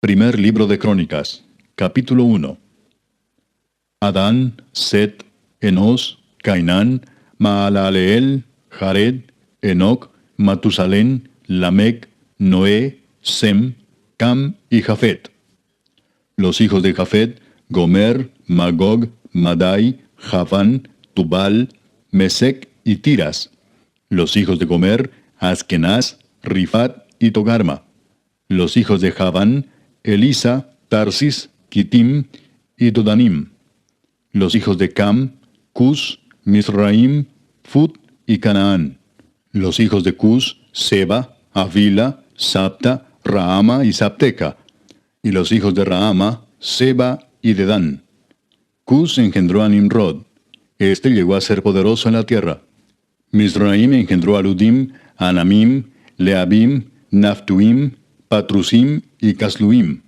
Primer libro de Crónicas, capítulo 1. Adán, Set, Enos, Cainán, Maalaleel, Jared, Enoc, Matusalén, Lamec, Noé, Sem, Cam y Jafet. Los hijos de Jafet: Gomer, Magog, Madai, Javán, Tubal, Mesec y Tiras. Los hijos de Gomer: Askenaz, Rifat y Togarma. Los hijos de Javán: Elisa, Tarsis, Kitim y Dodanim. Los hijos de Cam: Cus, Misraim, Fut y Canaán. Los hijos de Cus: Seba, Avila, Sapta, Raama y Sapteca. Y los hijos de Raama: Seba y Dedán. Cus engendró a Nimrod. Este llegó a ser poderoso en la tierra. Misraim engendró a Ludim, Anamim, Leabim, Naftuim, Patrusim y Casluim.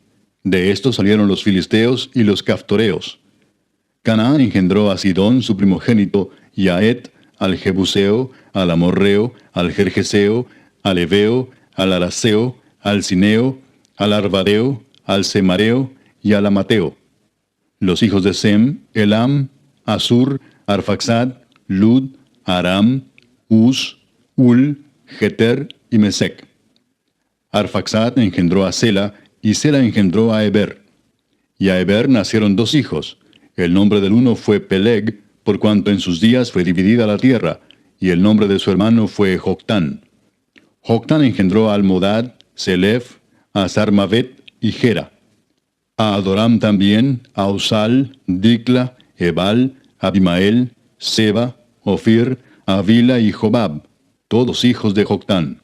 De estos salieron los filisteos y los caftoreos. Canaán engendró a Sidón, su primogénito, y a Et, al Jebuseo, al Amorreo, al Gergeseo, al Eveo, al Araseo, al Cineo, al Arvadeo, al Semareo y al Amateo. Los hijos de Sem: Elam, Asur, Arfaxad, Lud, Aram, Uz, Ul, Geter y Mesec. Arfaxad engendró a Sela, y Sela engendró a Eber. Y a Eber nacieron dos hijos. El nombre del uno fue Peleg, por cuanto en sus días fue dividida la tierra, y el nombre de su hermano fue Joctán. Joctán engendró a Almodad, Selef, a Sarmavet y Gera. A Adoram también, a Usal, Dicla, Ebal, Abimael, Seba, Ofir, Avila y Jobab, todos hijos de Joctán.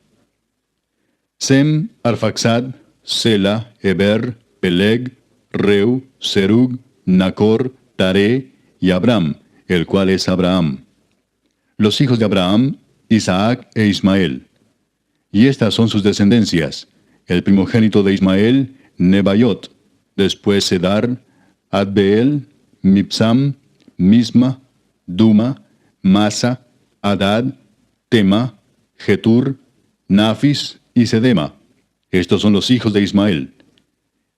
Sem, Arfaxad, Sela, Eber, Peleg, Reu, Serug, Nacor, Taré y Abram, el cual es Abraham. Los hijos de Abraham: Isaac e Ismael. Y estas son sus descendencias: el primogénito de Ismael, Nebaiot; después Sedar, Adbeel, Mipsam, Misma, Duma, Masa, Adad, Tema, Getur, Nafis y Sedema. Estos son los hijos de Ismael.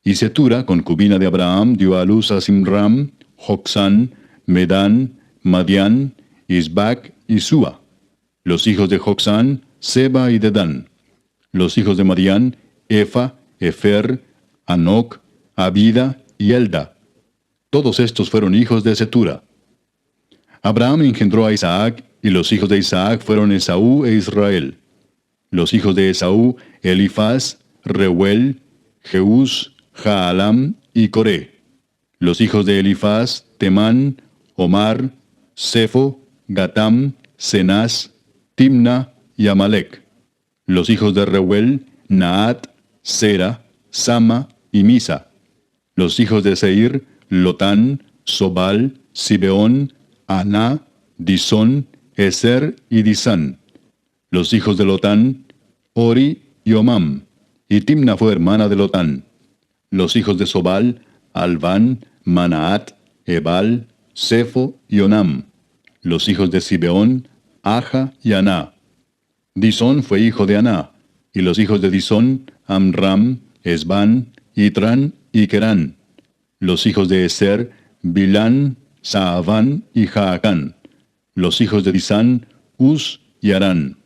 Y Setura, concubina de Abraham, dio a luz a Simram, Jocsán, Medán, Madián, Isbac y Sua. Los hijos de Jocsán: Seba y Dedán. Los hijos de Madián: Efa, Efer, Anoc, Abida y Elda. Todos estos fueron hijos de Setura. Abraham engendró a Isaac, y los hijos de Isaac fueron Esaú e Israel. Los hijos de Esaú: Elifaz, Reuel, Jeús, Jaalam y Coré. Los hijos de Elifaz: Temán, Omar, Sefo, Gatam, Cenaz, Timna y Amalec. Los hijos de Reuel: Naat, Sera, Sama y Misa. Los hijos de Seir: Lotán, Sobal, Sibeón, Aná, Disón, Eser y Disán. Los hijos de Lotán: Ori y Omam. Y Timna fue hermana de Lotán. Los hijos de Sobal: Alván, Manaat, Ebal, Sefo y Onam. Los hijos de Sibeón: Aja y Aná. Disón fue hijo de Aná. Y los hijos de Disón: Amram, Esbán, Itran y Querán. Los hijos de Eser: Bilán, Saaván y Jaacán. Los hijos de Disán: Uz y Arán.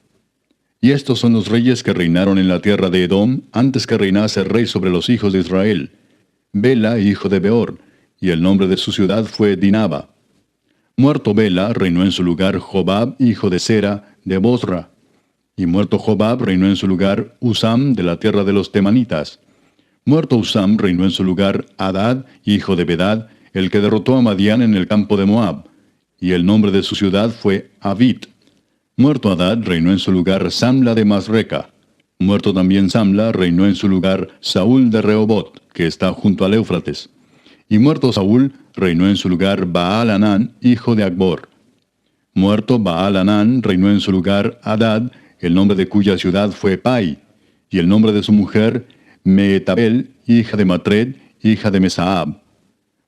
Y estos son los reyes que reinaron en la tierra de Edom antes que reinase el rey sobre los hijos de Israel: Bela, hijo de Beor, y el nombre de su ciudad fue Dinaba. Muerto Bela, reinó en su lugar Jobab, hijo de Sera, de Bosra. Y muerto Jobab, reinó en su lugar Usam, de la tierra de los temanitas. Muerto Usam, reinó en su lugar Hadad, hijo de Bedad, el que derrotó a Madián en el campo de Moab. Y el nombre de su ciudad fue Avit. Muerto Hadad, reinó en su lugar Samla de Masreca. Muerto también Samla, reinó en su lugar Saúl de Rehobot, que está junto al Éufrates. Y muerto Saúl, reinó en su lugar Baal-Hanán, hijo de Acbor. Muerto Baal-Hanán, reinó en su lugar Hadad, el nombre de cuya ciudad fue Pai, y el nombre de su mujer Meetabel, hija de Matred, hija de Mesaab.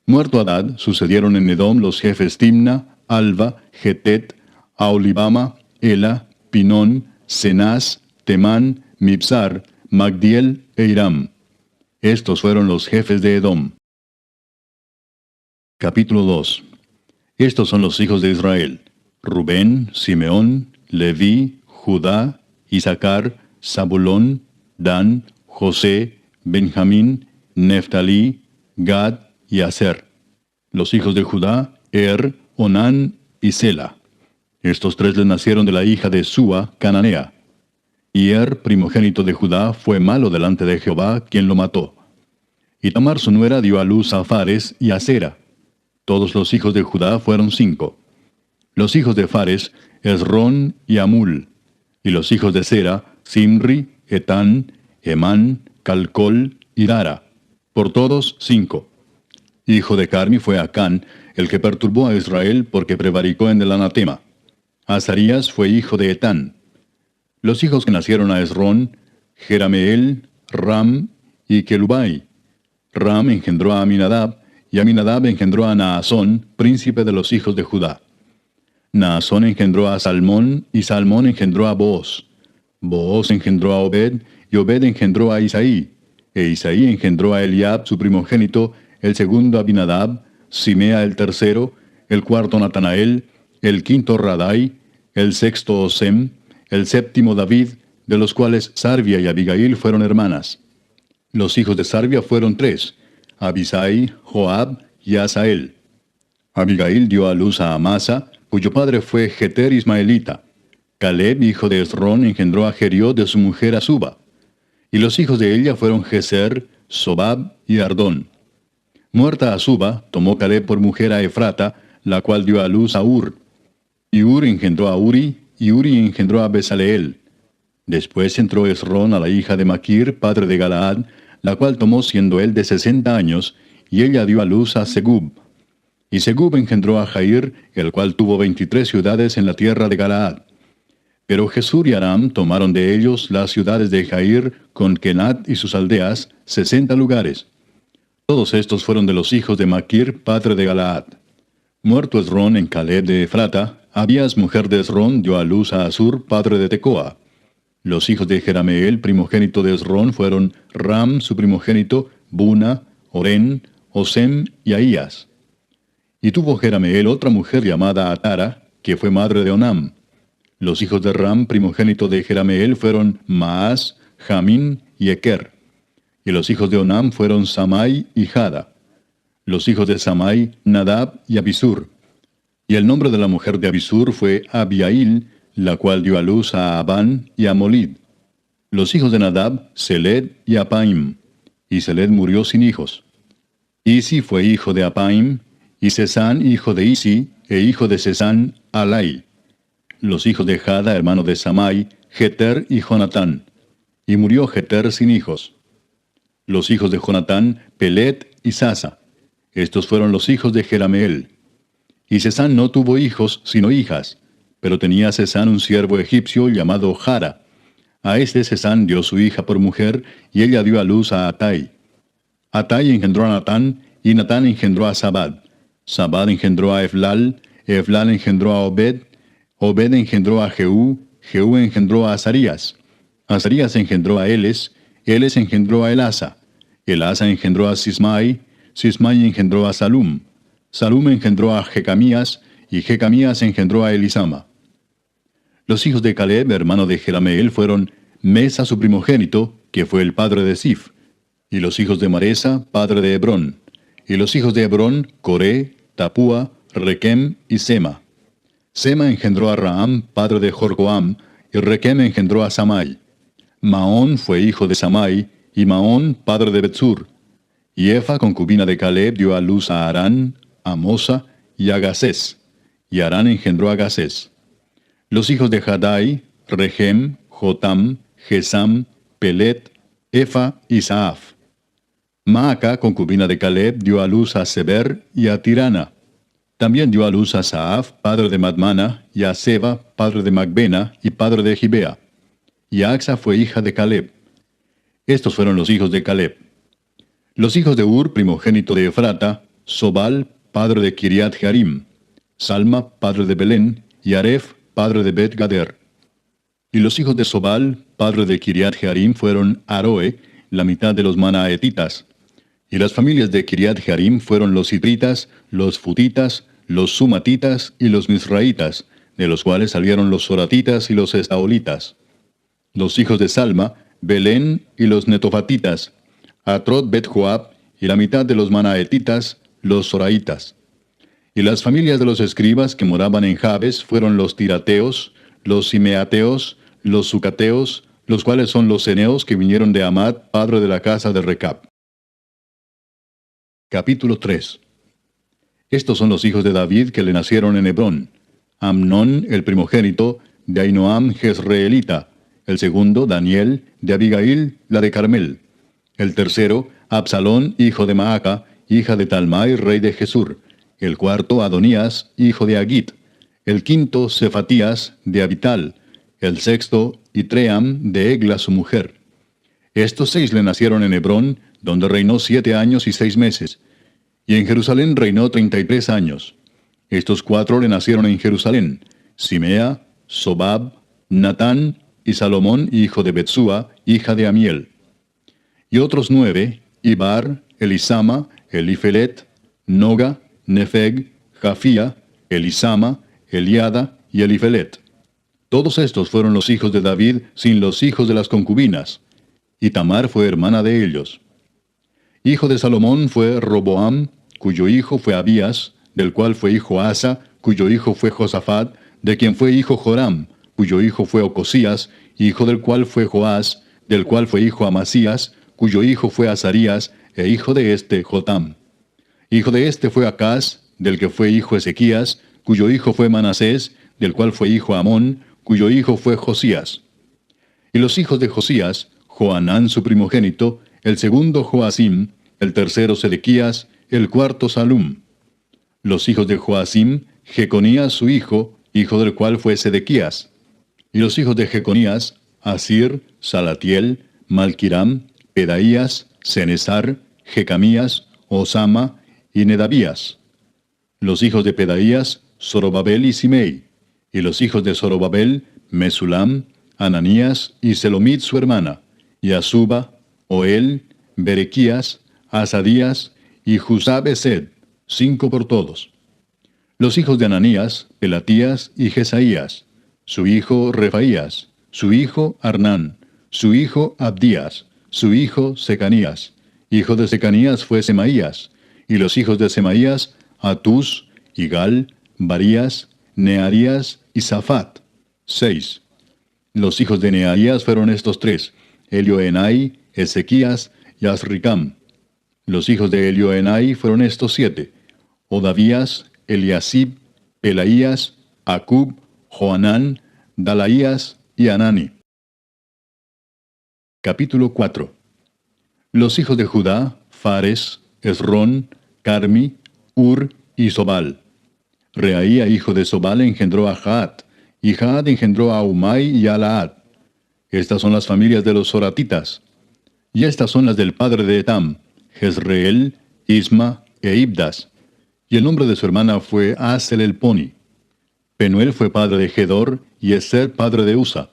Muerto Hadad, sucedieron en Edom los jefes Timna, Alva, Getet, Aolibama, Ela, Pinón, Cenaz, Temán, Mibsar, Magdiel e Hiram. Estos fueron los jefes de Edom. Capítulo 2. Estos son los hijos de Israel: Rubén, Simeón, Leví, Judá, Isaacar, Zabulón, Dan, José, Benjamín, Neftalí, Gad y Aser. Los hijos de Judá: Onán y Sela. Estos tres les nacieron de la hija de Súa, cananea. Y primogénito de Judá, fue malo delante de Jehová, quien lo mató. Y Tamar su nuera dio a luz a Fares y a Sera. Todos los hijos de Judá fueron 5. Los hijos de Fares: Esrón y Amul. Y los hijos de Sera: Simri, Etán, Emán, Calcol y Dara. Por todos 5. Hijo de Carmi fue Acán, el que perturbó a Israel porque prevaricó en el anatema. Azarías fue hijo de Etán. Los hijos que nacieron a Esrón: Jerameel, Ram y Kelubai. Ram engendró a Aminadab, y Aminadab engendró a Naasón, príncipe de los hijos de Judá. Naasón engendró a Salmón, y Salmón engendró a Booz. Booz engendró a Obed, y Obed engendró a Isaí. E Isaí engendró a Eliab, su primogénito, el segundo a Abinadab, Simea el tercero, el cuarto Natanael, el quinto Radai, el sexto Osem, el séptimo David, de los cuales Sarvia y Abigail fueron hermanas. Los hijos de Sarvia fueron 3, Abisai, Joab y Asael. Abigail dio a luz a Amasa, cuyo padre fue Jeter ismaelita. Caleb, hijo de Esrón, engendró a Jeriot de su mujer Azuba. Y los hijos de ella fueron Geser, Sobab y Ardón. Muerta Azuba, tomó Caleb por mujer a Efrata, la cual dio a luz a Ur. Y Ur engendró a Uri, y Uri engendró a Besaleel. Después entró Esrón a la hija de Maquir, padre de Galaad, la cual tomó siendo él de 60 años, y ella dio a luz a Segub. Y Segub engendró a Jair, el cual tuvo 23 ciudades en la tierra de Galaad. Pero Jesur y Aram tomaron de ellos las ciudades de Jair, con Kenat y sus aldeas, 60 lugares. Todos estos fueron de los hijos de Maquir, padre de Galaad. Muerto Esrón en Caleb de Efrata, Abías, mujer de Esrón, dio a luz a Asur, padre de Tecoa. Los hijos de Jerameel, primogénito de Esrón, fueron Ram, su primogénito, Buna, Orén, Osem y Ahías. Y tuvo Jerameel otra mujer llamada Atara, que fue madre de Onam. Los hijos de Ram, primogénito de Jerameel, fueron Maas, Jamín y Eker. Y los hijos de Onam fueron Samai y Jada. Los hijos de Samai, Nadab y Abisur. Y el nombre de la mujer de Abisur fue Abiail, la cual dio a luz a Abán y a Molid. Los hijos de Nadab, Seled y Apaim. Y Seled murió sin hijos. Isi fue hijo de Apaim, y Sesán hijo de Isi, e hijo de Sesán, Alai. Los hijos de Jada, hermano de Samai, Jeter y Jonatán. Y murió Jeter sin hijos. Los hijos de Jonatán, Pelet y Sasa. Estos fueron los hijos de Jerameel. Y Sesán no tuvo hijos, sino hijas, pero tenía Sesán un siervo egipcio llamado Jara. A este Sesán dio su hija por mujer, y ella dio a luz a Atai. Atai engendró a Natán, y Natán engendró a Sabad. Sabad engendró a Eflal, Eflal engendró a Obed, Obed engendró a Jehú, Jehú engendró a Azarías. Azarías engendró a Eles, Eles engendró a Elasa. Elasa engendró a Sismai, Sismai engendró a Salum. Salum engendró a Jecamías, y Jecamías engendró a Elisama. Los hijos de Caleb, hermano de Jerameel, fueron Mesa su primogénito, que fue el padre de Sif. Y los hijos de Maresa, padre de Hebrón. Y los hijos de Hebrón, Coré, Tapúa, Requem y Sema. Sema engendró a Raam, padre de Jorcoam, y Requem engendró a Samai. Maón fue hijo de Samai, y Maón, padre de Betsur. Y Efa, concubina de Caleb, dio a luz a Arán, a Mosa y a Gasés. Y Arán engendró a Gasés. Los hijos de Jadai, Regem, Jotam, Gesam, Pelet, Efa y Saaf. Maaca, concubina de Caleb, dio a luz a Seber y a Tirana. También dio a luz a Saaf, padre de Madmana, y a Seba, padre de Macbena y padre de Gibea. Y Axa fue hija de Caleb. Estos fueron los hijos de Caleb. Los hijos de Ur, primogénito de Efrata, Sobal, padre de Kiriat Jearim, Salma, padre de Belén, y Aref, padre de Bet Gader. Y los hijos de Sobal, padre de Kiriat Jearim, fueron Aroe, la mitad de los manaetitas. Y las familias de Kiriat Jearim fueron los hititas, los futitas, los sumatitas y los misraitas, de los cuales salieron los soratitas y los estaolitas. Los hijos de Salma, Belén y los netofatitas, Atrot Bet Joab y la mitad de los manaetitas, los soraitas. Y las familias de los escribas que moraban en Jabes fueron los tirateos, los simeateos, los sucateos, los cuales son los ceneos que vinieron de Amad, padre de la casa de Recab. Capítulo 3. Estos son los hijos de David que le nacieron en Hebrón: Amnón, el primogénito, de Ahinoam Jezreelita; el segundo, Daniel, de Abigail, la de Carmel; el tercero, Absalón, hijo de Maaca, hija de Talmai, rey de Jesur; el cuarto, Adonías, hijo de Agit; el quinto, Cefatías, de Abital; el sexto, Itream, de Egla su mujer. Estos 6 le nacieron en Hebrón, donde reinó 7 años y 6 meses. Y en Jerusalén reinó 33 años. Estos 4 le nacieron en Jerusalén: Simea, Sobab, Natán y Salomón, hijo de Betsúa, hija de Amiel. Y otros 9, Ibar, Elisama, Elifelet, Noga, Nefeg, Jafía, Elisama, Eliada y Elifelet. Todos estos fueron los hijos de David sin los hijos de las concubinas. Y Tamar fue hermana de ellos. Hijo de Salomón fue Roboam, cuyo hijo fue Abías, del cual fue hijo Asa, cuyo hijo fue Josafat, de quien fue hijo Joram, cuyo hijo fue Ocosías, hijo del cual fue Joás, del cual fue hijo Amasías, cuyo hijo fue Azarías, e hijo de este Jotam. Hijo de este fue Acaz, del que fue hijo Ezequías, cuyo hijo fue Manasés, del cual fue hijo Amón, cuyo hijo fue Josías. Y los hijos de Josías: Joanán su primogénito, el segundo Joacim, el tercero Sedequías, el cuarto Salum. Los hijos de Joacim: Jeconías su hijo del cual fue Sedequías. Y los hijos de Jeconías: Asir, Salatiel, Malquiram, Pedaías, Senesar, Jecamías, Osama y Nedabías. Los hijos de Pedaías: Zorobabel y Simei. Y los hijos de Zorobabel: Mesulam, Ananías y Selomit su hermana, y Asuba, Oel, Berequías, Asadías y Jusab-Esed, 5 por todos. Los hijos de Ananías: Pelatías y Jesaías; su hijo Refaías; su hijo Arnán; su hijo Abdías; su hijo Secanías. Hijo de Secanías fue Semaías; y los hijos de Semaías: Atús, Igal, Barías, Nearías y Safat, 6. Los hijos de Nearías fueron estos 3: Elioenai, Ezequías y Azricam. Los hijos de Elioenai fueron estos 7: Odavías, Eliasib, Pelaías, Acub, Joanán, Dalaías y Anani. Capítulo 4. Los hijos de Judá: Fares, Esrón, Carmi, Ur y Sobal. Reaía, hijo de Sobal, engendró a Jaat, y Jaat engendró a Umai y a Laad. Estas son las familias de los soratitas. Y estas son las del padre de Etam: Jezreel, Isma e Ibdas. Y el nombre de su hermana fue Asel el Poni. Penuel fue padre de Gedor, y Eser padre de Usa.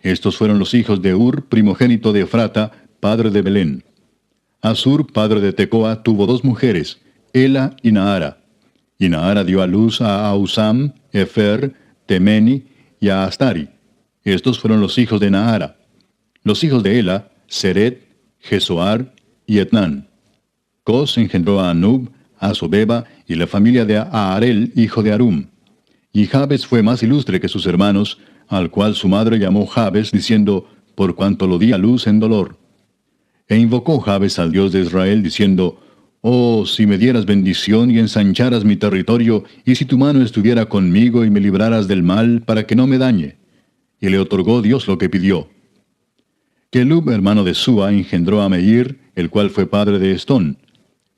Estos fueron los hijos de Ur, primogénito de Efrata, padre de Belén. Asur, padre de Tecoa, tuvo 2 mujeres, Ela y Naara. Y Naara dio a luz a Ausam, Efer, Temeni y a Astari. Estos fueron los hijos de Naara. Los hijos de Ela: Seret, Jesoar y Etnán. Cos engendró a Anub, a Sobeba y la familia de Aarel, hijo de Arum. Y Jabes fue más ilustre que sus hermanos, al cual su madre llamó Jabes, diciendo: por cuanto lo di a luz en dolor. E invocó Jabes al Dios de Israel, diciendo: oh, si me dieras bendición y ensancharas mi territorio, y si tu mano estuviera conmigo y me libraras del mal, para que no me dañe. Y le otorgó Dios lo que pidió. Kelub, hermano de Súa, engendró a Meir, el cual fue padre de Estón.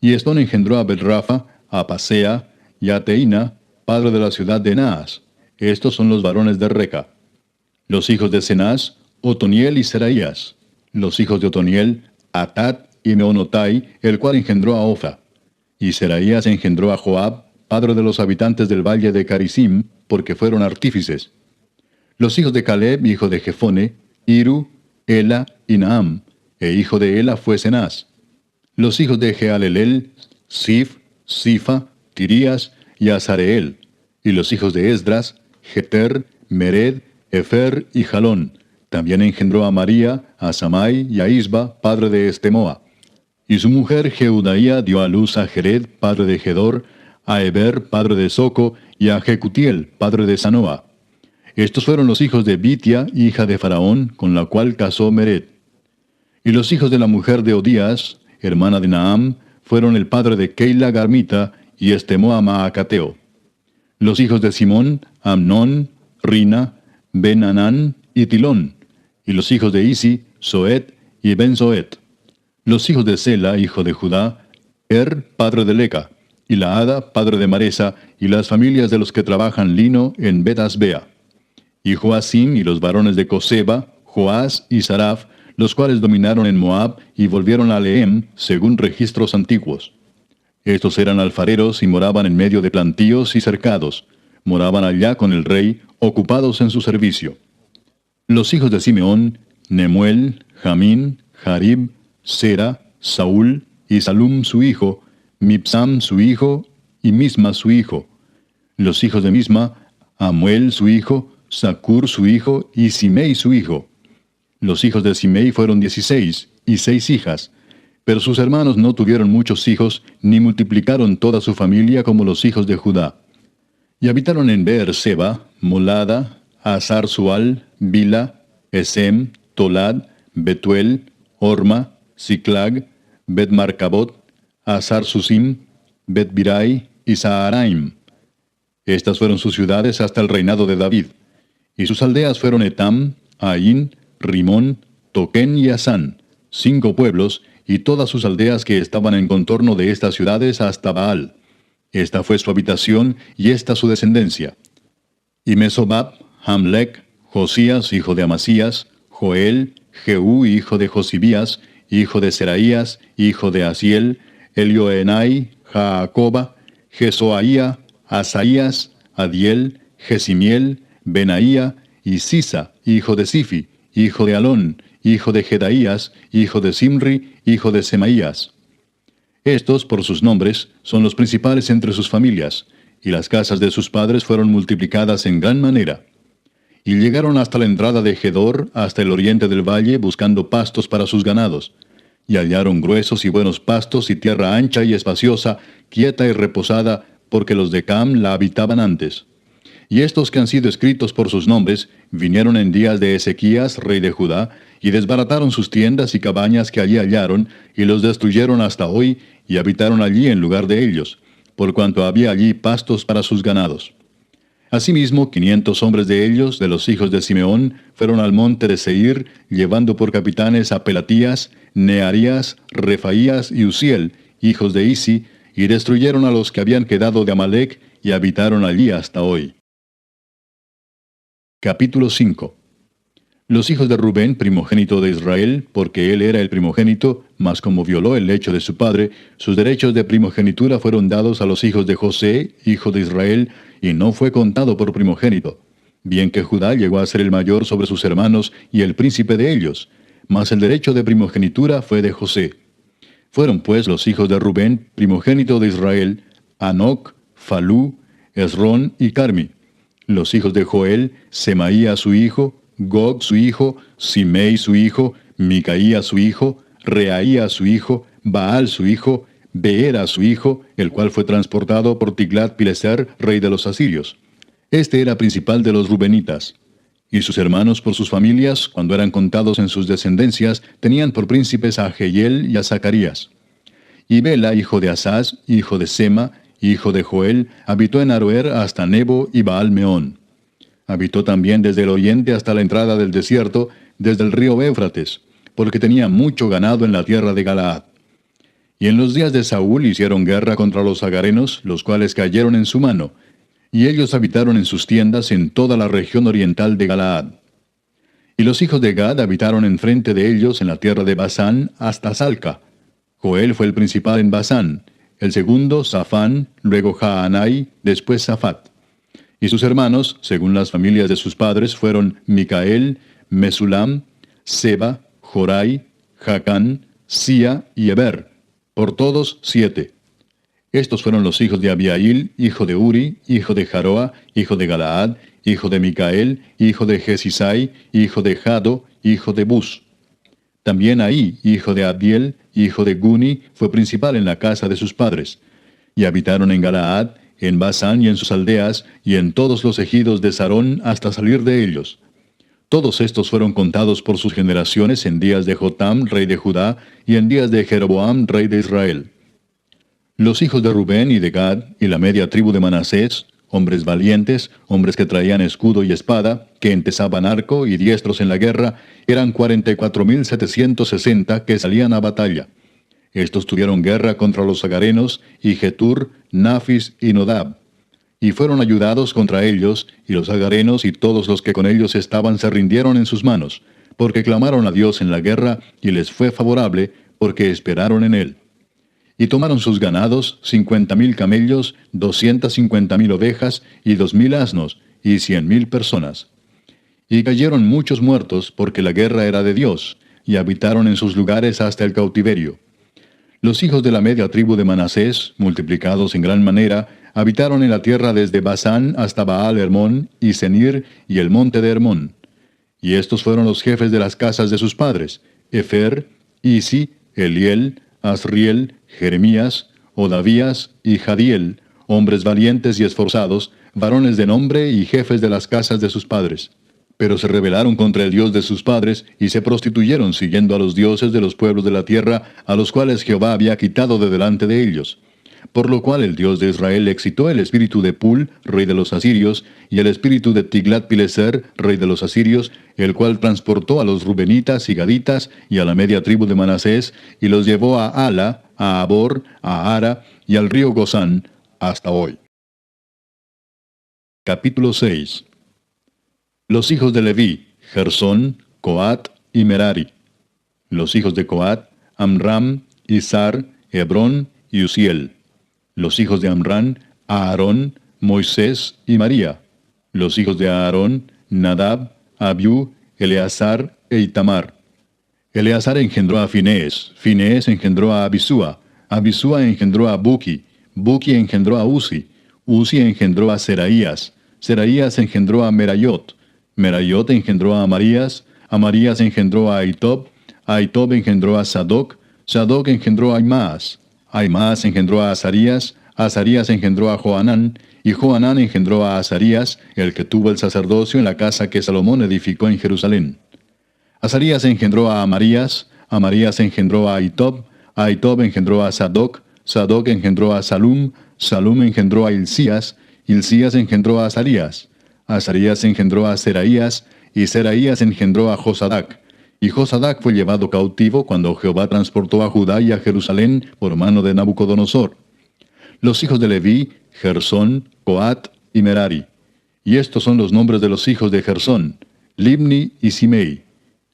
Y Estón engendró a Betrafa, a Pasea y a Teina, padre de la ciudad de Naas. Estos son los varones de Reca. Los hijos de Cenaz: Otoniel y Seraías. Los hijos de Otoniel: Atat y Meonotai, el cual engendró a Ofra. Y Seraías engendró a Joab, padre de los habitantes del valle de Carisim, porque fueron artífices. Los hijos de Caleb, hijo de Jefone: Iru, Ela y Naam. hijo de Ela fue Cenaz. Los hijos de Jehalelel, Sif, Sifa, Tirías y Azareel. Y los hijos de Esdras, Jeter, Mered, Efer y Jalón. También engendró a María, a Samai y a Isba, padre de Estemoa. Y su mujer Jeudaía dio a luz a Jered, padre de Gedor, a Eber, padre de Soco, y a Jecutiel, padre de Sanoa. Estos fueron los hijos de Bitia, hija de Faraón, con la cual casó Mered. Y los hijos de la mujer de Odías, hermana de Naam, fueron el padre de Keila Garmita y Estemoa Maacateo. Los hijos de Simón, Amnón, Rina, Ben-Anán y Tilón. Y los hijos de Isi, Soet y Ben-Soet. Los hijos de Sela, hijo de Judá, padre de Leca, y Laada, padre de Maresa, y las familias de los que trabajan lino en Bet-Asbea. Y Joacim y los varones de Coseba, Joás y Saraf, los cuales dominaron en Moab y volvieron a Lehem, según registros antiguos. Estos eran alfareros y moraban en medio de plantíos y cercados. Moraban allá con el rey, ocupados en su servicio. Los hijos de Simeón, Nemuel, Jamín, Jarib, Sera, Saúl y Salum su hijo, Mipsam su hijo y Misma su hijo. Los hijos de Misma, Amuel su hijo, Zacur su hijo y Simei su hijo. Los hijos de Simei fueron 16 y 6 hijas, pero sus hermanos no tuvieron muchos hijos, ni multiplicaron toda su familia como los hijos de Judá. Y habitaron en Beer-seba, Molada, Hazar-Sual, Bila, Esem, Tolad, Betuel, Orma, Siclag, Bet-Marcabot, Hazar-Susim, Bet-Birai y Saharaim. Estas fueron sus ciudades hasta el reinado de David. Y sus aldeas fueron Etam, Ain, Rimón, Toquén y Asán, 5 pueblos, y todas sus aldeas que estaban en contorno de estas ciudades hasta Baal. Esta fue su habitación y esta su descendencia. Y Mesobab, Hamlec, Josías, hijo de Amasías, Joel, Jehú, hijo de Josibías, hijo de Seraías, hijo de Asiel, Elioenai, Jaacoba, Jesoaía, Asaías, Adiel, Jesimiel, Benaía, y Sisa, hijo de Sifi, hijo de Alón, hijo de Jedaías, hijo de Simri, hijo de Semaías. Estos, por sus nombres, son los principales entre sus familias, y las casas de sus padres fueron multiplicadas en gran manera. Y llegaron hasta la entrada de Gedor, hasta el oriente del valle, buscando pastos para sus ganados. Y hallaron gruesos y buenos pastos y tierra ancha y espaciosa, quieta y reposada, porque los de Cam la habitaban antes. Y estos que han sido escritos por sus nombres, vinieron en días de Ezequías, rey de Judá, y desbarataron sus tiendas y cabañas que allí hallaron, y los destruyeron hasta hoy, y habitaron allí en lugar de ellos, por cuanto había allí pastos para sus ganados. Asimismo, 500 hombres de ellos, de los hijos de Simeón, fueron al monte de Seir, llevando por capitanes a Pelatías, Nearías, Refaías y Uziel, hijos de Isi, y destruyeron a los que habían quedado de Amalec, y habitaron allí hasta hoy. Capítulo 5. Los hijos de Rubén, primogénito de Israel, porque él era el primogénito, mas como violó el lecho de su padre, sus derechos de primogenitura fueron dados a los hijos de José, hijo de Israel, y no fue contado por primogénito. Bien que Judá llegó a ser el mayor sobre sus hermanos y el príncipe de ellos, mas el derecho de primogenitura fue de José. Fueron pues los hijos de Rubén, primogénito de Israel, Anoc, Falú, Esrón y Carmi. Los hijos de Joel, Semaía su hijo, Gog su hijo, Simei su hijo, Micaía su hijo, Reaía su hijo, Baal su hijo, Beera su hijo, el cual fue transportado por Tiglat-Pileser, rey de los asirios. Este era principal de los rubenitas. Y sus hermanos por sus familias, cuando eran contados en sus descendencias, tenían por príncipes a Jehiel y a Zacarías. Y Bela, hijo de Asaz, hijo de Sema, hijo de Joel, habitó en Aroer hasta Nebo y Baal-Meón. Habitó también desde el oriente hasta la entrada del desierto, desde el río Éufrates, porque tenía mucho ganado en la tierra de Galaad. Y en los días de Saúl hicieron guerra contra los agarenos, los cuales cayeron en su mano, y ellos habitaron en sus tiendas en toda la región oriental de Galaad. Y los hijos de Gad habitaron enfrente de ellos en la tierra de Basán hasta Salca. Joel fue el principal en Basán, el segundo Safán, luego Jaanai, después Safat. Y sus hermanos, según las familias de sus padres, fueron Micael, Mesulam, Seba, Jorai, Jacán, Sia y Eber, por todos 7. Estos fueron los hijos de Abiail, hijo de Uri, hijo de Jaroa, hijo de Galaad, hijo de Micael, hijo de Jesisai, hijo de Jado, hijo de Bus. También Ahí, hijo de Abdiel, hijo de Guni, fue principal en la casa de sus padres. Y habitaron en Galaad, en Basán y en sus aldeas, y en todos los ejidos de Sarón hasta salir de ellos. Todos estos fueron contados por sus generaciones en días de Jotam, rey de Judá, y en días de Jeroboam, rey de Israel. Los hijos de Rubén y de Gad, y la media tribu de Manasés, hombres valientes, hombres que traían escudo y espada, que entesaban arco y diestros en la guerra, eran 44,760 que salían a batalla. Estos tuvieron guerra contra los agarenos, y Getur, Nafis y Nodab. Y fueron ayudados contra ellos, y los agarenos y todos los que con ellos estaban se rindieron en sus manos, porque clamaron a Dios en la guerra, y les fue favorable, porque esperaron en él. Y tomaron sus ganados, 50,000 camellos, 250,000 ovejas, y 2,000 asnos, y 100,000 personas. Y cayeron muchos muertos, porque la guerra era de Dios, y habitaron en sus lugares hasta el cautiverio. Los hijos de la media tribu de Manasés, multiplicados en gran manera, habitaron en la tierra desde Basán hasta Baal Hermón, y Senir, y el monte de Hermón. Y estos fueron los jefes de las casas de sus padres: Efer, Isi, Eliel, Asriel, Jeremías, Odavías y Jadiel, hombres valientes y esforzados, varones de nombre y jefes de las casas de sus padres. Pero se rebelaron contra el Dios de sus padres, y se prostituyeron siguiendo a los dioses de los pueblos de la tierra, a los cuales Jehová había quitado de delante de ellos. Por lo cual el Dios de Israel excitó el espíritu de Pul, rey de los asirios, y el espíritu de Tiglat-Pileser, rey de los asirios, el cual transportó a los rubenitas y gaditas, y a la media tribu de Manasés, y los llevó a Ala, a Abor, a Ara, y al río Gozán, hasta hoy. Capítulo 6. Los hijos de Leví: Gersón, Coat y Merari. Los hijos de Coat: Amram, Izar, Hebrón y Uziel. Los hijos de Amram: Aarón, Moisés y María. Los hijos de Aarón: Nadab, Abiú, Eleazar e Itamar. Eleazar engendró a Finés, Finés engendró a Abisúa, Abisúa engendró a Buki, Buki engendró a Uzi, Uzi engendró a Seraías, Seraías engendró a Merayot, Merayot engendró a Amarías, Amarías engendró a Ahitob, Ahitob engendró a Sadoc, Sadoc engendró a Aimaas, Aimaas engendró a Azarías, Azarías engendró a Johanán, y Johanán engendró a Azarías, el que tuvo el sacerdocio en la casa que Salomón edificó en Jerusalén. Azarías engendró a Amarías, Amarías engendró a Ahitob, Ahitob engendró a Sadoc, Sadoc engendró a Salum, Salum engendró a Hilcías, Hilcías engendró a Azarías, Azarías engendró a Seraías, y Seraías engendró a Josadac. Y Josadac fue llevado cautivo cuando Jehová transportó a Judá y a Jerusalén por mano de Nabucodonosor. Los hijos de Leví: Gersón, Coat y Merari. Y estos son los nombres de los hijos de Gersón: Libni y Simei.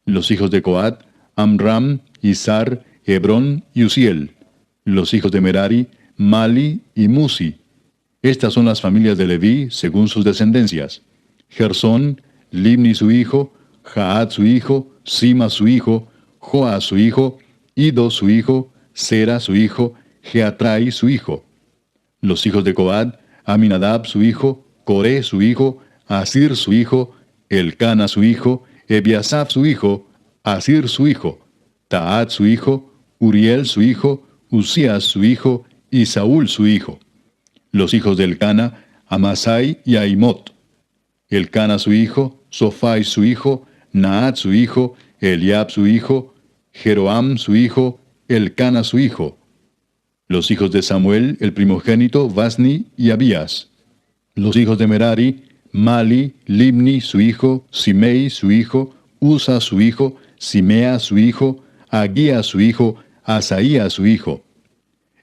Los hijos de Coat: Amram, Izar, Hebrón y Uziel. Los hijos de Merari: Mali y Musi. Estas son las familias de Leví según sus descendencias: Gersón, Libni su hijo, Jaat su hijo, Sima su hijo, Joa su hijo, Ido su hijo, Sera su hijo, Jeatrai su hijo. Los hijos de Coat: Aminadab su hijo, Coré su hijo, Asir su hijo, Elcana su hijo, Ebiasaf su hijo, Asir su hijo, Taat su hijo, Uriel su hijo, Uzías su hijo, y Saúl su hijo. Los hijos de Elcana: Amasai y Ahimot. Elcana su hijo, Sofai su hijo, Naat su hijo, Eliab su hijo, Jeroam su hijo, Elcana su hijo. Los hijos de Samuel, el primogénito: Vasni y Abías. Los hijos de Merari: Mali, Libni su hijo, Simei su hijo, Usa su hijo, Simea su hijo, Agía su hijo, Asaía su hijo.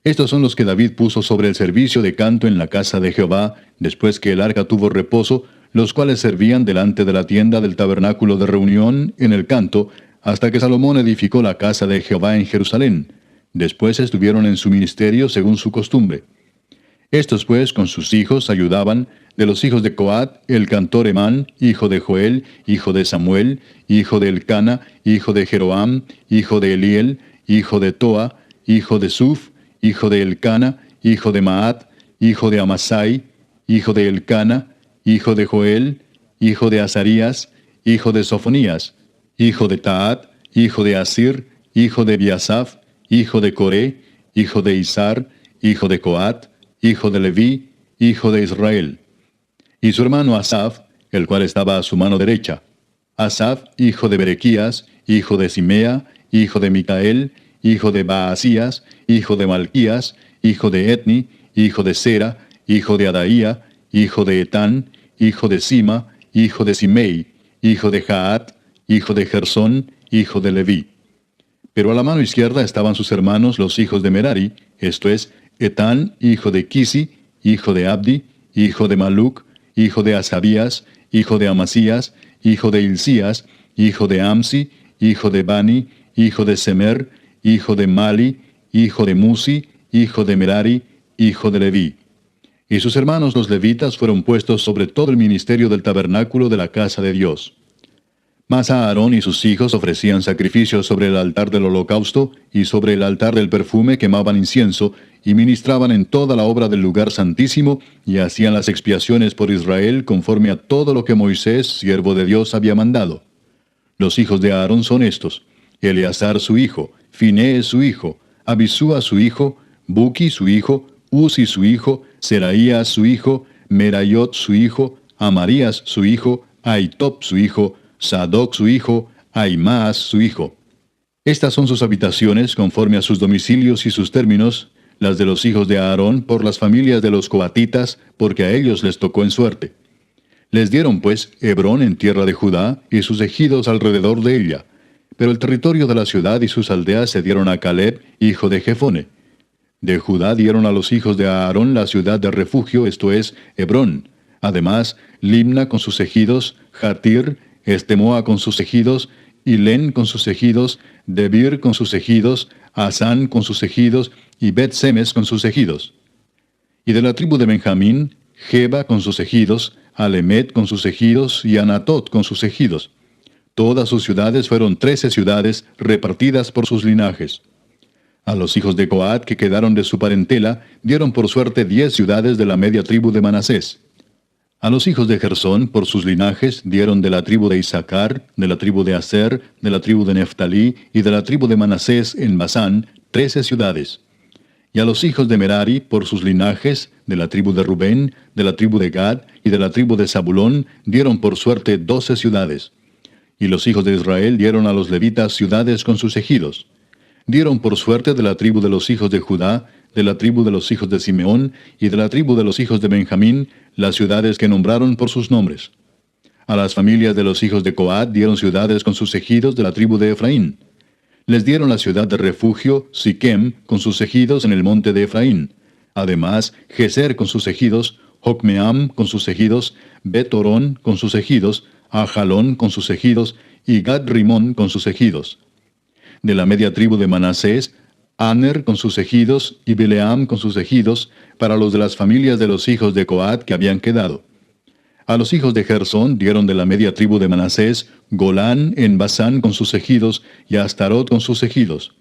Estos son los que David puso sobre el servicio de canto en la casa de Jehová, después que el arca tuvo reposo, los cuales servían delante de la tienda del tabernáculo de reunión en el canto, hasta que Salomón edificó la casa de Jehová en Jerusalén. Después estuvieron en su ministerio según su costumbre. Estos pues con sus hijos ayudaban: de los hijos de Coat, el cantor Emán, hijo de Joel, hijo de Samuel, hijo de Elcana, hijo de Jeroam, hijo de Eliel, hijo de Toa, hijo de Suf, hijo de Elcana, hijo de Maat, hijo de Amasai, hijo de Elcana, hijo de Joel, hijo de Azarías, hijo de Sofonías, hijo de Taat, hijo de Asir, hijo de Biasaf, hijo de Coré, hijo de Izar, hijo de Coat, hijo de Leví, hijo de Israel. Y su hermano Asaf, el cual estaba a su mano derecha. Asaf, hijo de Berequías, hijo de Simea, hijo de Micael, hijo de Baasías, hijo de Malquías, hijo de Etni, hijo de Sera, hijo de Adaía, hijo de Etán, hijo de Sima, hijo de Simei, hijo de Jaat, hijo de Gersón, hijo de Leví. Pero a la mano izquierda estaban sus hermanos los hijos de Merari, esto es, Etán, hijo de Kisi, hijo de Abdi, hijo de Maluc, hijo de Asabías, hijo de Amasías, hijo de Hilcías, hijo de Amsi, hijo de Bani, hijo de Semer, hijo de Mali, hijo de Musi, hijo de Merari, hijo de Leví. Y sus hermanos los levitas fueron puestos sobre todo el ministerio del tabernáculo de la casa de Dios. Mas Aarón y sus hijos ofrecían sacrificios sobre el altar del holocausto y sobre el altar del perfume quemaban incienso, y ministraban en toda la obra del lugar santísimo, y hacían las expiaciones por Israel conforme a todo lo que Moisés, siervo de Dios, había mandado. Los hijos de Aarón son estos: Eleazar su hijo, Finés su hijo, Abisúa su hijo, Buki su hijo, Uzi su hijo, Seraías su hijo, Merayot su hijo, Amarías su hijo, Ahitob su hijo, Sadoc su hijo, Ahimaas su hijo. Estas son sus habitaciones conforme a sus domicilios y sus términos, las de los hijos de Aarón por las familias de los coatitas, porque a ellos les tocó en suerte. Les dieron pues Hebrón en tierra de Judá y sus ejidos alrededor de ella, pero el territorio de la ciudad y sus aldeas se dieron a Caleb, hijo de Jefone. De Judá dieron a los hijos de Aarón la ciudad de refugio, esto es, Hebrón. Además, Limna con sus ejidos, Jatir, Estemoa con sus ejidos, Hilén con sus ejidos, Debir con sus ejidos, Asán con sus ejidos, y Bet-Semes con sus ejidos. Y de la tribu de Benjamín, Geba con sus ejidos, Alemet con sus ejidos, y Anatot con sus ejidos. Todas sus ciudades fueron 13 ciudades, repartidas por sus linajes. A los hijos de Coat que quedaron de su parentela, dieron por suerte 10 ciudades de la media tribu de Manasés. A los hijos de Gersón, por sus linajes, dieron de la tribu de Isaacar, de la tribu de Aser, de la tribu de Neftalí y de la tribu de Manasés en Basán, 13 ciudades. Y a los hijos de Merari, por sus linajes, de la tribu de Rubén, de la tribu de Gad y de la tribu de Zabulón, dieron por suerte 12 ciudades. Y los hijos de Israel dieron a los levitas ciudades con sus ejidos. Dieron por suerte de la tribu de los hijos de Judá, de la tribu de los hijos de Simeón y de la tribu de los hijos de Benjamín, las ciudades que nombraron por sus nombres. A las familias de los hijos de Coat dieron ciudades con sus ejidos de la tribu de Efraín. Les dieron la ciudad de refugio, Siquem, con sus ejidos en el monte de Efraín. Además, Geser con sus ejidos, Jocmeam con sus ejidos, Bet-Orón con sus ejidos, Ajalón con sus ejidos, y Gad-Rimón con sus ejidos. De la media tribu de Manasés, Aner con sus ejidos, y Bileam con sus ejidos, para los de las familias de los hijos de Coat que habían quedado. A los hijos de Gersón dieron de la media tribu de Manasés, Golán en Basán con sus ejidos, y Astarot con sus ejidos.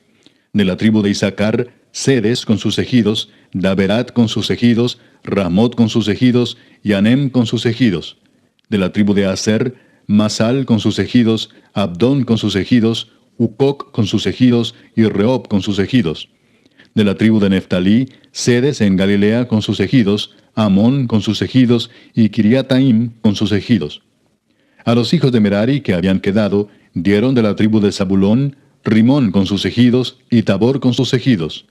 De la tribu de Isaacar, Sedes con sus ejidos, Daberat con sus ejidos, Ramot con sus ejidos, y Anem con sus ejidos. De la tribu de Aser, Masal con sus ejidos, Abdón con sus ejidos, Ucoc con sus ejidos, y Rehob con sus ejidos. De la tribu de Neftalí, Sedes en Galilea con sus ejidos, Amón con sus ejidos, y Kiriataim con sus ejidos. A los hijos de Merari que habían quedado, dieron de la tribu de Zabulón, Rimón con sus ejidos, y Tabor con sus ejidos.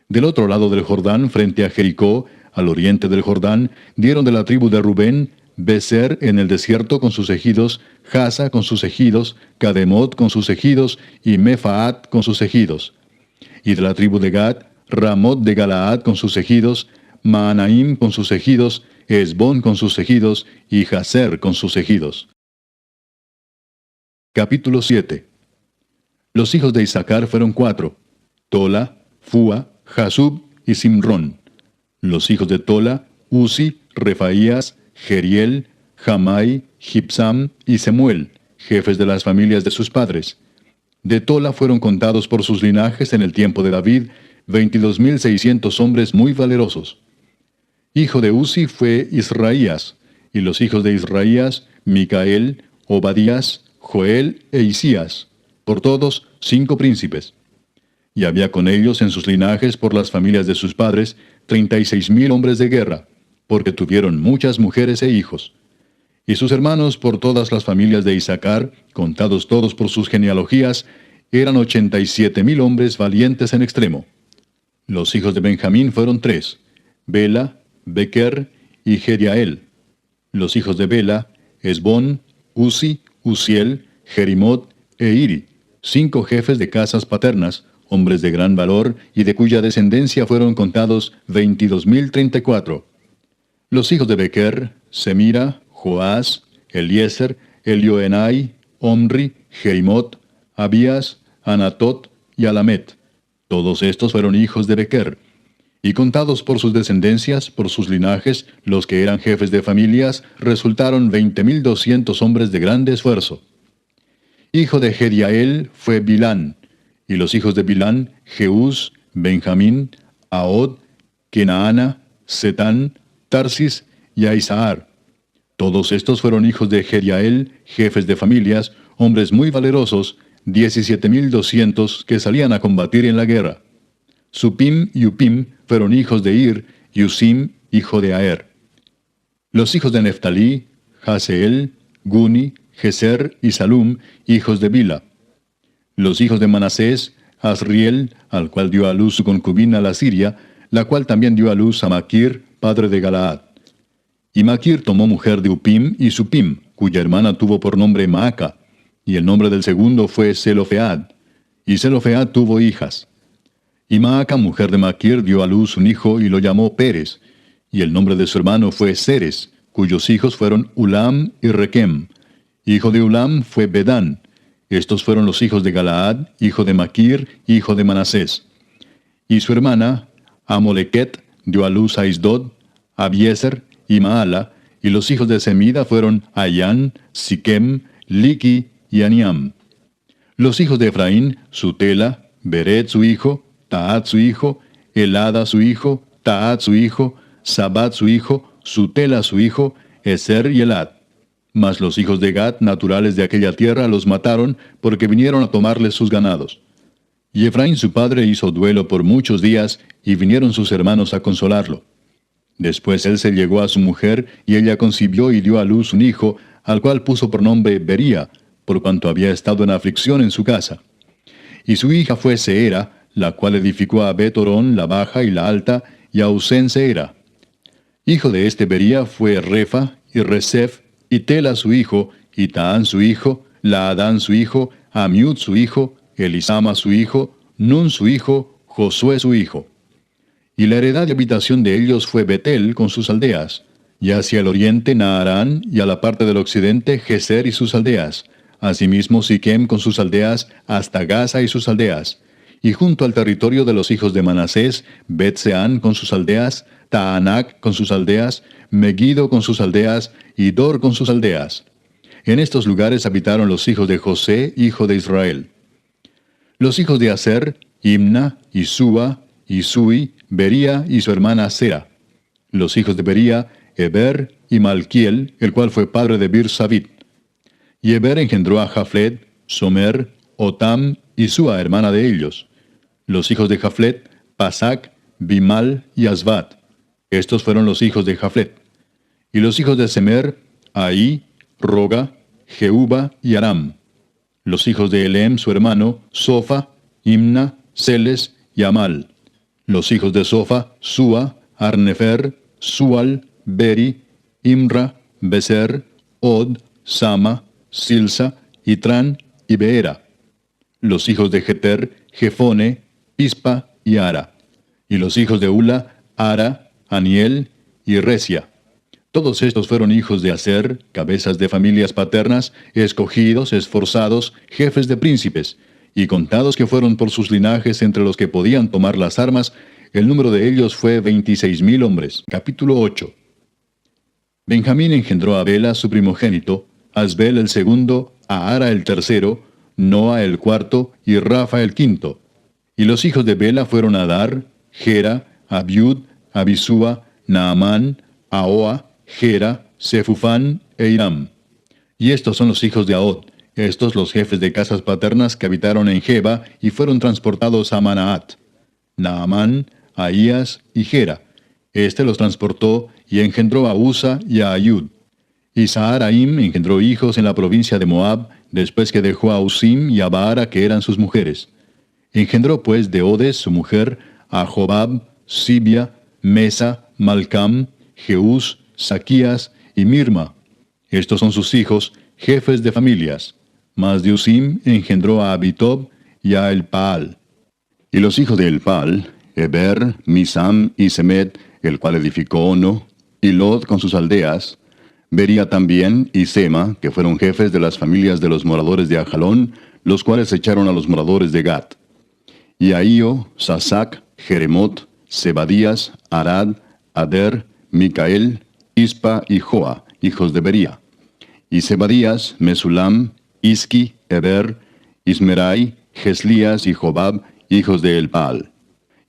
Del otro lado del Jordán, frente a Jericó, al oriente del Jordán, dieron de la tribu de Rubén, Beser en el desierto con sus ejidos, Jasa con sus ejidos, Cademot con sus ejidos, y Mefaat con sus ejidos. Y de la tribu de Gad, Ramot de Galaad con sus ejidos, Maanaim con sus ejidos, Esbón con sus ejidos, y Jazer con sus ejidos. Capítulo 7. Los hijos de Isaacar fueron 4, Tola, Fua, Jasub y Simrón. Los hijos de Tola, Uzi, Refaías, Jeriel, Jamai, Gibsam y Semuel, jefes de las familias de sus padres. De Tola fueron contados por sus linajes en el tiempo de David 22.600 hombres muy valerosos. Hijo de Uzi fue Israías, y los hijos de Israías, Micael, Obadías, Joel e Isías, por todos 5 príncipes. Y había con ellos en sus linajes por las familias de sus padres 36.000 hombres de guerra, porque tuvieron muchas mujeres e hijos. Y sus hermanos por todas las familias de Isaacar, contados todos por sus genealogías, eran 87.000 hombres valientes en extremo. Los hijos de Benjamín fueron 3, Bela, Bequer y Jediael. Los hijos de Bela, Esbón, Uzi, Uziel, Jerimot e Iri, 5 jefes de casas paternas, hombres de gran valor y de cuya descendencia fueron contados 22.034. Los hijos de Bequer, Semira, Joás, Eliezer, Elioenai, Omri, Jerimot, Abías, Anatot y Alamet. Todos estos fueron hijos de Bequer. Y contados por sus descendencias, por sus linajes, los que eran jefes de familias, resultaron 20.200 hombres de grande esfuerzo. Hijo de Jediael fue Bilán, y los hijos de Bilán, Jeús, Benjamín, Ahod, Kenaana, Setán, Tarsis y Aizahar. Todos estos fueron hijos de Jediael, jefes de familias, hombres muy valerosos, 17.200 que salían a combatir en la guerra. Supim y Upim fueron hijos de Ir, y Usim, hijo de Aer. Los hijos de Neftalí, Jaseel, Guni, Geser y Salum, hijos de Bila. Los hijos de Manasés, Asriel, al cual dio a luz su concubina la Siria, la cual también dio a luz a Maquir, padre de Galaad. Y Maquir tomó mujer de Upim y Supim, cuya hermana tuvo por nombre Maaca, y el nombre del segundo fue Zelofead. Y Zelofead tuvo hijas. Y Maaca, mujer de Maquir, dio a luz un hijo y lo llamó Pérez, y el nombre de su hermano fue Seres, cuyos hijos fueron Ulam y Requem. Hijo de Ulam fue Bedán. Estos fueron los hijos de Galaad, hijo de Maquir, hijo de Manasés. Y su hermana, Amolequet, dio a luz a Isdod, Abiezer y Maala, y los hijos de Semida fueron Ayán, Siquem, Liqui y Aniam. Los hijos de Efraín, Sutela, Beret su hijo, Taat su hijo, Elada su hijo, Taat su hijo, Sabat su hijo, Sutela su hijo, Eser y Elad. Mas los hijos de Gad, naturales de aquella tierra, los mataron, porque vinieron a tomarles sus ganados. Y Efraín su padre hizo duelo por muchos días, y vinieron sus hermanos a consolarlo. Después él se llegó a su mujer, y ella concibió y dio a luz un hijo, al cual puso por nombre Bería, por cuanto había estado en aflicción en su casa. Y su hija fue Seera, la cual edificó a Bet-Orón, la baja y la alta, y a Usén Seera. Hijo de este Bería fue Refa, y Resef, y Tela su hijo, y Taán su hijo, Laadán su hijo, Amiud su hijo, Elisama su hijo, Nun su hijo, Josué su hijo. Y la heredad de habitación de ellos fue Betel con sus aldeas, y hacia el oriente Naarán, y a la parte del occidente Geser y sus aldeas, asimismo Siquem con sus aldeas, hasta Gaza y sus aldeas, y junto al territorio de los hijos de Manasés, Bet-Seán con sus aldeas, Taanac con sus aldeas, Megiddo con sus aldeas, y Dor con sus aldeas. En estos lugares habitaron los hijos de José, hijo de Israel. Los hijos de Aser, Imna, Isúa, Isui, Bería y su hermana Sera. Los hijos de Bería, Eber y Malquiel, el cual fue padre de Bir-Sabit. Y Eber engendró a Jaflet, Somer, Otam y Sua, hermana de ellos. Los hijos de Jaflet, Pasac, Bimal y Asbat. Estos fueron los hijos de Jaflet. Y los hijos de Semer, Ahí, Roga, Jehuba y Aram. Los hijos de Elem, su hermano, Sofa, Imna, Celes y Amal. Los hijos de Sofa, Sua, Arnefer, Sual, Beri, Imra, Beser, Od, Sama, Silsa, Itran y Beera. Los hijos de Jeter, Jefone, Pispa y Ara. Y los hijos de Ula, Ara, Aniel y Resia. Todos estos fueron hijos de Aser, cabezas de familias paternas, escogidos, esforzados, jefes de príncipes, y contados que fueron por sus linajes entre los que podían tomar las armas, El número de ellos fue 26,000 hombres. Capítulo 8. Benjamín engendró a Bela su primogénito, a Asbel el segundo, a Ara el tercero, Noa el cuarto y Rafa el quinto. Y los hijos de Bela fueron Adar, Gera, Abiud, Abisúa, Naamán, Ahoa, Gera, Sefufán e Hiram. Y estos son los hijos de Ahod, estos los jefes de casas paternas que habitaron en Geba y fueron transportados a Manaat. Naamán, Ahías y Gera. Este los transportó y engendró a Usa y a Ayud. Y Saharaim engendró hijos en la provincia de Moab, después que dejó a Usim y a Baara, que eran sus mujeres. Engendró pues de Odes, su mujer, a Jobab, Sibia, Mesa, Malcam, Jeús, Saquías y Mirma. Estos son sus hijos, jefes de familias. Mas de Usim engendró a Abitob y a Elpaal. Y los hijos de Elpaal, Eber, Misam y Semed, el cual edificó Ono, y Lod con sus aldeas, Bería también y Sema, que fueron jefes de las familias de los moradores de Ajalón, los cuales echaron a los moradores de Gat. Y Ahío, Sasac, Jeremot, Zebadías, Arad, Ader, Micael, Ispa y Joa, hijos de Bería. Y Zebadías, Mesulam, Isqui, Eber, Ismerai, Geslías y Jobab, hijos de Elpaal.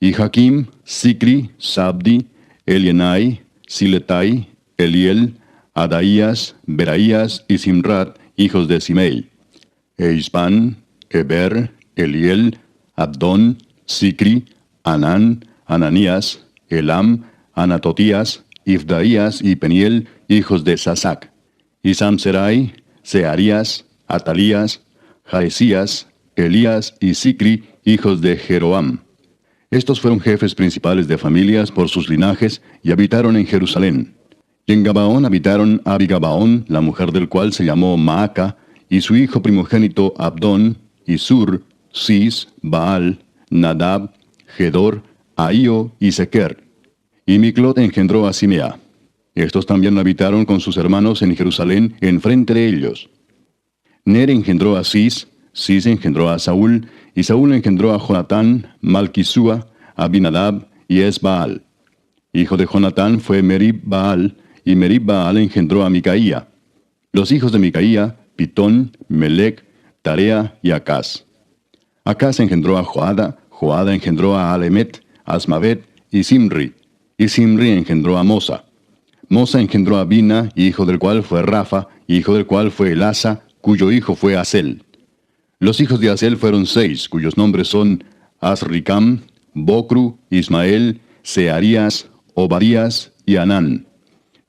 Y Jaquim, Sicri, Sabdi, Elienai, Siletai, Eliel, Adaías, Beraías y Simrat, hijos de Simei. E Ispan, Eber, Eliel, Abdón, Sicri, Anán, Ananías, Elam, Anatotías, Ifdaías y Peniel, hijos de Sasac. Y Samserai, Searías, Atalías, Jaesías, Elías y Sicri, hijos de Jeroam. Estos fueron jefes principales de familias por sus linajes y habitaron en Jerusalén. Y en Gabaón habitaron Abigabaón, la mujer del cual se llamó Maaca, y su hijo primogénito Abdón, y Sur, Cis, Baal, Nadab, Gedor, Ahío y Sequer. Y Miclot engendró a Simea. Estos también habitaron con sus hermanos en Jerusalén, enfrente de ellos. Ner engendró a Cis, Cis engendró a Saúl, y Saúl engendró a Jonatán, Malquisúa, Abinadab y Esbaal. Hijo de Jonatán fue Merib Baal, y Merib Baal engendró a Micaía. Los hijos de Micaía, Pitón, Melec, Tarea y Acaz. Acaz engendró a Joada, Joada engendró a Alemet, Asmavet y Simri engendró a Mosa. Mosa engendró a Bina, hijo del cual fue Rafa, hijo del cual fue Elasa, cuyo hijo fue Asel. Los hijos de Asel fueron 6, cuyos nombres son Asricam, Bocru, Ismael, Searías, Obadías y Anán.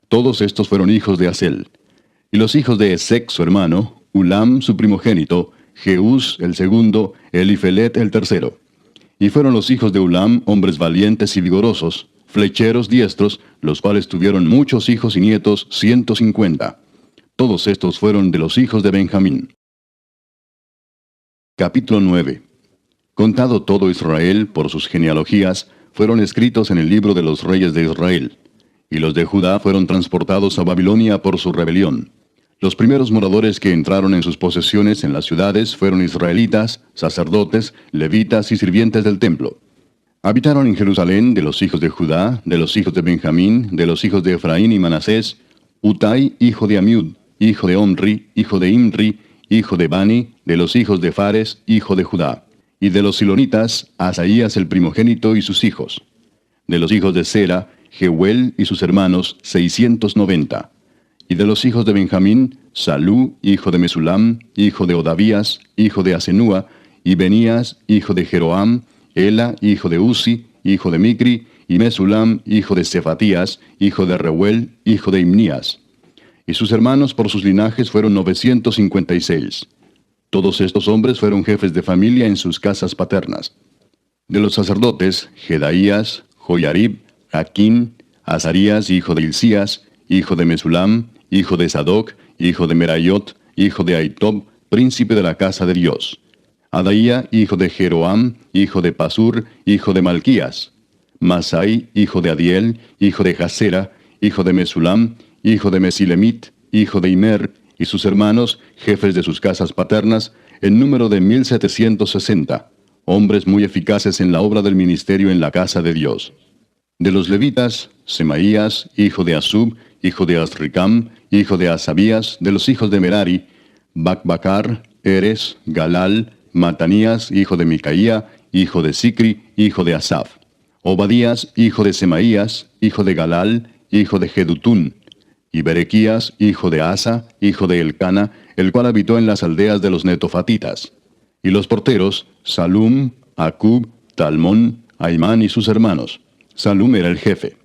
Todos estos fueron hijos de Asel. Y los hijos de Esec, su hermano, Ulam, su primogénito, Jeús, el segundo, Elifelet, el tercero. Y fueron los hijos de Ulam hombres valientes y vigorosos, flecheros diestros, los cuales tuvieron muchos hijos y nietos, 150. Todos estos fueron de los hijos de Benjamín. Capítulo 9. Contado todo Israel por sus genealogías, fueron escritos en el libro de los reyes de Israel. Y los de Judá fueron transportados a Babilonia por su rebelión. Los primeros moradores que entraron en sus posesiones en las ciudades fueron israelitas, sacerdotes, levitas y sirvientes del templo. Habitaron en Jerusalén de los hijos de Judá, de los hijos de Benjamín, de los hijos de Efraín y Manasés, Utai, hijo de Amiud, hijo de Omri, hijo de Imri, hijo de Bani, de los hijos de Fares, hijo de Judá. Y de los silonitas, Asaías el primogénito y sus hijos. De los hijos de Sera, Jehuel y sus hermanos, 690. Y de los hijos de Benjamín, Salú, hijo de Mesulam, hijo de Odavías, hijo de Asenúa, y Benías, hijo de Jeroam, Ela, hijo de Uzi, hijo de Micri, y Mesulam, hijo de Cefatías, hijo de Reuel, hijo de Imnías. Y sus hermanos por sus linajes fueron 956. Todos estos hombres fueron jefes de familia en sus casas paternas. De los sacerdotes, Jedaías, Joyarib, Jaquín, Azarías, hijo de Hilcías, hijo de Mesulam, hijo de Sadoc, hijo de Merayot, hijo de Aitob, príncipe de la casa de Dios. Adaía, hijo de Jeroam, hijo de Pasur, hijo de Malquías. Masai, hijo de Adiel, hijo de Jasera, hijo de Mesulam, hijo de Mesilemit, hijo de Imer, y sus hermanos, jefes de sus casas paternas, en número de 1760, hombres muy eficaces en la obra del ministerio en la casa de Dios. De los levitas, Semaías, hijo de Asub, hijo de Azricam, hijo de Asabías, de los hijos de Merari, Bacbacar, Eres, Galal, Matanías, hijo de Micaía, hijo de Sicri, hijo de Asaf. Obadías, hijo de Semaías, hijo de Galal, hijo de Jedutún. Y Berequías, hijo de Asa, hijo de Elcana, el cual habitó en las aldeas de los netofatitas. Y los porteros, Salum, Acub, Talmón, Aimán y sus hermanos. Salum era el jefe.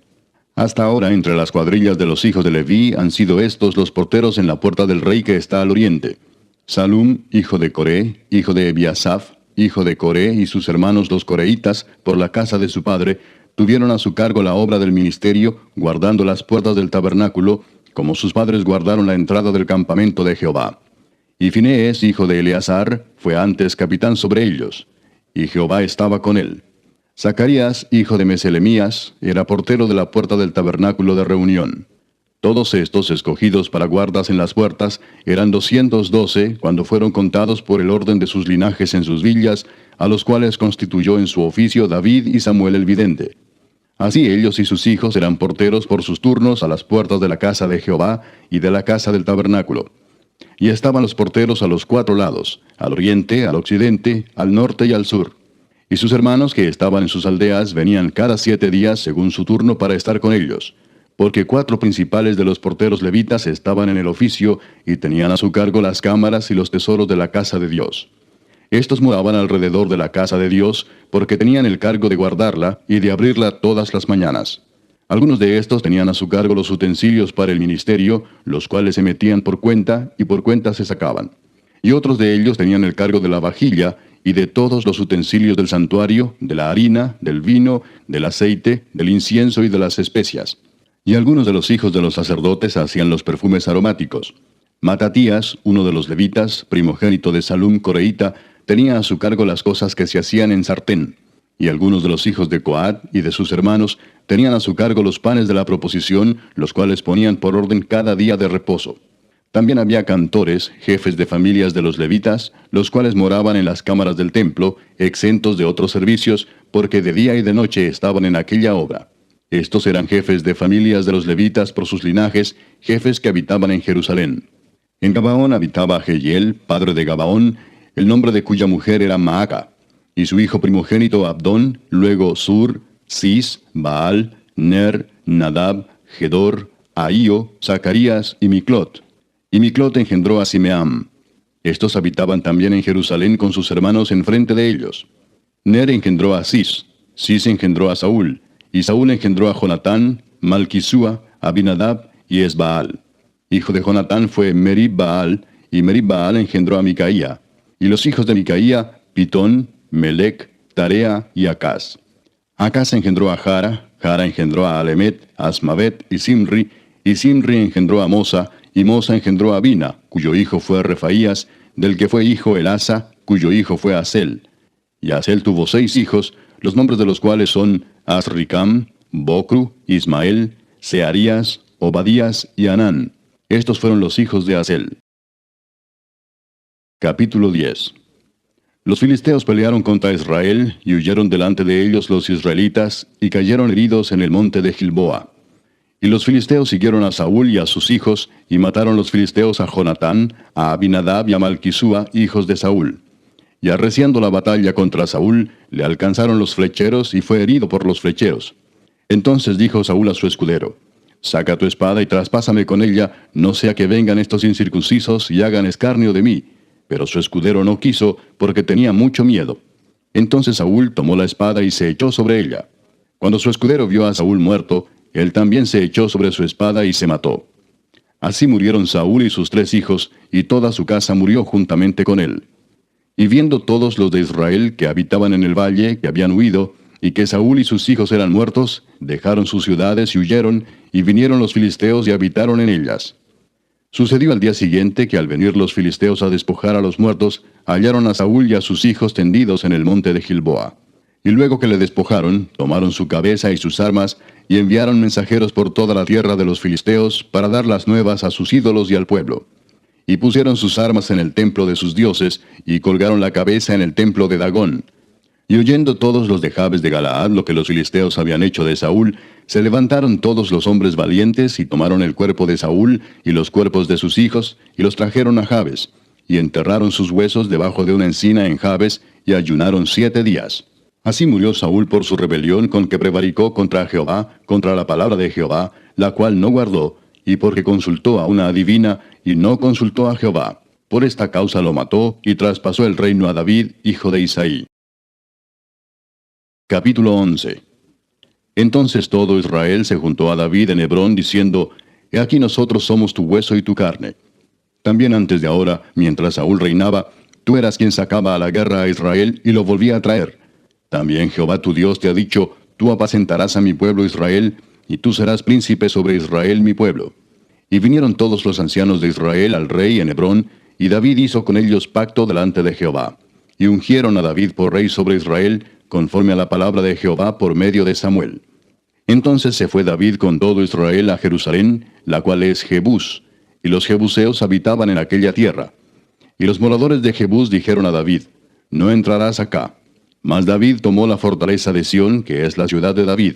Hasta ahora, entre las cuadrillas de los hijos de Leví, han sido estos los porteros en la puerta del rey que está al oriente. Salum, hijo de Coré, hijo de Ebiasaf, hijo de Coré, y sus hermanos los coreitas, por la casa de su padre, tuvieron a su cargo la obra del ministerio, guardando las puertas del tabernáculo, como sus padres guardaron la entrada del campamento de Jehová. Y Finees, hijo de Eleazar, fue antes capitán sobre ellos, y Jehová estaba con él. Zacarías, hijo de Meselemías, era portero de la puerta del tabernáculo de reunión. Todos estos, escogidos para guardas en las puertas, eran 212 cuando fueron contados por el orden de sus linajes en sus villas, a los cuales constituyó en su oficio David y Samuel el vidente. Así ellos y sus hijos eran porteros por sus turnos a las puertas de la casa de Jehová y de la casa del tabernáculo. Y estaban los porteros a los 4 lados, al oriente, al occidente, al norte y al sur. Y sus hermanos que estaban en sus aldeas venían cada 7 días según su turno para estar con ellos, porque 4 principales de los porteros levitas estaban en el oficio y tenían a su cargo las cámaras y los tesoros de la casa de Dios. Estos moraban alrededor de la casa de Dios, porque tenían el cargo de guardarla y de abrirla todas las mañanas. Algunos de estos tenían a su cargo los utensilios para el ministerio, los cuales se metían por cuenta y por cuenta se sacaban. Y otros de ellos tenían el cargo de la vajilla y de todos los utensilios del santuario, de la harina, del vino, del aceite, del incienso y de las especias. Y algunos de los hijos de los sacerdotes hacían los perfumes aromáticos. Matatías, uno de los levitas, primogénito de Salum coreíta, tenía a su cargo las cosas que se hacían en sartén. Y algunos de los hijos de Coat y de sus hermanos tenían a su cargo los panes de la proposición, los cuales ponían por orden cada día de reposo. También había cantores, jefes de familias de los levitas, los cuales moraban en las cámaras del templo, exentos de otros servicios, porque de día y de noche estaban en aquella obra. Estos eran jefes de familias de los levitas por sus linajes, jefes que habitaban en Jerusalén. En Gabaón habitaba Jehiel, padre de Gabaón, el nombre de cuya mujer era Maaca, y su hijo primogénito Abdón, luego Sur, Cis, Baal, Ner, Nadab, Gedor, Ahío, Zacarías y Miclot. Y Miclot engendró a Simeam. Estos habitaban también en Jerusalén con sus hermanos enfrente de ellos. Ner engendró a Cis, Cis engendró a Saúl, y Saúl engendró a Jonatán, Malquisúa, Abinadab y Esbaal. Hijo de Jonatán fue Merib-Baal, y Merib-Baal engendró a Micaía. Y los hijos de Micaía, Pitón, Melec, Tarea y Acaz. Acaz engendró a Jara, Jara engendró a Alemet, Asmavet y Simri engendró a Mosa, y Mosa engendró a Bina, cuyo hijo fue Refaías, del que fue hijo Elasa, cuyo hijo fue Asel. Y Asel tuvo 6 hijos, los nombres de los cuales son Azricam, Bocru, Ismael, Searías, Obadías y Anán. Estos fueron los hijos de Asel. Capítulo 10. Los filisteos pelearon contra Israel, y huyeron delante de ellos los israelitas, y cayeron heridos en el monte de Gilboa. Y los filisteos siguieron a Saúl y a sus hijos, y mataron los filisteos a Jonatán, a Abinadab y a Malquisúa, hijos de Saúl. Y arreciando la batalla contra Saúl, le alcanzaron los flecheros, y fue herido por los flecheros. Entonces dijo Saúl a su escudero: Saca tu espada y traspásame con ella, no sea que vengan estos incircuncisos y hagan escarnio de mí. Pero su escudero no quiso, porque tenía mucho miedo. Entonces Saúl tomó la espada y se echó sobre ella. Cuando su escudero vio a Saúl muerto, él también se echó sobre su espada y se mató. Así murieron Saúl y sus 3 hijos, y toda su casa murió juntamente con él. Y viendo todos los de Israel que habitaban en el valle, que habían huido, y que Saúl y sus hijos eran muertos, dejaron sus ciudades y huyeron, y vinieron los filisteos y habitaron en ellas. Sucedió al día siguiente que al venir los filisteos a despojar a los muertos, hallaron a Saúl y a sus hijos tendidos en el monte de Gilboa. Y luego que le despojaron, tomaron su cabeza y sus armas, y enviaron mensajeros por toda la tierra de los filisteos para dar las nuevas a sus ídolos y al pueblo. Y pusieron sus armas en el templo de sus dioses, y colgaron la cabeza en el templo de Dagón. Y oyendo todos los de Jabes de Galaad lo que los filisteos habían hecho de Saúl, se levantaron todos los hombres valientes y tomaron el cuerpo de Saúl y los cuerpos de sus hijos y los trajeron a Jabes, y enterraron sus huesos debajo de una encina en Jabes y ayunaron 7 días. Así murió Saúl por su rebelión con que prevaricó contra Jehová, contra la palabra de Jehová, la cual no guardó, y porque consultó a una adivina y no consultó a Jehová. Por esta causa lo mató y traspasó el reino a David, hijo de Isaí. Capítulo 11. Entonces todo Israel se juntó a David en Hebrón, diciendo, He aquí nosotros somos tu hueso y tu carne. También antes de ahora, mientras Saúl reinaba, tú eras quien sacaba a la guerra a Israel y lo volvía a traer. También Jehová tu Dios te ha dicho, Tú apacentarás a mi pueblo Israel, y tú serás príncipe sobre Israel mi pueblo. Y vinieron todos los ancianos de Israel al rey en Hebrón, y David hizo con ellos pacto delante de Jehová. Y ungieron a David por rey sobre Israel, conforme a la palabra de Jehová por medio de Samuel. Entonces se fue David con todo Israel a Jerusalén, la cual es Jebús, y los jebuseos habitaban en aquella tierra. Y los moradores de Jebús dijeron a David, No entrarás acá. Mas David tomó la fortaleza de Sión, que es la ciudad de David.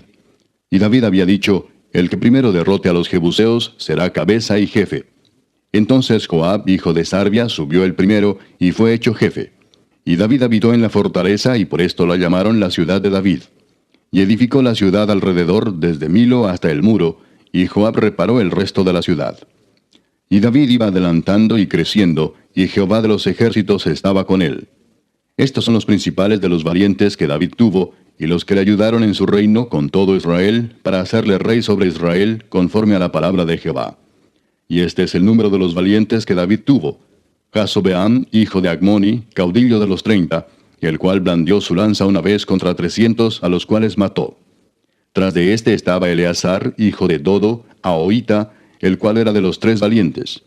Y David había dicho, El que primero derrote a los jebuseos será cabeza y jefe. Entonces Joab, hijo de Sarvia, subió el primero, y fue hecho jefe. Y David habitó en la fortaleza, y por esto la llamaron la ciudad de David. Y edificó la ciudad alrededor, desde Milo hasta el muro, y Joab reparó el resto de la ciudad. Y David iba adelantando y creciendo, y Jehová de los ejércitos estaba con él. Estos son los principales de los valientes que David tuvo, y los que le ayudaron en su reino con todo Israel, para hacerle rey sobre Israel, conforme a la palabra de Jehová. Y este es el número de los valientes que David tuvo: Jasobeam, hijo de Agmoni, caudillo de los 30, el cual blandió su lanza una vez contra 300, a los cuales mató. Tras de este estaba Eleazar, hijo de Dodo, Ahoita, el cual era de los 3 valientes.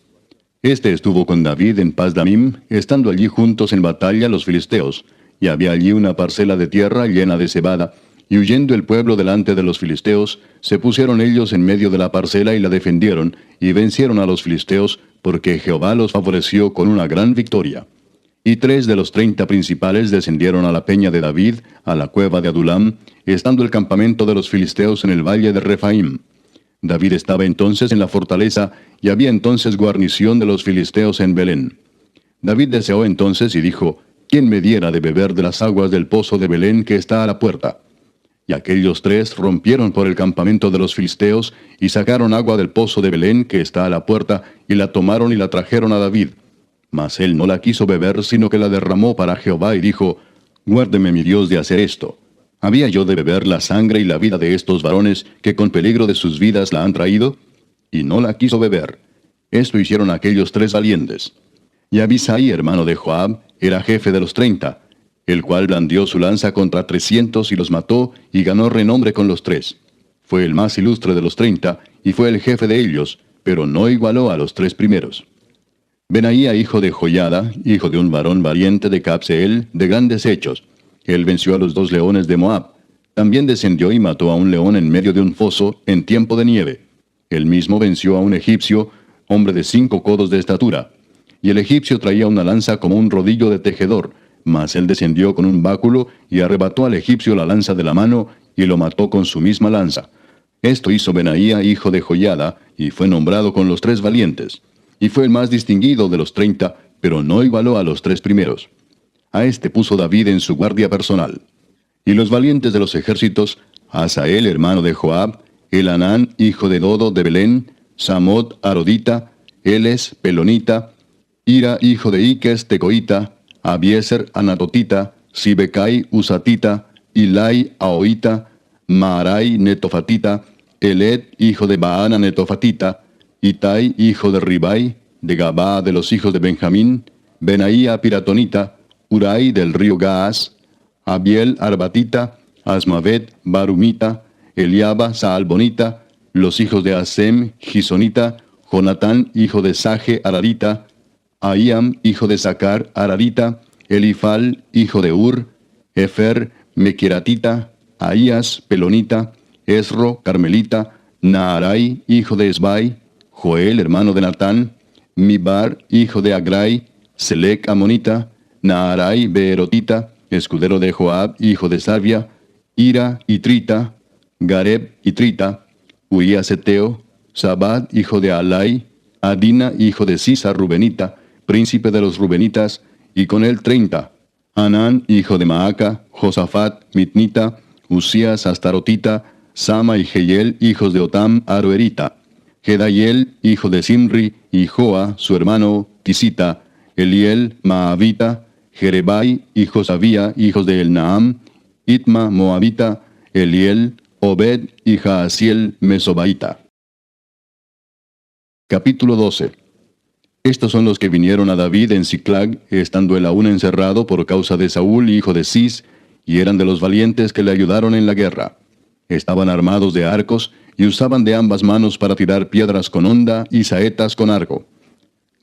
Este estuvo con David en Pasdamim, estando allí juntos en batalla los filisteos, y había allí una parcela de tierra llena de cebada, y huyendo el pueblo delante de los filisteos, se pusieron ellos en medio de la parcela y la defendieron, y vencieron a los filisteos, porque Jehová los favoreció con una gran victoria. Y 3 de los 30 principales descendieron a la peña de David, a la cueva de Adulam, estando el campamento de los filisteos en el valle de Refaim. David estaba entonces en la fortaleza, y había entonces guarnición de los filisteos en Belén. David deseó entonces y dijo, ¿Quién me diera de beber de las aguas del pozo de Belén que está a la puerta? Y aquellos 3 rompieron por el campamento de los filisteos, y sacaron agua del pozo de Belén que está a la puerta, y la tomaron y la trajeron a David. Mas él no la quiso beber, sino que la derramó para Jehová, y dijo, Guárdeme mi Dios de hacer esto. ¿Había yo de beber la sangre y la vida de estos varones, que con peligro de sus vidas la han traído? Y no la quiso beber. Esto hicieron aquellos 3 valientes. Y Abisai, hermano de Joab, era jefe de los 30, el cual blandió su lanza contra 300 y los mató, y ganó renombre con los 3. Fue el más ilustre de los 30, y fue el jefe de ellos, pero no igualó a los 3 primeros. Benaía, hijo de Joiada, hijo de un varón valiente de Cabseel, de grandes hechos. Él venció a los 2 leones de Moab. También descendió y mató a un león en medio de un foso, en tiempo de nieve. Él mismo venció a un egipcio, hombre de 5 codos de estatura. Y el egipcio traía una lanza como un rodillo de tejedor, mas él descendió con un báculo y arrebató al egipcio la lanza de la mano, y lo mató con su misma lanza. Esto hizo Benaía, hijo de Joiada, y fue nombrado con los 3 valientes. Y fue el más distinguido de los 30, pero no igualó a los 3 primeros. A este puso David en su guardia personal. Y los valientes de los ejércitos, Asael, hermano de Joab, Elanán, hijo de Dodo de Belén, Samot, Arodita, Eles, Pelonita, Ira, hijo de Iques, Tecoita, Abieser, Anatotita, Sibecai, Usatita, Ilai, Ahoita, Maarai, Netofatita, Eled, hijo de Baana, Netofatita, Itai, hijo de Ribai, de Gabá de los hijos de Benjamín, Benaía, Piratonita, Urai del río Gaas, Abiel, Arbatita, Asmavet, Barumita, Eliaba, Saalbonita, los hijos de Asem, Gisonita, Jonatán, hijo de Saje, Ararita, Ahiam, hijo de Sacar, Ararita, Elifal, hijo de Ur, Efer, Mequiratita, Ahías, Pelonita, Esro, Carmelita, Naarai, hijo de Esbai, Joel, hermano de Natán, Mibar, hijo de Agrai, Selec, Amonita, Naarai, Beerotita, escudero de Joab, hijo de Sarvia, Ira y Trita, Gareb y Trita, Urías Eteo, Zabad, hijo de Alai, Adina, hijo de Sisa Rubenita, príncipe de los Rubenitas, y con él 30, Hanán, hijo de Maaca, Josafat, Mitnita, Usías Astarotita, Sama y Jehiel, hijos de Otam, Aroerita, Gedaiel, hijo de Simri, y Joa, su hermano, Tisita, Eliel, Maavita, Jerebai y Josabía, hijos de Elnaam, Itma, Moabita, Eliel, Obed y Jaasiel, Mesobaita. Capítulo 12. Estos son los que vinieron a David en Siclag, estando él aún encerrado por causa de Saúl, hijo de Cis, y eran de los valientes que le ayudaron en la guerra. Estaban armados de arcos, y usaban de ambas manos para tirar piedras con honda y saetas con arco.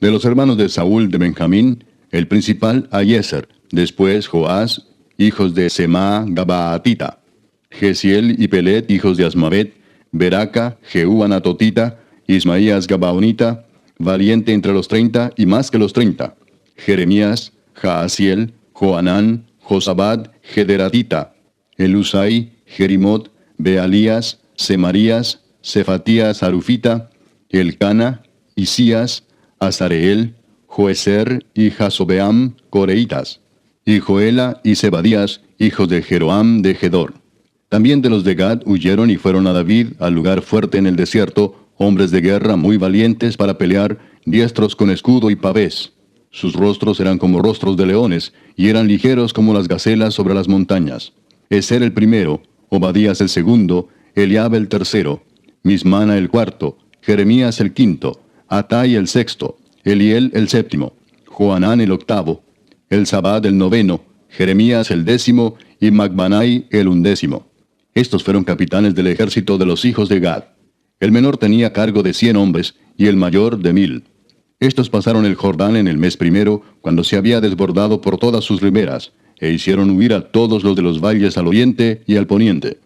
De los hermanos de Saúl de Benjamín, el principal Aiezer, después Joás, hijos de Semá Gabaatita, Gesiel y Pelet, hijos de Asmavet, Beraca, Jehú Anatotita, Ismaías Gabaonita, valiente entre los 30 y más que los 30, Jeremías, Jaasiel, Joanán, Josabad, Gederatita, Elusai, Jerimot, Bealías, Semarías, Cefatías Arufita, Elcana, Isías, Azareel, Joeser y Jasobeam, Coreitas, y Joela y Zebadías, hijos de Jeroam de Gedor. También de los de Gad huyeron y fueron a David al lugar fuerte en el desierto, hombres de guerra muy valientes para pelear, diestros con escudo y pavés. Sus rostros eran como rostros de leones, y eran ligeros como las gacelas sobre las montañas. Eser el primero, Obadías el segundo, Eliab el tercero, Mismana el cuarto, Jeremías el quinto, Atai el sexto, Eliel el séptimo, Joanán el octavo, Elzabad el noveno, Jeremías el décimo, y Macbanai el undécimo. Estos fueron capitanes del ejército de los hijos de Gad. El menor tenía cargo de 100 hombres, y el mayor de 1000. Estos pasaron el Jordán en el mes primero, cuando se había desbordado por todas sus riberas, e hicieron huir a todos los de los valles al oriente y al poniente.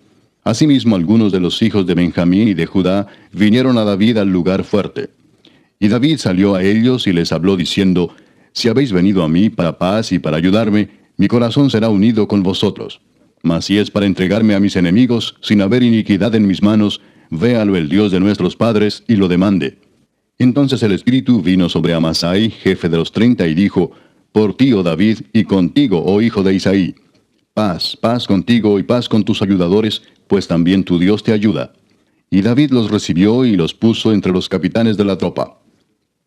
Asimismo, algunos de los hijos de Benjamín y de Judá vinieron a David al lugar fuerte. Y David salió a ellos y les habló diciendo: Si habéis venido a mí para paz y para ayudarme, mi corazón será unido con vosotros. Mas si es para entregarme a mis enemigos, sin haber iniquidad en mis manos, véalo el Dios de nuestros padres y lo demande. Entonces el Espíritu vino sobre Amasai, jefe de los 30, y dijo: Por ti, oh David, y contigo, oh hijo de Isaí. Paz, paz contigo y paz con tus ayudadores, pues también tu Dios te ayuda. Y David los recibió y los puso entre los capitanes de la tropa.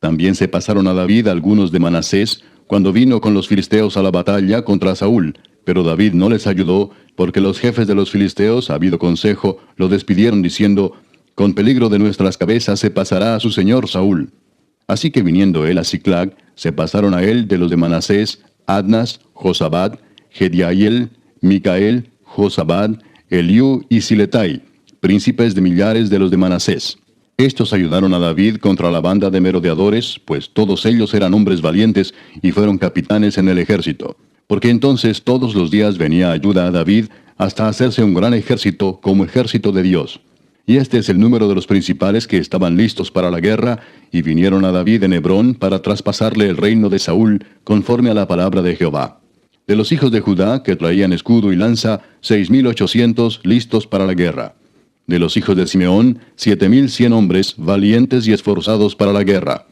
También se pasaron a David algunos de Manasés, cuando vino con los filisteos a la batalla contra Saúl, pero David no les ayudó, porque los jefes de los filisteos, habido consejo, lo despidieron diciendo: Con peligro de nuestras cabezas se pasará a su señor Saúl. Así que viniendo él a Siclag, se pasaron a él de los de Manasés, Adnas, Josabad, Gediael, Micael, Josabad, Eliú y Siletai, príncipes de millares de los de Manasés. Estos ayudaron a David contra la banda de merodeadores, pues todos ellos eran hombres valientes y fueron capitanes en el ejército. Porque entonces todos los días venía ayuda a David hasta hacerse un gran ejército como ejército de Dios. Y este es el número de los principales que estaban listos para la guerra y vinieron a David en Hebrón para traspasarle el reino de Saúl conforme a la palabra de Jehová. De los hijos de Judá, que traían escudo y lanza, 6,800 listos para la guerra. De los hijos de Simeón, 7,100 hombres, valientes y esforzados para la guerra.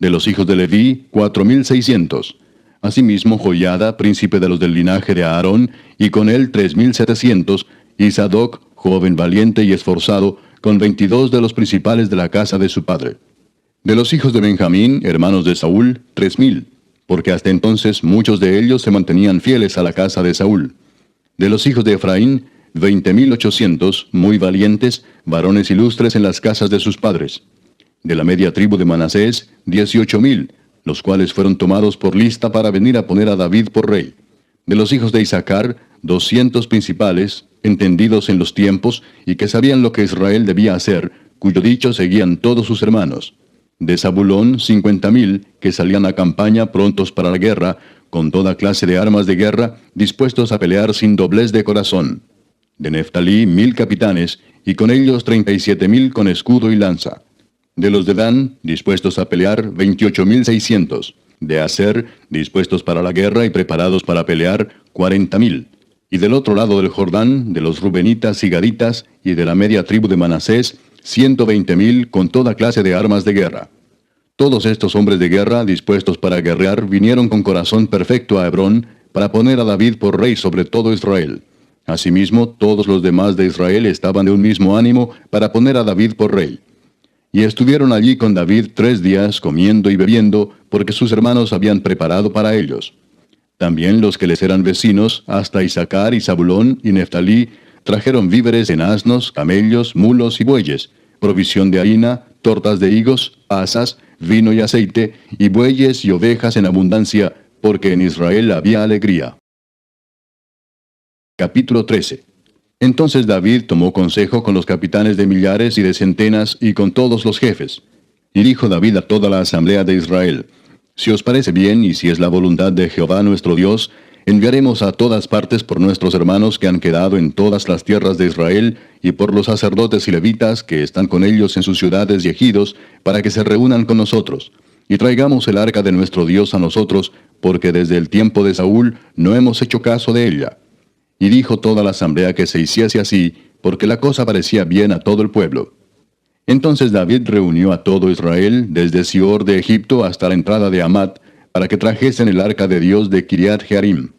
De los hijos de Leví, 4,600. Asimismo, Joiada, príncipe de los del linaje de Aarón, y con él 3,700, y Sadoc, joven valiente y esforzado, con 22 de los principales de la casa de su padre. De los hijos de Benjamín, hermanos de Saúl, 3,000, porque hasta entonces muchos de ellos se mantenían fieles a la casa de Saúl. De los hijos de Efraín, 20,800, muy valientes, varones ilustres en las casas de sus padres. De la media tribu de Manasés, 18,000, los cuales fueron tomados por lista para venir a poner a David por rey. De los hijos de Isaacar, 200 principales, entendidos en los tiempos, y que sabían lo que Israel debía hacer, cuyo dicho seguían todos sus hermanos. De Zabulón, 50,000, que salían a campaña prontos para la guerra, con toda clase de armas de guerra, dispuestos a pelear sin doblez de corazón. De Neftalí, 1,000 capitanes, y con ellos 37,000 con escudo y lanza. De los de Dan, dispuestos a pelear, 28,600. de Aser, dispuestos para la guerra y preparados para pelear, 40,000. Y del otro lado del Jordán, de los rubenitas y gaditas, y de la media tribu de Manasés, 120,000 con toda clase de armas de guerra. Todos estos hombres de guerra, dispuestos para guerrear, vinieron con corazón perfecto a Hebrón, para poner a David por rey sobre todo Israel. Asimismo, todos los demás de Israel estaban de un mismo ánimo para poner a David por rey. Y estuvieron allí con David 3 días, comiendo y bebiendo, porque sus hermanos habían preparado para ellos. También los que les eran vecinos, hasta Isaacar y Zabulón y Neftalí, trajeron víveres en asnos, camellos, mulos y bueyes, provisión de harina, tortas de higos, asas, vino y aceite, y bueyes y ovejas en abundancia, porque en Israel había alegría. Capítulo 13. Entonces David tomó consejo con los capitanes de millares y de centenas y con todos los jefes. Y dijo David a toda la asamblea de Israel: Si os parece bien y si es la voluntad de Jehová nuestro Dios, enviaremos a todas partes por nuestros hermanos que han quedado en todas las tierras de Israel, y por los sacerdotes y levitas que están con ellos en sus ciudades y ejidos, para que se reúnan con nosotros. Y traigamos el arca de nuestro Dios a nosotros, porque desde el tiempo de Saúl no hemos hecho caso de ella. Y dijo toda la asamblea que se hiciese así, porque la cosa parecía bien a todo el pueblo. Entonces David reunió a todo Israel, desde Sior de Egipto hasta la entrada de Hamat, para que trajesen el arca de Dios de Kiriat Jearim.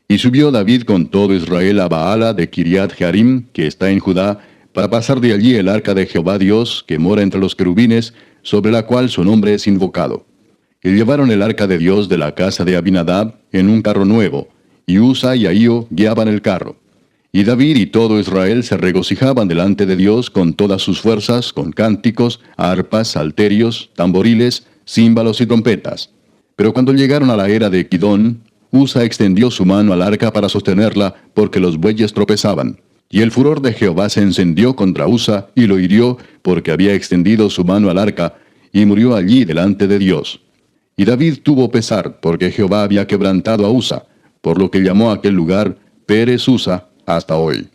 Y subió David con todo Israel a Baala de Kiriat Jearim, que está en Judá, para pasar de allí el arca de Jehová Dios, que mora entre los querubines, sobre la cual su nombre es invocado. Y llevaron el arca de Dios de la casa de Abinadab en un carro nuevo, y Usa y Ahío guiaban el carro. Y David y todo Israel se regocijaban delante de Dios con todas sus fuerzas, con cánticos, arpas, salterios, tamboriles, címbalos y trompetas. Pero cuando llegaron a la era de Kidón, Usa extendió su mano al arca para sostenerla, porque los bueyes tropezaban. Y el furor de Jehová se encendió contra Usa, y lo hirió, porque había extendido su mano al arca, y murió allí delante de Dios. Y David tuvo pesar, porque Jehová había quebrantado a Usa, por lo que llamó a aquel lugar Pérez Usa hasta hoy.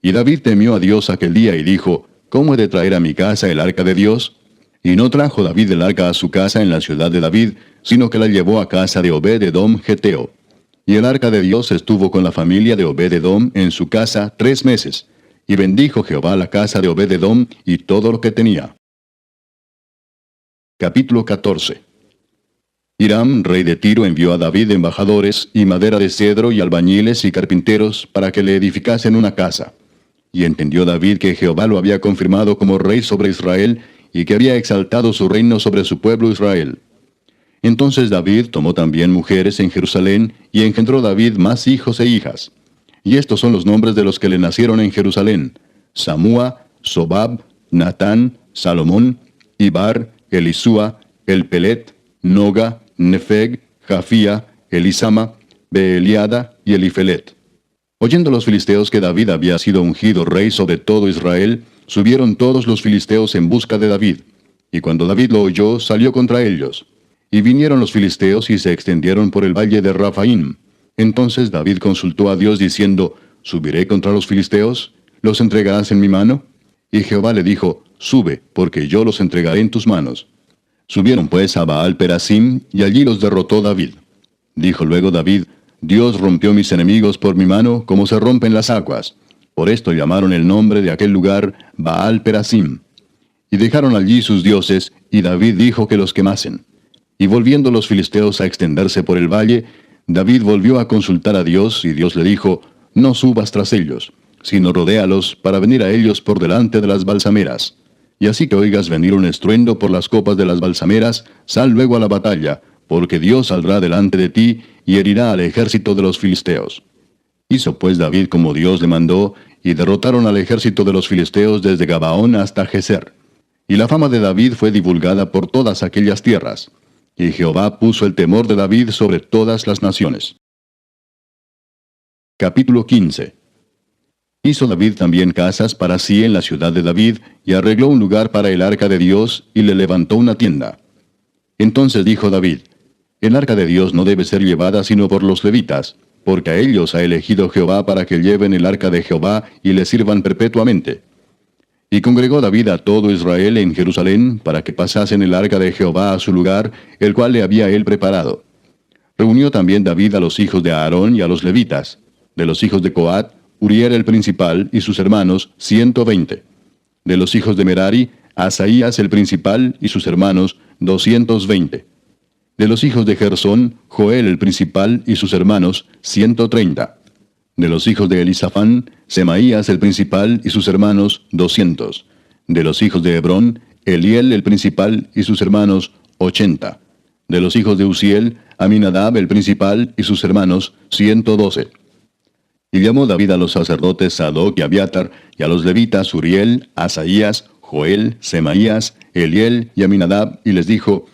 Y David temió a Dios aquel día y dijo: ¿Cómo he de traer a mi casa el arca de Dios? Y no trajo David el arca a su casa en la ciudad de David, sino que la llevó a casa de Obed-edom Geteo. Y el arca de Dios estuvo con la familia de Obed-edom en su casa 3 meses. Y bendijo Jehová la casa de Obed-edom y todo lo que tenía. Capítulo 14. Hiram, rey de Tiro, envió a David embajadores, y madera de cedro, y albañiles y carpinteros, para que le edificasen una casa. Y entendió David que Jehová lo había confirmado como rey sobre Israel, y que había exaltado su reino sobre su pueblo Israel. Entonces David tomó también mujeres en Jerusalén, y engendró David más hijos e hijas. Y estos son los nombres de los que le nacieron en Jerusalén: Samúa, Sobab, Natán, Salomón, Ibar, Elisúa, Elpelet, Noga, Nefeg, Jafía, Elisama, Beeliada y Elifelet. Oyendo los filisteos que David había sido ungido rey sobre todo Israel, subieron todos los filisteos en busca de David. Y cuando David lo oyó, salió contra ellos. Y vinieron los filisteos y se extendieron por el valle de Rafaim. Entonces David consultó a Dios diciendo: ¿Subiré contra los filisteos? ¿Los entregarás en mi mano? Y Jehová le dijo: Sube, porque yo los entregaré en tus manos. Subieron pues a Baal Perasim, y allí los derrotó David. Dijo luego David: Dios rompió mis enemigos por mi mano, como se rompen las aguas. Por esto llamaron el nombre de aquel lugar Baal Perasim. Y dejaron allí sus dioses, y David dijo que los quemasen. Y volviendo los filisteos a extenderse por el valle, David volvió a consultar a Dios, y Dios le dijo: No subas tras ellos, sino rodéalos para venir a ellos por delante de las balsameras. Y así que oigas venir un estruendo por las copas de las balsameras, sal luego a la batalla, porque Dios saldrá delante de ti y herirá al ejército de los filisteos. Hizo pues David como Dios le mandó, y derrotaron al ejército de los filisteos desde Gabaón hasta Geser. Y la fama de David fue divulgada por todas aquellas tierras. Y Jehová puso el temor de David sobre todas las naciones. Capítulo 15. Hizo David también casas para sí en la ciudad de David, y arregló un lugar para el arca de Dios, y le levantó una tienda. Entonces dijo David: El arca de Dios no debe ser llevada sino por los levitas, porque a ellos ha elegido Jehová para que lleven el arca de Jehová y le sirvan perpetuamente. Y congregó David a todo Israel en Jerusalén para que pasasen el arca de Jehová a su lugar, el cual le había él preparado. Reunió también David a los hijos de Aarón y a los levitas. De los hijos de Coat, Uriel el principal y sus hermanos, 120. De los hijos de Merari, Asaías el principal y sus hermanos, 220. De los hijos de Gersón, Joel el principal y sus hermanos, 130. De los hijos de Elisafán, Semaías el principal y sus hermanos, 200. De los hijos de Hebrón, Eliel el principal y sus hermanos, 80. De los hijos de Uziel, Aminadab el principal y sus hermanos, 112. Y llamó David a los sacerdotes Sadoc y Abiatar, y a los levitas Uriel, Asaías, Joel, Semaías, Eliel y Aminadab, y les dijo: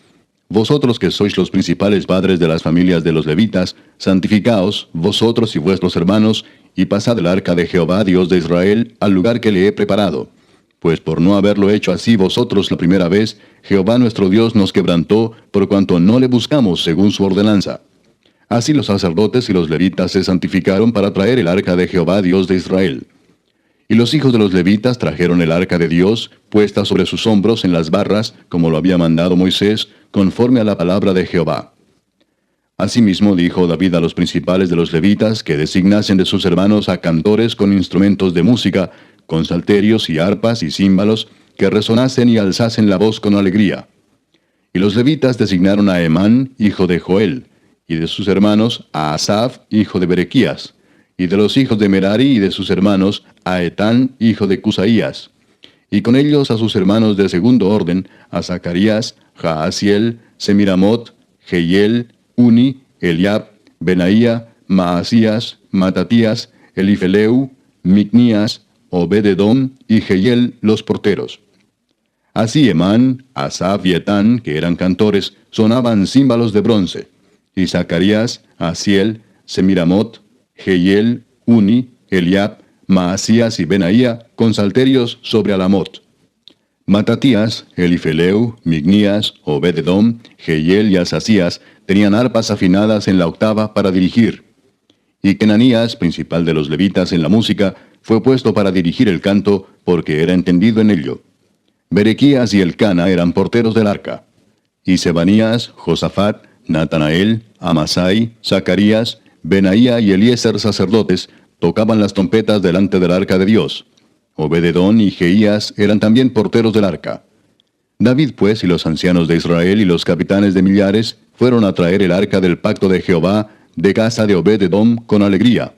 Vosotros que sois los principales padres de las familias de los levitas, santificaos, vosotros y vuestros hermanos, y pasad el arca de Jehová, Dios de Israel, al lugar que le he preparado. Pues por no haberlo hecho así vosotros la primera vez, Jehová nuestro Dios nos quebrantó, por cuanto no le buscamos según su ordenanza. Así los sacerdotes y los levitas se santificaron para traer el arca de Jehová, Dios de Israel. Y los hijos de los levitas trajeron el arca de Dios, puesta sobre sus hombros en las barras, como lo había mandado Moisés, conforme a la palabra de Jehová. Asimismo dijo David a los principales de los levitas que designasen de sus hermanos a cantores con instrumentos de música, con salterios y arpas y címbalos, que resonasen y alzasen la voz con alegría. Y los levitas designaron a Emán, hijo de Joel, y de sus hermanos a Asaf, hijo de Berequías, y de los hijos de Merari y de sus hermanos a Etán, hijo de Cusaías, y con ellos a sus hermanos de segundo orden, a Zacarías, Jaasiel, Semiramot, Jehiel, Uni, Eliab, Benaía, Maasías, Matatías, Elifeleu, Micnías, Obed-edom y Jehiel los porteros. Así Emán, Asaf y Etán, que eran cantores, sonaban címbalos de bronce, y Zacarías, Asiel, Semiramot, Jehiel, Uni, Eliab, Maasías y Benaía con salterios sobre Alamot. Matatías, Elifeleu, Micnías, Obed-edom, Jehiel y Asasías tenían arpas afinadas en la octava para dirigir. Y Kenanías, principal de los levitas en la música, fue puesto para dirigir el canto, porque era entendido en ello. Berequías y Elcana eran porteros del arca. Y Sebanías, Josafat, Natanael, Amasai, Zacarías, Benaía y Eliezer sacerdotes tocaban las trompetas delante del arca de Dios. Obed-edom y Jeías eran también porteros del arca. David pues y los ancianos de Israel y los capitanes de millares fueron a traer el arca del pacto de Jehová de casa de Obed-edom con alegría.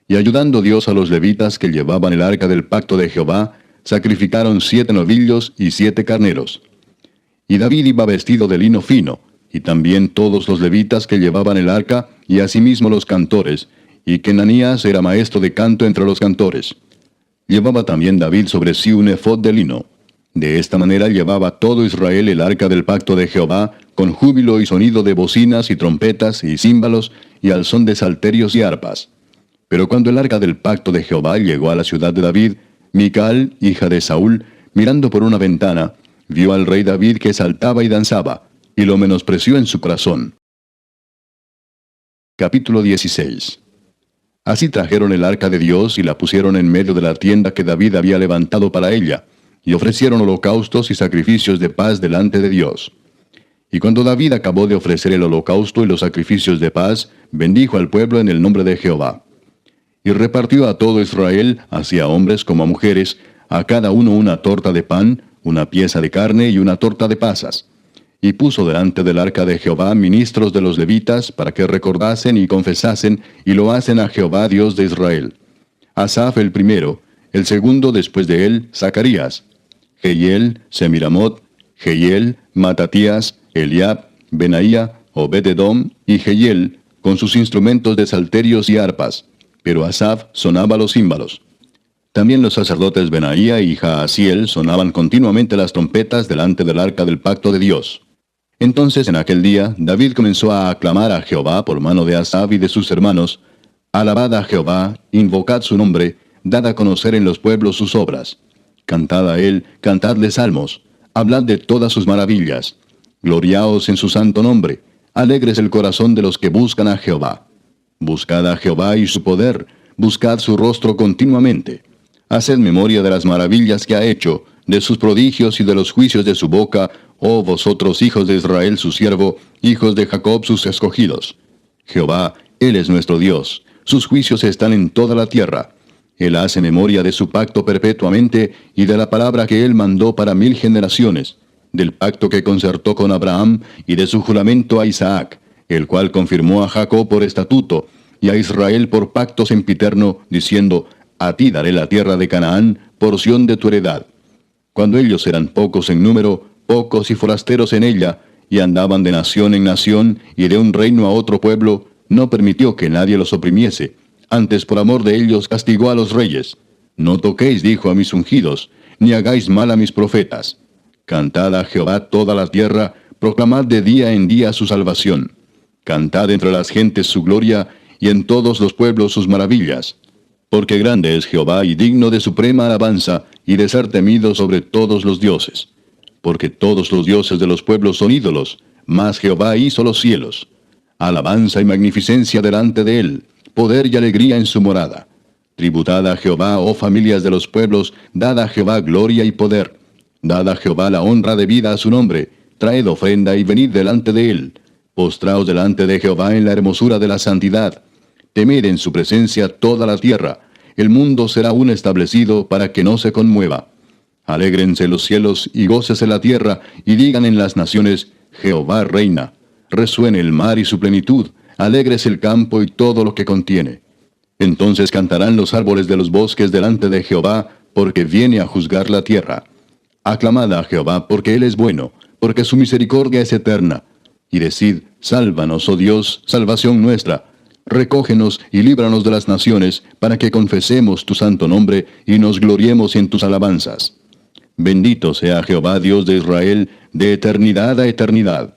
Y ayudando Dios a los levitas que llevaban el arca del pacto de Jehová, sacrificaron 7 novillos y 7 carneros. Y David iba vestido de lino fino, y también todos los levitas que llevaban el arca, y asimismo los cantores, y Kenanías era maestro de canto entre los cantores. Llevaba también David sobre sí un efod de lino. De esta manera llevaba todo Israel el arca del pacto de Jehová, con júbilo y sonido de bocinas y trompetas y címbalos, y al son de salterios y arpas. Pero cuando el arca del pacto de Jehová llegó a la ciudad de David, Mical, hija de Saúl, mirando por una ventana, vio al rey David que saltaba y danzaba, y lo menospreció en su corazón. Capítulo 16. Así trajeron el arca de Dios y la pusieron en medio de la tienda que David había levantado para ella, y ofrecieron holocaustos y sacrificios de paz delante de Dios. Y cuando David acabó de ofrecer el holocausto y los sacrificios de paz, bendijo al pueblo en el nombre de Jehová. Y repartió a todo Israel, así a hombres como a mujeres, a cada uno una torta de pan, una pieza de carne y una torta de pasas. Y puso delante del arca de Jehová ministros de los levitas, para que recordasen y confesasen, y lo hacen a Jehová Dios de Israel. Asaf el primero, el segundo después de él, Zacarías. Jehiel, Semiramot, Jehiel, Matatías, Eliab, Benaía, Obed-edom y Jehiel, con sus instrumentos de salterios y arpas. Pero Asaf sonaba los címbalos. También los sacerdotes Benaía y Jaasiel sonaban continuamente las trompetas delante del arca del pacto de Dios. Entonces en aquel día David comenzó a aclamar a Jehová por mano de Asaf y de sus hermanos: Alabad a Jehová, invocad su nombre, dad a conocer en los pueblos sus obras. Cantad a él, cantadle salmos, hablad de todas sus maravillas. Gloriaos en su santo nombre, alegres el corazón de los que buscan a Jehová. Buscad a Jehová y su poder, buscad su rostro continuamente. Haced memoria de las maravillas que ha hecho, de sus prodigios y de los juicios de su boca, oh vosotros hijos de Israel su siervo, hijos de Jacob sus escogidos. Jehová, Él es nuestro Dios, sus juicios están en toda la tierra. Él hace memoria de su pacto perpetuamente y de la palabra que Él mandó para 1000 generaciones, del pacto que concertó con Abraham y de su juramento a Isaac, el cual confirmó a Jacob por estatuto y a Israel por pacto sempiterno, diciendo, a ti daré la tierra de Canaán, porción de tu heredad. Cuando ellos eran pocos en número, pocos y forasteros en ella, y andaban de nación en nación y de un reino a otro pueblo, no permitió que nadie los oprimiese. Antes por amor de ellos castigó a los reyes. No toquéis, dijo, a mis ungidos, ni hagáis mal a mis profetas. Cantad a Jehová toda la tierra, proclamad de día en día su salvación. Cantad entre las gentes su gloria, y en todos los pueblos sus maravillas. Porque grande es Jehová y digno de suprema alabanza, y de ser temido sobre todos los dioses. Porque todos los dioses de los pueblos son ídolos, mas Jehová hizo los cielos. Alabanza y magnificencia delante de él, poder y alegría en su morada. Tributad a Jehová, oh familias de los pueblos, dad a Jehová gloria y poder. Dad a Jehová la honra debida a su nombre, traed ofrenda y venid delante de él. Postraos delante de Jehová en la hermosura de la santidad. Temed en su presencia toda la tierra. El mundo será aún establecido para que no se conmueva. Alégrense los cielos y gócese la tierra, y digan en las naciones, Jehová reina. Resuene el mar y su plenitud, alégrese el campo y todo lo que contiene. Entonces cantarán los árboles de los bosques delante de Jehová, porque viene a juzgar la tierra. Aclamad a Jehová, porque Él es bueno, porque su misericordia es eterna. Y decid, sálvanos, oh Dios, salvación nuestra. Recógenos y líbranos de las naciones, para que confesemos tu santo nombre y nos gloriemos en tus alabanzas. Bendito sea Jehová, Dios de Israel, de eternidad a eternidad.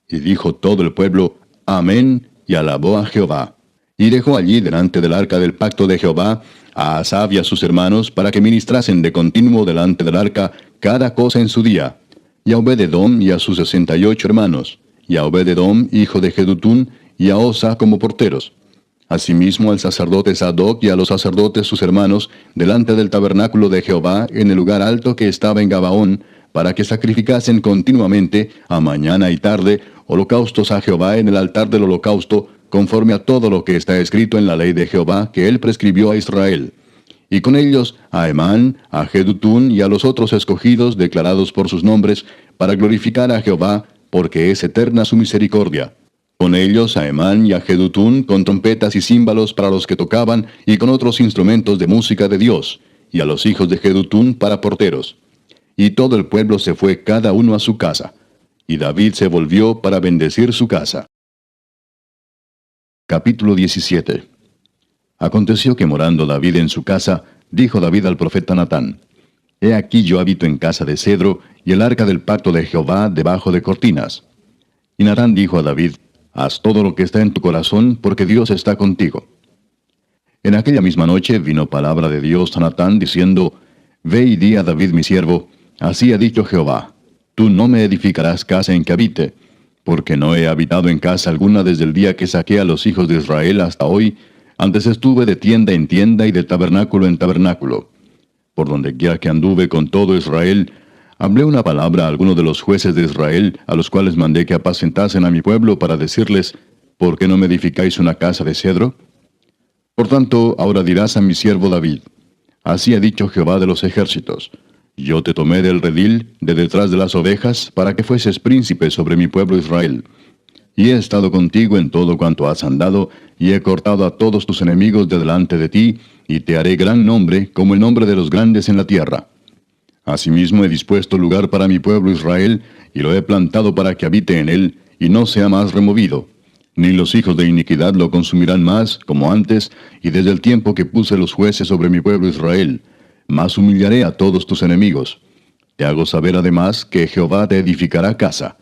Y dijo todo el pueblo, Amén, y alabó a Jehová. Y dejó allí delante del arca del pacto de Jehová a Asaf y a sus hermanos, para que ministrasen de continuo delante del arca cada cosa en su día. Y a Obed-edom y a sus 68 hermanos, y a Obed-edom, hijo de Jedutún, y a Osa como porteros. Asimismo al sacerdote Sadoc y a los sacerdotes sus hermanos, delante del tabernáculo de Jehová, en el lugar alto que estaba en Gabaón, para que sacrificasen continuamente, a mañana y tarde, holocaustos a Jehová en el altar del holocausto, conforme a todo lo que está escrito en la ley de Jehová que él prescribió a Israel. Y con ellos a Emán, a Jedutún y a los otros escogidos declarados por sus nombres, para glorificar a Jehová, porque es eterna su misericordia. Con ellos a Emán y a Jedutún, con trompetas y címbalos para los que tocaban, y con otros instrumentos de música de Dios, y a los hijos de Jedutún para porteros. Y todo el pueblo se fue cada uno a su casa. Y David se volvió para bendecir su casa. Capítulo 17. Aconteció que morando David en su casa, dijo David al profeta Natán, He aquí yo habito en casa de cedro, y el arca del pacto de Jehová debajo de cortinas. Y Natán dijo a David, Haz todo lo que está en tu corazón, porque Dios está contigo. En aquella misma noche vino palabra de Dios a Natán, diciendo, Ve y di a David mi siervo, así ha dicho Jehová, tú no me edificarás casa en que habite, porque no he habitado en casa alguna desde el día que saqué a los hijos de Israel hasta hoy, antes estuve de tienda en tienda y de tabernáculo en tabernáculo. Por donde quiera que anduve con todo Israel, hablé una palabra a algunos de los jueces de Israel, a los cuales mandé que apacentasen a mi pueblo para decirles, ¿por qué no me edificáis una casa de cedro? Por tanto, ahora dirás a mi siervo David, así ha dicho Jehová de los ejércitos, yo te tomé del redil, de detrás de las ovejas, para que fueses príncipe sobre mi pueblo Israel. Y he estado contigo en todo cuanto has andado, y he cortado a todos tus enemigos de delante de ti, y te haré gran nombre, como el nombre de los grandes en la tierra. Asimismo he dispuesto lugar para mi pueblo Israel, y lo he plantado para que habite en él, y no sea más removido. Ni los hijos de iniquidad lo consumirán más, como antes, y desde el tiempo que puse los jueces sobre mi pueblo Israel. Mas humillaré a todos tus enemigos. Te hago saber además que Jehová te edificará casa.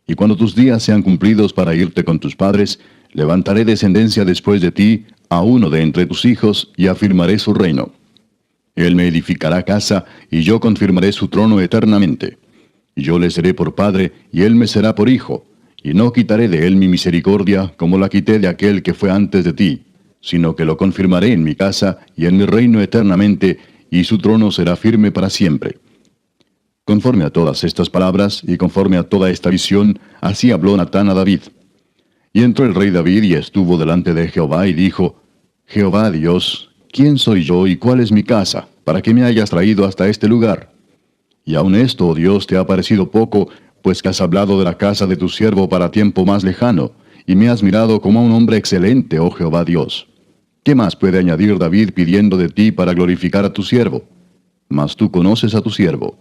Y cuando tus días sean cumplidos para irte con tus padres, levantaré descendencia después de ti, a uno de entre tus hijos, y afirmaré su reino. Él me edificará casa, y yo confirmaré su trono eternamente. Yo le seré por padre, y él me será por hijo. Y no quitaré de él mi misericordia, como la quité de aquel que fue antes de ti, sino que lo confirmaré en mi casa, y en mi reino eternamente, y su trono será firme para siempre. Conforme a todas estas palabras, y conforme a toda esta visión, así habló Natán a David. Y entró el rey David y estuvo delante de Jehová y dijo, Jehová Dios, ¿quién soy yo y cuál es mi casa, para que me hayas traído hasta este lugar? Y aun esto, oh Dios, te ha parecido poco, pues que has hablado de la casa de tu siervo para tiempo más lejano, y me has mirado como a un hombre excelente, oh Jehová Dios. ¿Qué más puede añadir David pidiendo de ti para glorificar a tu siervo? Mas tú conoces a tu siervo.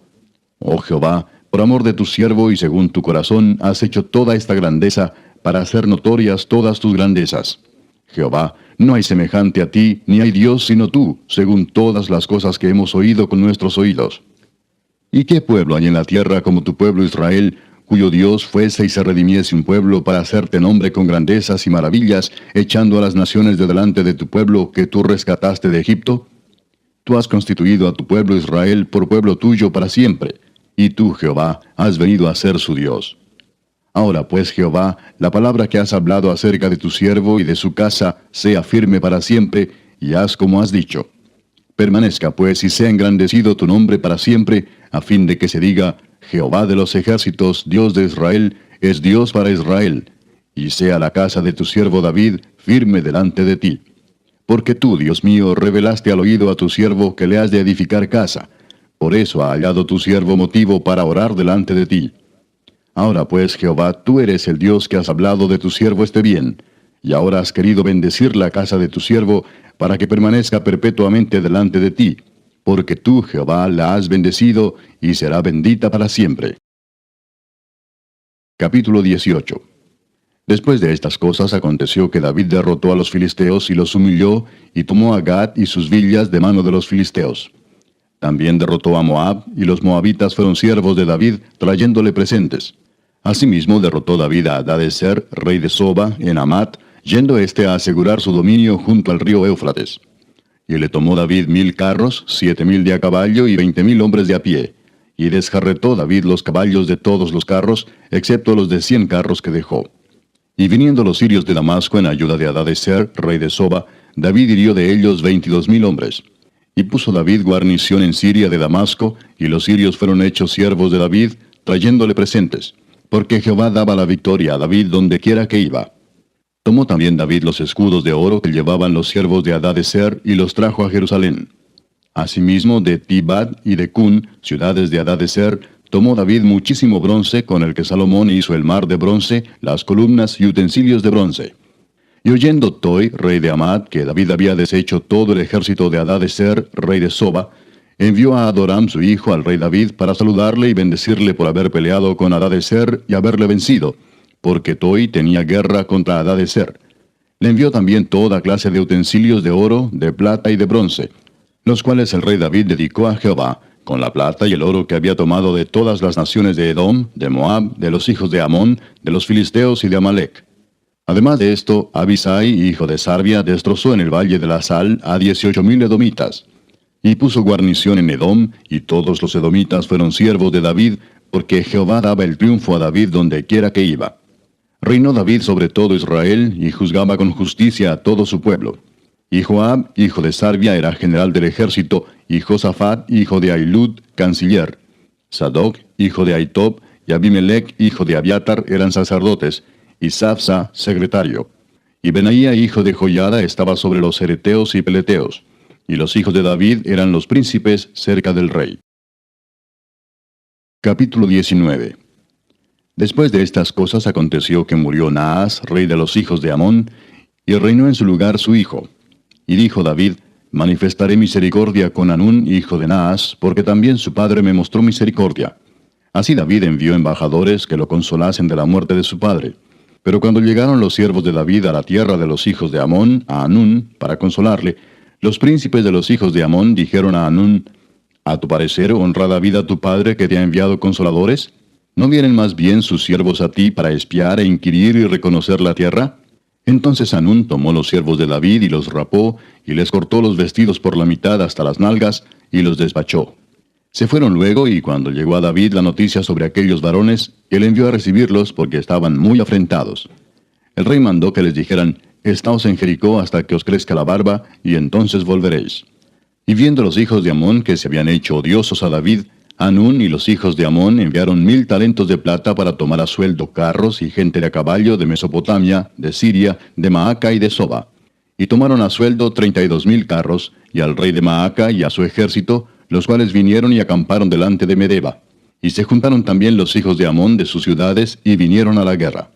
Oh Jehová, por amor de tu siervo y según tu corazón, has hecho toda esta grandeza para hacer notorias todas tus grandezas. Jehová, no hay semejante a ti, ni hay Dios sino tú, según todas las cosas que hemos oído con nuestros oídos. ¿Y qué pueblo hay en la tierra como tu pueblo Israel, cuyo Dios fuese y se redimiese un pueblo para hacerte nombre con grandezas y maravillas, echando a las naciones de delante de tu pueblo que tú rescataste de Egipto? Tú has constituido a tu pueblo Israel por pueblo tuyo para siempre, y tú, Jehová, has venido a ser su Dios. Ahora pues, Jehová, la palabra que has hablado acerca de tu siervo y de su casa sea firme para siempre, y haz como has dicho. Permanezca pues y sea engrandecido tu nombre para siempre, a fin de que se diga, Jehová de los ejércitos, Dios de Israel, es Dios para Israel, y sea la casa de tu siervo David firme delante de ti. Porque tú, Dios mío, revelaste al oído a tu siervo que le has de edificar casa. Por eso ha hallado tu siervo motivo para orar delante de ti. Ahora pues, Jehová, tú eres el Dios que has hablado de tu siervo este bien, y ahora has querido bendecir la casa de tu siervo, para que permanezca perpetuamente delante de ti, porque tú, Jehová, la has bendecido, y será bendita para siempre. Capítulo 18. Después de estas cosas aconteció que David derrotó a los filisteos y los humilló, y tomó a Gat y sus villas de mano de los filisteos. También derrotó a Moab, y los moabitas fueron siervos de David, trayéndole presentes. Asimismo derrotó David a Hadadezer, rey de Soba, en Amat, yendo éste a asegurar su dominio junto al río Éufrates. Y le tomó David 1000 carros, 7000 de a caballo y 20,000 hombres de a pie. Y desjarretó David los caballos de todos los carros, excepto los de 100 carros que dejó. Y viniendo los sirios de Damasco en ayuda de Hadadezer, rey de Soba, David hirió de ellos 22,000 hombres. Y puso David guarnición en Siria de Damasco, y los sirios fueron hechos siervos de David, trayéndole presentes, porque Jehová daba la victoria a David donde quiera que iba. Tomó también David los escudos de oro que llevaban los siervos de Hadadezer, y los trajo a Jerusalén. Asimismo de Tibad y de Cun, ciudades de Hadadezer, tomó David muchísimo bronce, con el que Salomón hizo el mar de bronce, las columnas y utensilios de bronce. Y oyendo Toi, rey de Amad, que David había deshecho todo el ejército de Hadadezer, rey de Soba, envió a Adoram su hijo al rey David para saludarle y bendecirle por haber peleado con Hadadezer y haberle vencido, porque Toi tenía guerra contra Hadadezer. Le envió también toda clase de utensilios de oro, de plata y de bronce, los cuales el rey David dedicó a Jehová, con la plata y el oro que había tomado de todas las naciones de Edom, de Moab, de los hijos de Amón, de los filisteos y de Amalec. Además de esto, Abisai, hijo de Sarbia, destrozó en el valle de la Sal a 18,000 edomitas. Y puso guarnición en Edom, y todos los edomitas fueron siervos de David, porque Jehová daba el triunfo a David donde quiera que iba. Reinó David sobre todo Israel, y juzgaba con justicia a todo su pueblo. Y Joab, hijo de Sarbia, era general del ejército, y Josafat, hijo de Ahilud, canciller. Sadoc, hijo de Ahitob, y Abimelech, hijo de Abiatar, eran sacerdotes, y Safsa, secretario. Y Benaía, hijo de Joiada, estaba sobre los cereteos y peleteos. Y los hijos de David eran los príncipes cerca del rey. Capítulo 19. Después de estas cosas aconteció que murió Naas, rey de los hijos de Amón, y reinó en su lugar su hijo. Y dijo David, manifestaré misericordia con Hanún, hijo de Naas, porque también su padre me mostró misericordia. Así David envió embajadores que lo consolasen de la muerte de su padre. Pero cuando llegaron los siervos de David a la tierra de los hijos de Amón, a Hanún, para consolarle, los príncipes de los hijos de Amón dijeron a Hanún, ¿a tu parecer honra David a tu padre que te ha enviado consoladores? ¿No vienen más bien sus siervos a ti para espiar e inquirir y reconocer la tierra? Entonces Hanún tomó los siervos de David y los rapó, y les cortó los vestidos por la mitad hasta las nalgas, y los despachó. Se fueron luego, y cuando llegó a David la noticia sobre aquellos varones, él envió a recibirlos porque estaban muy afrentados. El rey mandó que les dijeran, Estaos en Jericó hasta que os crezca la barba, y entonces volveréis. Y viendo los hijos de Amón que se habían hecho odiosos a David, Hanún y los hijos de Amón enviaron 1000 talentos de plata para tomar a sueldo carros y gente de a caballo de Mesopotamia, de Siria, de Maaca y de Soba. Y tomaron a sueldo 32,000 carros, y al rey de Maaca y a su ejército, los cuales vinieron y acamparon delante de Medeba. Y se juntaron también los hijos de Amón de sus ciudades, y vinieron a la guerra.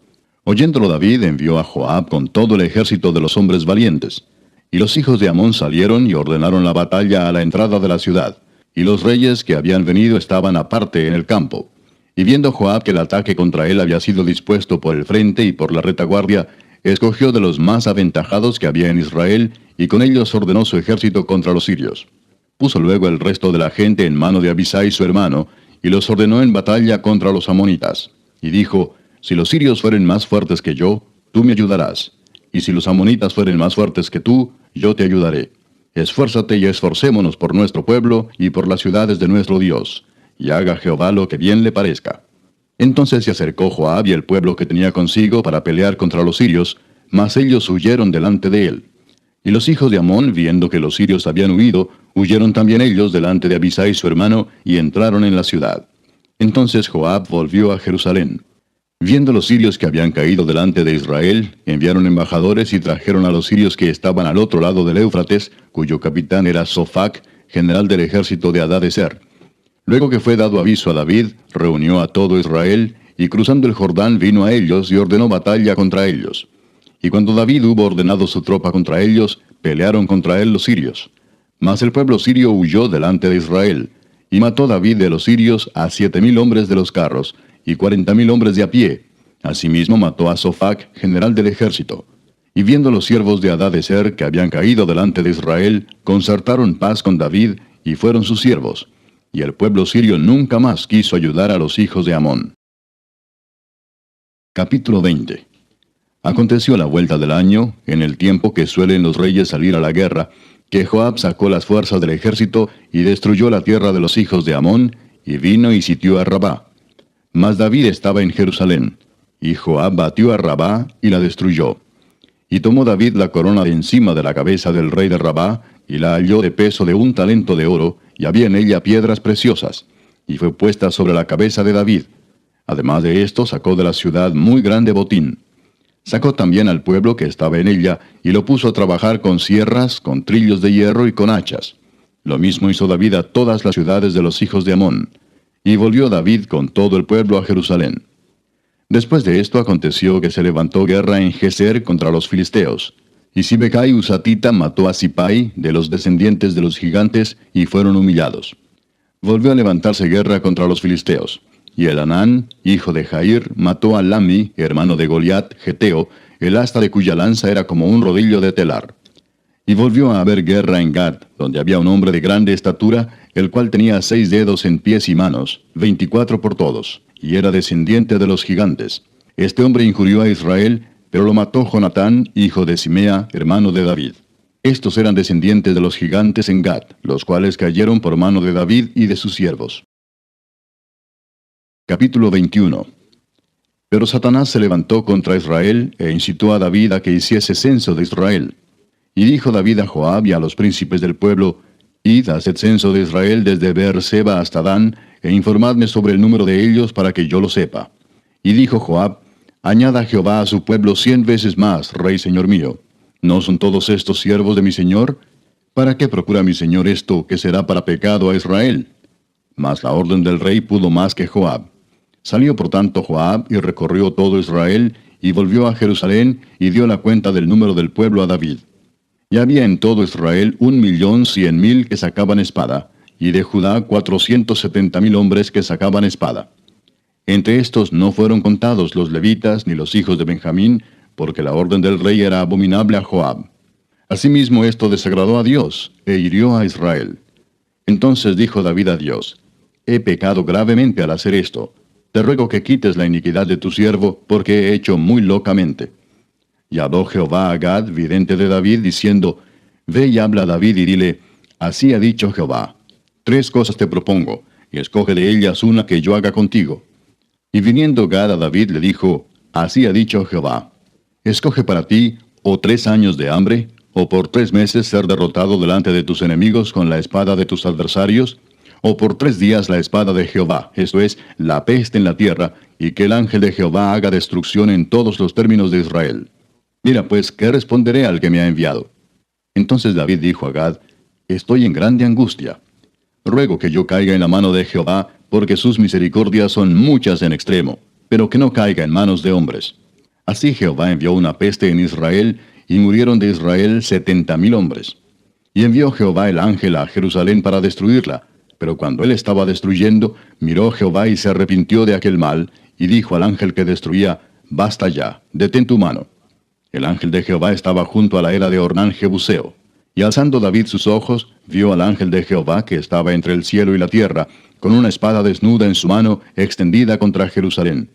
Oyéndolo David envió a Joab con todo el ejército de los hombres valientes. Y los hijos de Amón salieron y ordenaron la batalla a la entrada de la ciudad. Y los reyes que habían venido estaban aparte en el campo. Y viendo Joab que el ataque contra él había sido dispuesto por el frente y por la retaguardia, escogió de los más aventajados que había en Israel, y con ellos ordenó su ejército contra los sirios. Puso luego el resto de la gente en mano de Abisai su hermano, y los ordenó en batalla contra los amonitas. Y dijo, si los sirios fueren más fuertes que yo, tú me ayudarás. Y si los amonitas fueren más fuertes que tú, yo te ayudaré. Esfuérzate y esforcémonos por nuestro pueblo y por las ciudades de nuestro Dios, y haga Jehová lo que bien le parezca. Entonces se acercó Joab y el pueblo que tenía consigo para pelear contra los sirios, mas ellos huyeron delante de él. Y los hijos de Amón, viendo que los sirios habían huido, huyeron también ellos delante de Abisai su hermano, y entraron en la ciudad. Entonces Joab volvió a Jerusalén. Viendo los sirios que habían caído delante de Israel, enviaron embajadores y trajeron a los sirios que estaban al otro lado del Éufrates, cuyo capitán era Sofac, general del ejército de Hadadezer. Luego que fue dado aviso a David, reunió a todo Israel, y cruzando el Jordán vino a ellos y ordenó batalla contra ellos. Y cuando David hubo ordenado su tropa contra ellos, pelearon contra él los sirios. Mas el pueblo sirio huyó delante de Israel, y mató David de los sirios a 7,000 hombres de los carros, y 40,000 hombres de a pie. Asimismo mató a Sofac, general del ejército. Y viendo los siervos de Hadadezer que habían caído delante de Israel, concertaron paz con David, y fueron sus siervos. Y el pueblo sirio nunca más quiso ayudar a los hijos de Amón. Capítulo 20. Aconteció a la vuelta del año, en el tiempo que suelen los reyes salir a la guerra, que Joab sacó las fuerzas del ejército y destruyó la tierra de los hijos de Amón, y vino y sitió a Rabá. Mas David estaba en Jerusalén, y Joab batió a Rabá y la destruyó. Y tomó David la corona de encima de la cabeza del rey de Rabá, y la halló de peso de 1 talento de oro, y había en ella piedras preciosas, y fue puesta sobre la cabeza de David. Además de esto, sacó de la ciudad muy grande botín. Sacó también al pueblo que estaba en ella, y lo puso a trabajar con sierras, con trillos de hierro y con hachas. Lo mismo hizo David a todas las ciudades de los hijos de Amón. Y volvió David con todo el pueblo a Jerusalén. Después de esto aconteció que se levantó guerra en Geser contra los filisteos. Y Sibecai Husatita mató a Sipai, de los descendientes de los gigantes, y fueron humillados. Volvió a levantarse guerra contra los filisteos. Y Elhanán, hijo de Jair, mató a Lami, hermano de Goliat, geteo, el asta de cuya lanza era como un rodillo de telar. Y volvió a haber guerra en Gad, donde había un hombre de grande estatura, el cual tenía 6 dedos en pies y manos, 24 por todos, y era descendiente de los gigantes. Este hombre injurió a Israel, pero lo mató Jonatán, hijo de Simea, hermano de David. Estos eran descendientes de los gigantes en Gad, los cuales cayeron por mano de David y de sus siervos. Capítulo 21. Pero Satanás se levantó contra Israel, e incitó a David a que hiciese censo de Israel. Y dijo David a Joab y a los príncipes del pueblo, Id, haced censo de Israel desde Beer-seba hasta Dan, e informadme sobre el número de ellos para que yo lo sepa. Y dijo Joab, Añada Jehová a su pueblo 100 veces más, rey señor mío. ¿No son todos estos siervos de mi señor? ¿Para qué procura mi señor esto, que será para pecado a Israel? Mas la orden del rey pudo más que Joab. Salió por tanto Joab y recorrió todo Israel, y volvió a Jerusalén, y dio la cuenta del número del pueblo a David. Y había en todo Israel 1,100,000 que sacaban espada, y de Judá 470,000 hombres que sacaban espada. Entre estos no fueron contados los levitas ni los hijos de Benjamín, porque la orden del rey era abominable a Joab. Asimismo esto desagradó a Dios, e hirió a Israel. Entonces dijo David a Dios, He pecado gravemente al hacer esto. Te ruego que quites la iniquidad de tu siervo, porque he hecho muy locamente. Y habló Jehová a Gad, vidente de David, diciendo, Ve y habla a David y dile, Así ha dicho Jehová, 3 cosas te propongo, y escoge de ellas una que yo haga contigo. Y viniendo Gad a David le dijo, Así ha dicho Jehová, escoge para ti, o 3 años de hambre, ¿O por 3 meses ser derrotado delante de tus enemigos con la espada de tus adversarios? ¿O por 3 días la espada de Jehová, esto es, la peste en la tierra, y que el ángel de Jehová haga destrucción en todos los términos de Israel? Mira pues, ¿qué responderé al que me ha enviado? Entonces David dijo a Gad, estoy en grande angustia. Ruego que yo caiga en la mano de Jehová, porque sus misericordias son muchas en extremo, pero que no caiga en manos de hombres. Así Jehová envió una peste en Israel, y murieron de Israel 70,000 hombres. Y envió Jehová el ángel a Jerusalén para destruirla, pero cuando él estaba destruyendo, miró Jehová y se arrepintió de aquel mal, y dijo al ángel que destruía, basta ya, detén tu mano. El ángel de Jehová estaba junto a la era de Ornán Jebuseo. Y alzando David sus ojos, vio al ángel de Jehová que estaba entre el cielo y la tierra, con una espada desnuda en su mano, extendida contra Jerusalén.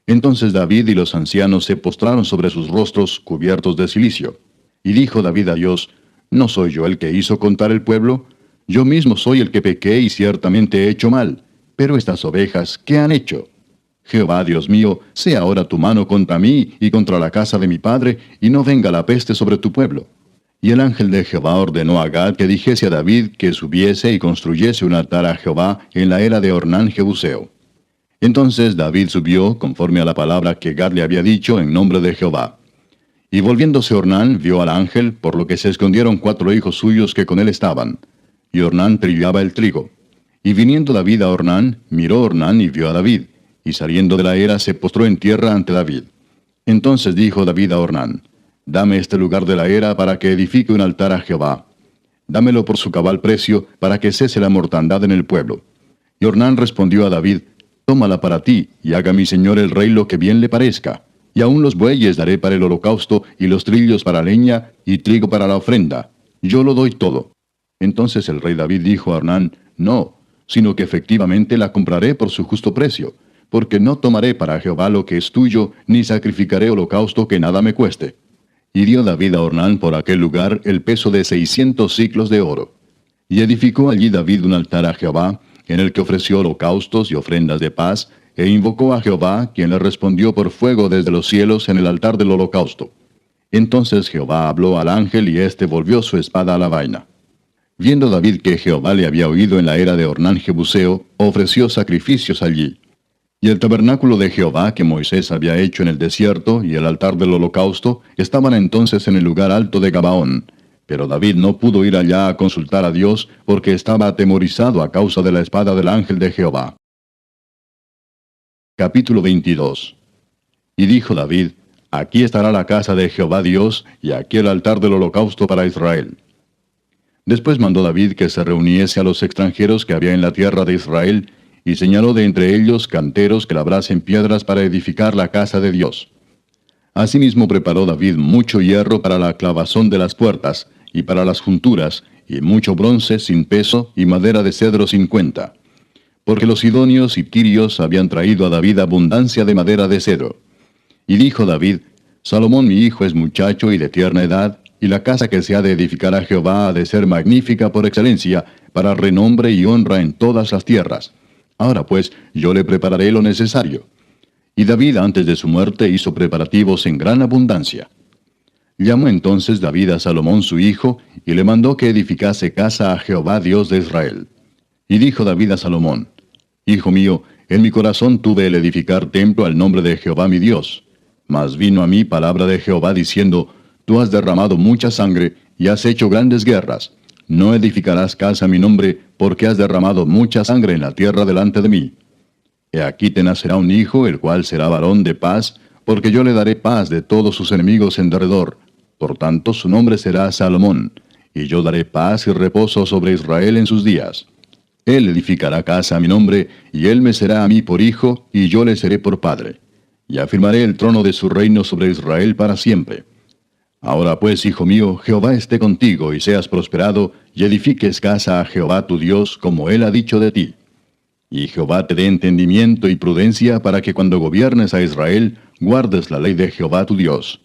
Entonces David y los ancianos se postraron sobre sus rostros cubiertos de cilicio. Y dijo David a Dios, ¿no soy yo el que hizo contar el pueblo? Yo mismo soy el que pequé y ciertamente he hecho mal. Pero estas ovejas, ¿qué han hecho? Jehová, Dios mío, sea ahora tu mano contra mí y contra la casa de mi padre, y no venga la peste sobre tu pueblo. Y el ángel de Jehová ordenó a Gad que dijese a David que subiese y construyese un altar a Jehová en la era de Ornán Jebuseo. Entonces David subió, conforme a la palabra que Gad le había dicho, en nombre de Jehová. Y volviéndose Ornán, vio al ángel, por lo que se escondieron 4 hijos suyos que con él estaban. Y Ornán trillaba el trigo. Y viniendo David a Ornán, miró Ornán y vio a David. Y saliendo de la era se postró en tierra ante David. Entonces dijo David a Ornán, dame este lugar de la era para que edifique un altar a Jehová. Dámelo por su cabal precio, para que cese la mortandad en el pueblo. Y Ornán respondió a David, tómala para ti, y haga mi señor el rey lo que bien le parezca. Y aun los bueyes daré para el holocausto, y los trillos para leña, y trigo para la ofrenda. Yo lo doy todo. Entonces el rey David dijo a Ornán, no, sino que efectivamente la compraré por su justo precio, porque no tomaré para Jehová lo que es tuyo, ni sacrificaré holocausto que nada me cueste. Y dio David a Ornán por aquel lugar el peso de 600 siclos de oro. Y edificó allí David un altar a Jehová, en el que ofreció holocaustos y ofrendas de paz, e invocó a Jehová, quien le respondió por fuego desde los cielos en el altar del holocausto. Entonces Jehová habló al ángel, y éste volvió su espada a la vaina. Viendo David que Jehová le había oído en la era de Ornán Jebuseo, ofreció sacrificios allí. Y el tabernáculo de Jehová que Moisés había hecho en el desierto, y el altar del holocausto, estaban entonces en el lugar alto de Gabaón. Pero David no pudo ir allá a consultar a Dios, porque estaba atemorizado a causa de la espada del ángel de Jehová. Capítulo 22. Y dijo David, aquí estará la casa de Jehová Dios, y aquí el altar del holocausto para Israel. Después mandó David que se reuniese a los extranjeros que había en la tierra de Israel, y señaló de entre ellos canteros que labrasen piedras para edificar la casa de Dios. Asimismo preparó David mucho hierro para la clavazón de las puertas, y para las junturas, y mucho bronce sin peso, y madera de cedro sin cuenta. Porque los sidonios y tirios habían traído a David abundancia de madera de cedro. Y dijo David, Salomón mi hijo es muchacho y de tierna edad, y la casa que se ha de edificar a Jehová ha de ser magnífica por excelencia, para renombre y honra en todas las tierras. Ahora pues, yo le prepararé lo necesario. Y David antes de su muerte hizo preparativos en gran abundancia. Llamó entonces David a Salomón su hijo, y le mandó que edificase casa a Jehová Dios de Israel. Y dijo David a Salomón, Hijo mío, en mi corazón tuve el edificar templo al nombre de Jehová mi Dios. Mas vino a mí palabra de Jehová diciendo, Tú has derramado mucha sangre, y has hecho grandes guerras. No edificarás casa a mi nombre, porque has derramado mucha sangre en la tierra delante de mí. He aquí te nacerá un hijo, el cual será varón de paz, porque yo le daré paz de todos sus enemigos en derredor. Por tanto su nombre será Salomón, y yo daré paz y reposo sobre Israel en sus días. Él edificará casa a mi nombre, y él me será a mí por hijo, y yo le seré por padre. Y afirmaré el trono de su reino sobre Israel para siempre. Ahora pues, hijo mío, Jehová esté contigo, y seas prosperado, y edifiques casa a Jehová tu Dios, como él ha dicho de ti. Y Jehová te dé entendimiento y prudencia para que cuando gobiernes a Israel, guardes la ley de Jehová tu Dios.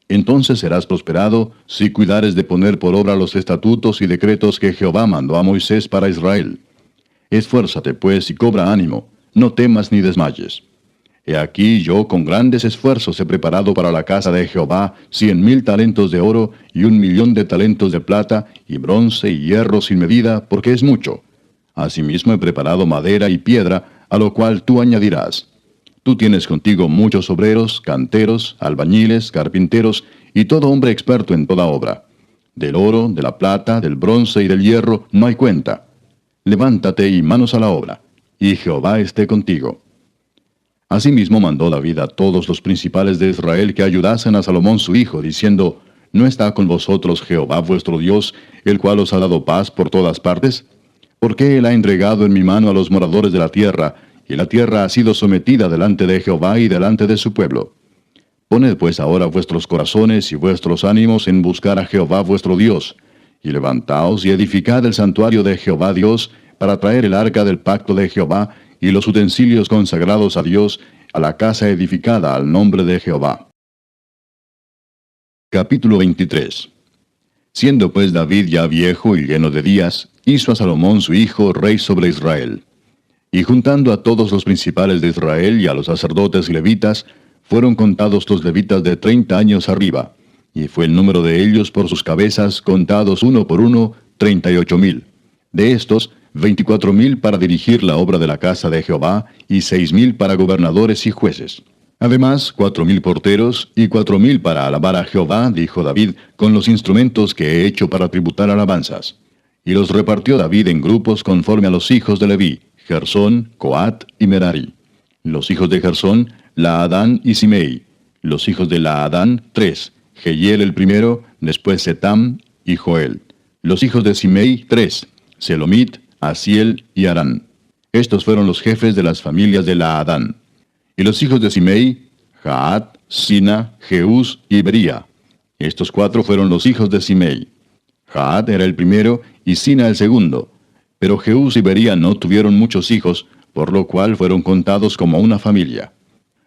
Entonces serás prosperado, si cuidares de poner por obra los estatutos y decretos que Jehová mandó a Moisés para Israel. Esfuérzate pues y cobra ánimo, no temas ni desmayes. He aquí yo con grandes esfuerzos he preparado para la casa de Jehová 100,000 talentos de oro y 1,000,000 de talentos de plata, y bronce y hierro sin medida, porque es mucho. Asimismo he preparado madera y piedra, a lo cual tú añadirás. Tú tienes contigo muchos obreros, canteros, albañiles, carpinteros, y todo hombre experto en toda obra. Del oro, de la plata, del bronce y del hierro no hay cuenta. Levántate y manos a la obra, y Jehová esté contigo. Asimismo mandó David a todos los principales de Israel que ayudasen a Salomón su hijo, diciendo, ¿no está con vosotros Jehová vuestro Dios, el cual os ha dado paz por todas partes? ¿Por qué él ha entregado en mi mano a los moradores de la tierra, y la tierra ha sido sometida delante de Jehová y delante de su pueblo? Poned pues ahora vuestros corazones y vuestros ánimos en buscar a Jehová vuestro Dios, y levantaos y edificad el santuario de Jehová Dios, para traer el arca del pacto de Jehová, y los utensilios consagrados a Dios, a la casa edificada al nombre de Jehová. Capítulo 23. Siendo pues David ya viejo y lleno de días, hizo a Salomón su hijo rey sobre Israel. Y juntando a todos los principales de Israel y a los sacerdotes levitas, fueron contados los levitas de 30 años arriba, y fue el número de ellos por sus cabezas, contados uno por uno, 38,000. De estos, 24,000 para dirigir la obra de la casa de Jehová, y 6,000 para gobernadores y jueces. Además, 4,000 porteros, y 4,000 para alabar a Jehová, dijo David, con los instrumentos que he hecho para tributar alabanzas. Y los repartió David en grupos conforme a los hijos de Leví, Gersón, Coat y Merari. Los hijos de Gersón, Laadán y Simei. Los hijos de Laadán, 3, Jehiel el primero, después Setam y Joel. Los hijos de Simei, 3, Selomit, Asiel y Arán. Estos fueron los jefes de las familias de Laadán. Y los hijos de Simei, Jaat, Sina, Jeús y Bería. Estos 4 fueron los hijos de Simei. Jaat era el primero y Sina el segundo. Pero Jeús y Bería no tuvieron muchos hijos, por lo cual fueron contados como una familia.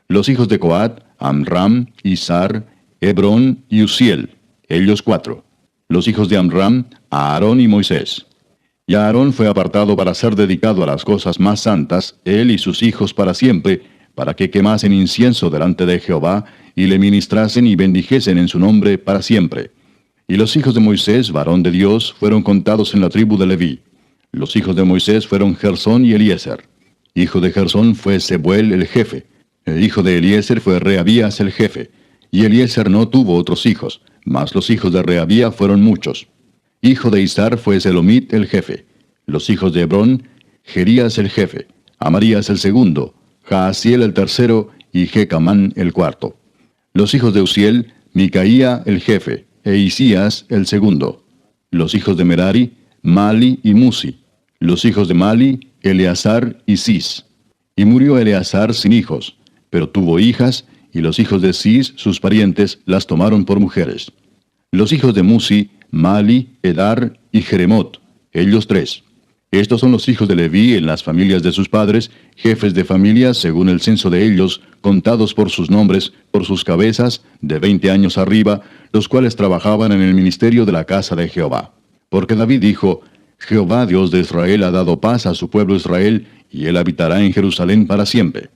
Los hijos de Coat, Amram, Izar, Hebrón y Uziel, ellos 4. Los hijos de Amram, Aarón y Moisés. Y Aarón fue apartado para ser dedicado a las cosas más santas, él y sus hijos para siempre, para que quemasen incienso delante de Jehová, y le ministrasen y bendijesen en su nombre para siempre. Y los hijos de Moisés, varón de Dios, fueron contados en la tribu de Leví. Los hijos de Moisés fueron Gersón y Eliezer. Hijo de Gersón fue Sebuel el jefe. El hijo de Eliezer fue Rehabías el jefe. Y Eliezer no tuvo otros hijos, mas los hijos de Rehabía fueron muchos. Hijo de Izar fue Selomit el jefe. Los hijos de Hebrón, Jerías el jefe, Amarías el segundo, Jaasiel el tercero y Jecamán el cuarto. Los hijos de Uziel, Micaía el jefe, e Isías el segundo. Los hijos de Merari, Mali y Musi. Los hijos de Mali, Eleazar y Cis. Y murió Eleazar sin hijos, pero tuvo hijas, y los hijos de Cis, sus parientes, las tomaron por mujeres. Los hijos de Musi, Mali, Edar y Jeremot, ellos 3. Estos son los hijos de Leví en las familias de sus padres, jefes de familias según el censo de ellos, contados por sus nombres, por sus cabezas, de 20 años arriba, los cuales trabajaban en el ministerio de la casa de Jehová. Porque David dijo, Jehová Dios de Israel ha dado paz a su pueblo Israel, y él habitará en Jerusalén para siempre.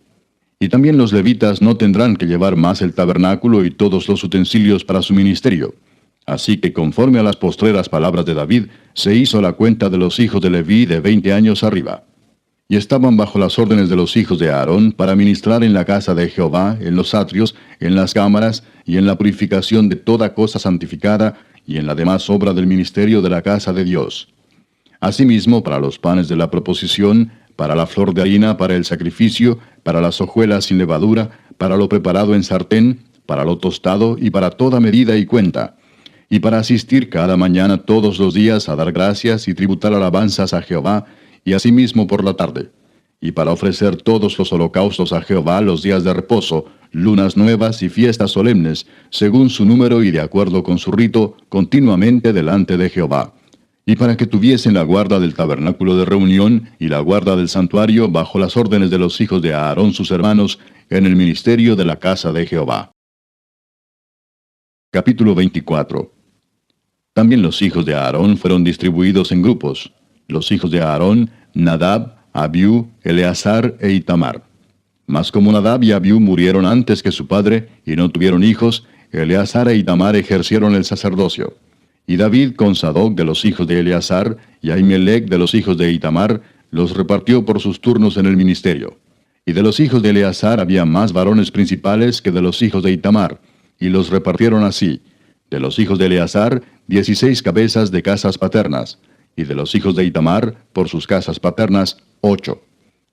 Y también los levitas no tendrán que llevar más el tabernáculo y todos los utensilios para su ministerio. Así que conforme a las postreras palabras de David, se hizo la cuenta de los hijos de Leví de 20 años arriba. Y estaban bajo las órdenes de los hijos de Aarón para ministrar en la casa de Jehová, en los atrios, en las cámaras, y en la purificación de toda cosa santificada, y en la demás obra del ministerio de la casa de Dios. Asimismo, para los panes de la proposición, para la flor de harina, para el sacrificio, para las hojuelas sin levadura, para lo preparado en sartén, para lo tostado, y para toda medida y cuenta, y para asistir cada mañana todos los días a dar gracias y tributar alabanzas a Jehová, y asimismo por la tarde, y para ofrecer todos los holocaustos a Jehová los días de reposo, lunas nuevas y fiestas solemnes, según su número y de acuerdo con su rito, continuamente delante de Jehová, y para que tuviesen la guarda del tabernáculo de reunión y la guarda del santuario bajo las órdenes de los hijos de Aarón sus hermanos, en el ministerio de la casa de Jehová. Capítulo 24. También los hijos de Aarón fueron distribuidos en grupos. Los hijos de Aarón, Nadab, Abiú, Eleazar e Itamar. Mas como Nadab y Abiú murieron antes que su padre, y no tuvieron hijos, Eleazar e Itamar ejercieron el sacerdocio. Y David con Sadoc de los hijos de Eleazar, y Ahimelech de los hijos de Itamar, los repartió por sus turnos en el ministerio. Y de los hijos de Eleazar había más varones principales que de los hijos de Itamar, y los repartieron así: de los hijos de Eleazar, 16 cabezas de casas paternas, y de los hijos de Itamar, por sus casas paternas, 8.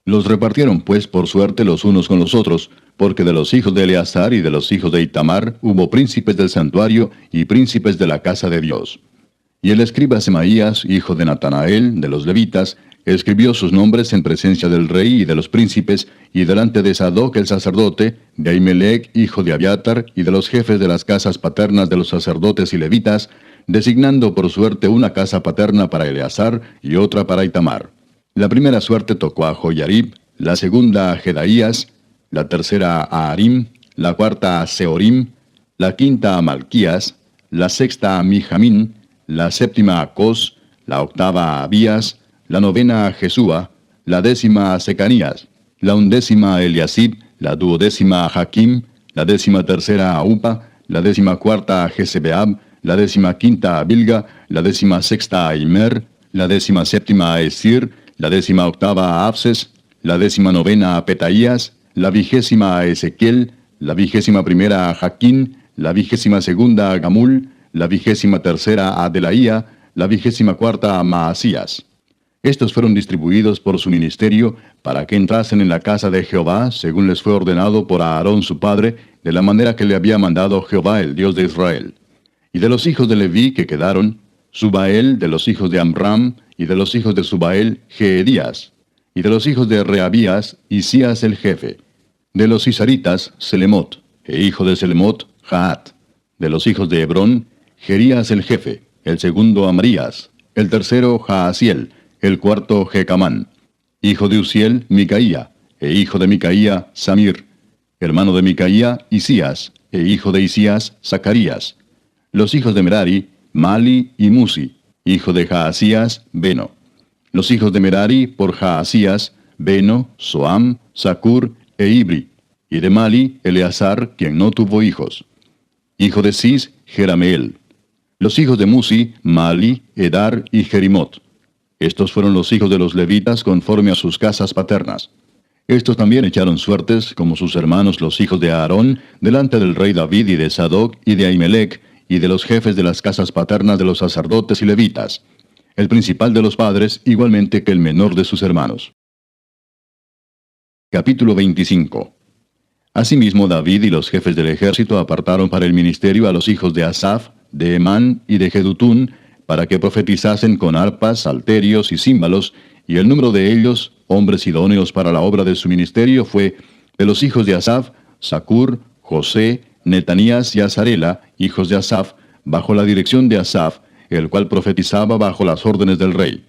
Los repartieron pues por suerte los unos con los otros, porque de los hijos de Eleazar y de los hijos de Itamar hubo príncipes del santuario y príncipes de la casa de Dios. Y el escriba Semaías, hijo de Natanael, de los levitas, escribió sus nombres en presencia del rey y de los príncipes, y delante de Sadoc el sacerdote, de Ahimelech, hijo de Abiatar, y de los jefes de las casas paternas de los sacerdotes y levitas, designando por suerte una casa paterna para Eleazar y otra para Itamar. La primera suerte tocó a Joyarib, la segunda a Jedaías, la tercera a Harim, la cuarta a Seorim, la quinta a Malquías, la sexta a Mijamín, la séptima a Cos, la octava a Abías, la novena a Jesúa, la décima a Secanías, la undécima a Eliasib, la duodécima a Jaquim, la 13ª a Upa, la 14ª a Jesebeab, la 15ª a Bilga, la 16ª a Immer, la 17ª a Esir, la 18ª a Abses, la 19ª a Petaías, la 20ª a Ezequiel, la 21ª a Jaquín, la 22ª a Gamul, la 23ª a Delaía, la 24ª a Maasías. Estos fueron distribuidos por su ministerio para que entrasen en la casa de Jehová, según les fue ordenado por Aarón su padre, de la manera que le había mandado Jehová, el Dios de Israel. Y de los hijos de Leví que quedaron, Subael de los hijos de Amram, y de los hijos de Subael, Jeedías. Y de los hijos de Reabías, Isías el jefe. De los Isaritas, Selemot, e hijo de Selemot, Jaat. De los hijos de Hebrón, Jerías el jefe, el segundo Amarías, el tercero Jaasiel, el cuarto Jecamán. Hijo de Uziel, Micaía, e hijo de Micaía, Samir. Hermano de Micaía, Isías, e hijo de Isías, Zacarías. Los hijos de Merari, Mali y Musi. Hijo de Jaasías, Beno. Los hijos de Merari por Jaasías, Beno, Soam, Zacur e Ibri. Y de Mali, Eleazar, quien no tuvo hijos. Hijo de Cis, Jerameel. Los hijos de Musi, Mali, Edar y Jerimot. Estos fueron los hijos de los levitas conforme a sus casas paternas. Estos también echaron suertes, como sus hermanos los hijos de Aarón, delante del rey David y de Sadoc y de Ahimelech, y de los jefes de las casas paternas de los sacerdotes y levitas. El principal de los padres, igualmente que el menor de sus hermanos. Capítulo 25. Asimismo David y los jefes del ejército apartaron para el ministerio a los hijos de Asaf, de Emán y de Jedutún, para que profetizasen con arpas, salterios y címbalos, y el número de ellos, hombres idóneos para la obra de su ministerio, fue: de los hijos de Asaf, Zacur, José, Netanías y Azarela, hijos de Asaf, bajo la dirección de Asaf, el cual profetizaba bajo las órdenes del rey.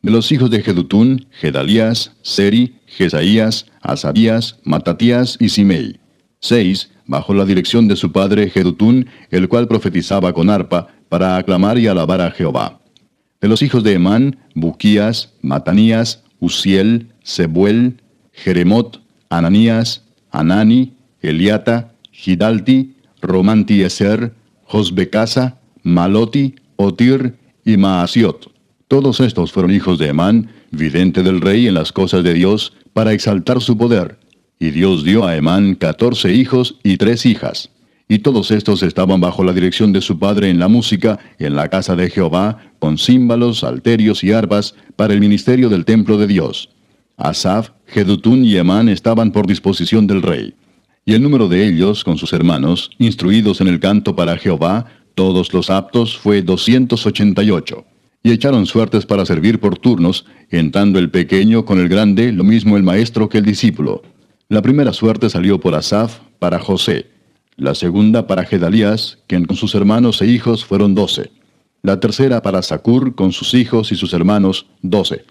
De los hijos de Jedutún, Gedalías, Seri, Jesaías, Asabías, Matatías y Simei. 6, bajo la dirección de su padre Jedutún, el cual profetizaba con arpa, para aclamar y alabar a Jehová. De los hijos de Emán, Buquías, Matanías, Uziel, Sebuel, Jeremot, Ananías, Anani, Eliata, Gidalti, Romantieser, Josbecasa, Maloti, Otir y Maasiot. Todos estos fueron hijos de Emán, vidente del rey en las cosas de Dios, para exaltar su poder. Y Dios dio a Emán 14 hijos y 3 hijas. Y todos estos estaban bajo la dirección de su padre en la música, en la casa de Jehová, con címbalos, salterios y arpas, para el ministerio del templo de Dios. Asaf, Jedutún y Emán estaban por disposición del rey. Y el número de ellos, con sus hermanos, instruidos en el canto para Jehová, todos los aptos, fue 288. Y echaron suertes para servir por turnos, entrando el pequeño con el grande, lo mismo el maestro que el discípulo. La primera suerte salió por Asaf, para José. La segunda para Gedalías, quien con sus hermanos e hijos fueron 12. La tercera para Zacur, con sus hijos y sus hermanos, 12.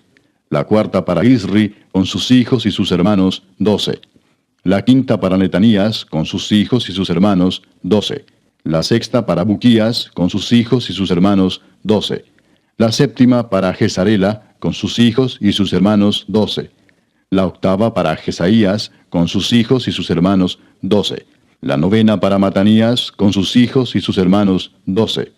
La cuarta para Isri, con sus hijos y sus hermanos, 12. La quinta para Netanías, con sus hijos y sus hermanos, 12. La sexta para Buquías, con sus hijos y sus hermanos, 12. La séptima para Jezarela, con sus hijos y sus hermanos, 12. La octava para Jesaías, con sus hijos y sus hermanos, 12. La novena para Matanías, con sus hijos y sus hermanos, 12.